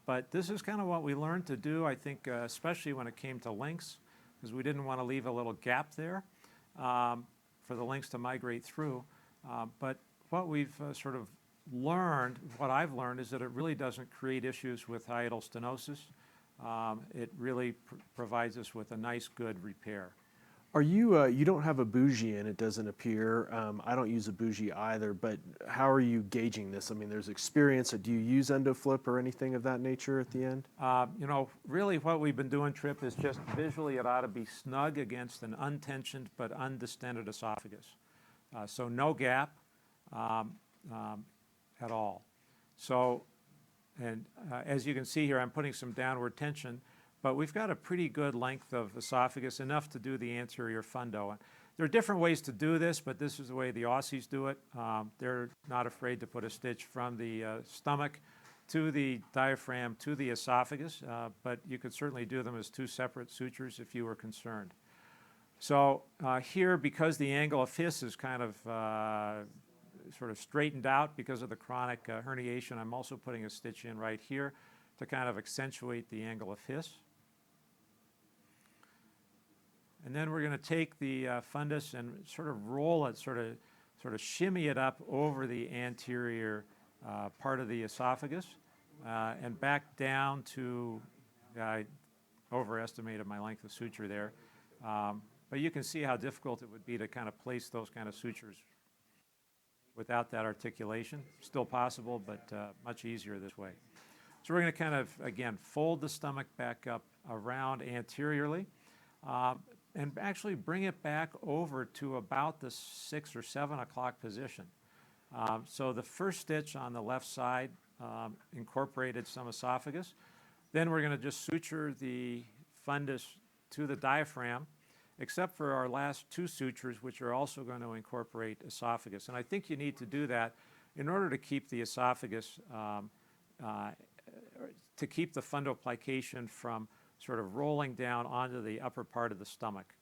but this is kind of what we learned to do, I think, especially when it came to links, because we didn't want to leave a little gap there for the links to migrate through. But what we've sort of learned, what I've learned, is that it really doesn't create issues with hiatal stenosis. It really provides us with a nice, good repair. Are you, you don't have a bougie in, it doesn't appear. I don't use a bougie either, but how are you gauging this? I mean, there's experience. Do you use EndoFlip or anything of that nature at the end? Really what we've been doing, Trip, is just visually it ought to be snug against an untensioned but undistended esophagus. So no gap at all. So, and as you can see here, I'm putting some downward tension, but we've got a pretty good length of esophagus, enough to do the anterior fundo. There are different ways to do this, but this is the way the Aussies do it. They're not afraid to put a stitch from the stomach to the diaphragm to the esophagus, but you could certainly do them as two separate sutures if you were concerned. So here, because the angle of His is kind of sort of straightened out because of the chronic herniation, I'm also putting a stitch in right here to kind of accentuate the angle of His. And then we're going to take the fundus and sort of roll it, sort of shimmy it up over the anterior part of the esophagus and back down to, I overestimated my length of suture there. But you can see how difficult it would be to kind of place those kind of sutures without that articulation. Still possible, but much easier this way. So we're going to kind of, again, fold the stomach back up around anteriorly. and actually bring it back over to about the 6 or 7 o'clock position. So the first stitch on the left side incorporated some esophagus. Then we're going to just suture the fundus to the diaphragm, except for our last 2 sutures, which are also going to incorporate esophagus. And I think you need to do that in order to keep the esophagus, to keep the fundoplication from sort of rolling down onto the upper part of the stomach.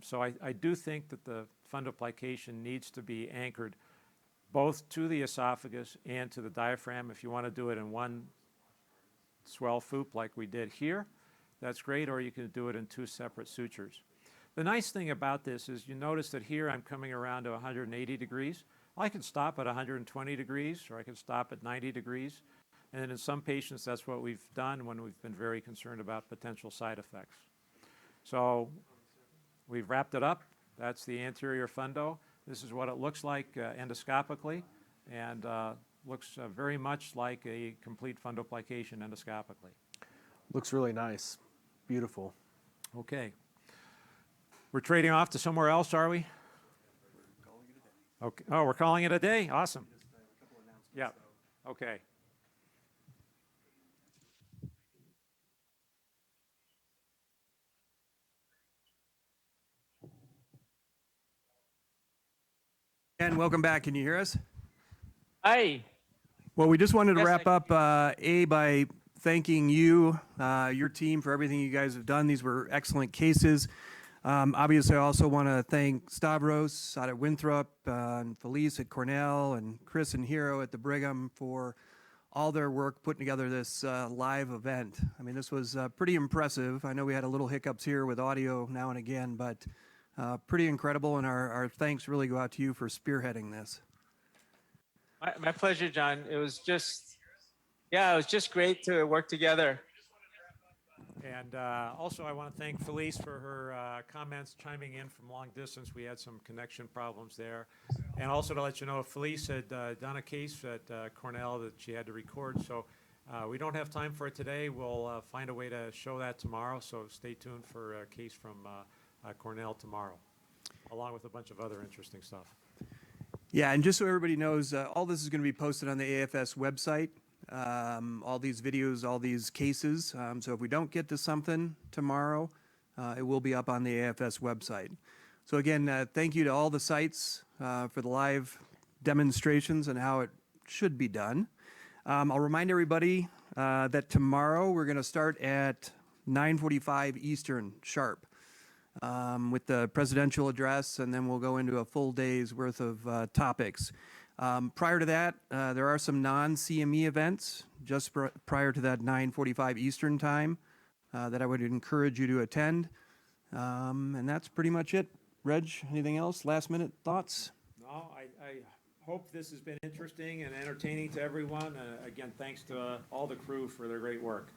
So I do think that the fundoplication needs to be anchored both to the esophagus and to the diaphragm. If you want to do it in one swell foop like we did here, that's great, or you can do it in 2 separate sutures. The nice thing about this is you notice that here I'm coming around to 180 degrees. I can stop at 120 degrees, or I can stop at 90 degrees. And in some patients, that's what we've done when we've been very concerned about potential side effects. So we've wrapped it up. That's the anterior fundo. This is what it looks like endoscopically, and looks very much like a complete fundoplication endoscopically. Looks really nice. Beautiful. Okay. We're trading off to somewhere else, are we? Okay. Oh, we're calling it a day? Awesome. Yeah. Okay. And welcome back. Can you hear us? Hi. Well, we just wanted to Yes, wrap up, by thanking you, your team, for everything you guys have done. These were excellent cases. Obviously, I also want to thank Stavros out at Winthrop, and Felice at Cornell, and Chris and Hero at the Brigham for all their work putting together this live event. I mean, this was pretty impressive. I know we had a little hiccups here with audio now and again, but pretty incredible, and our thanks really go out to you for spearheading this. My pleasure, John. It was just great to work together. And also, I want to thank Felice for her comments chiming in from long distance. We had some connection problems there. And also to let you know, Felice had done a case at Cornell that she had to record. So we don't have time for it today. We'll find a way to show that tomorrow. So stay tuned for a case from Cornell tomorrow, along with a bunch of other interesting stuff. Yeah, and just so everybody knows, all this is going to be posted on the AFS website. All these videos, all these cases. So if we don't get to something tomorrow, it will be up on the AFS website. So again, thank you to all the sites for the live demonstrations and how it should be done. I'll remind everybody that tomorrow we're going to start at 9:45 Eastern sharp with the presidential address, and then we'll go into a full day's worth of topics. Prior to that, there are some non-CME events just prior to that 9:45 Eastern time that I would encourage you to attend. And that's pretty much it. Reg, anything else? Last minute thoughts? No, I hope this has been interesting and entertaining to everyone. Again, thanks to all the crew for their great work.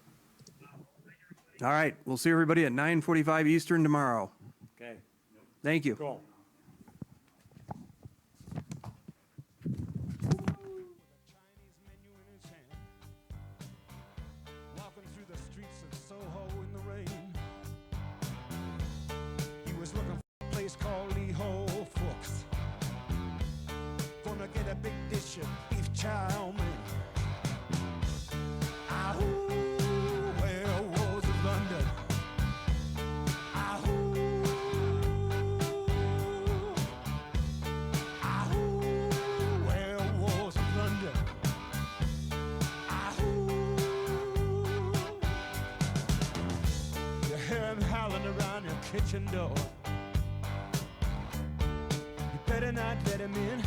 All right, we'll see everybody at 9:45 Eastern tomorrow. Okay. Thank you. Cool. Walking through the streets of Soho in the rain, he was looking for a place called Lee Ho Fooks. Gonna get a big dish of beef chow mein. Ahoo, where was London? Ahoo, ahoo, where was London? Ahoo, you hear him howling around your kitchen door. You better not let him in.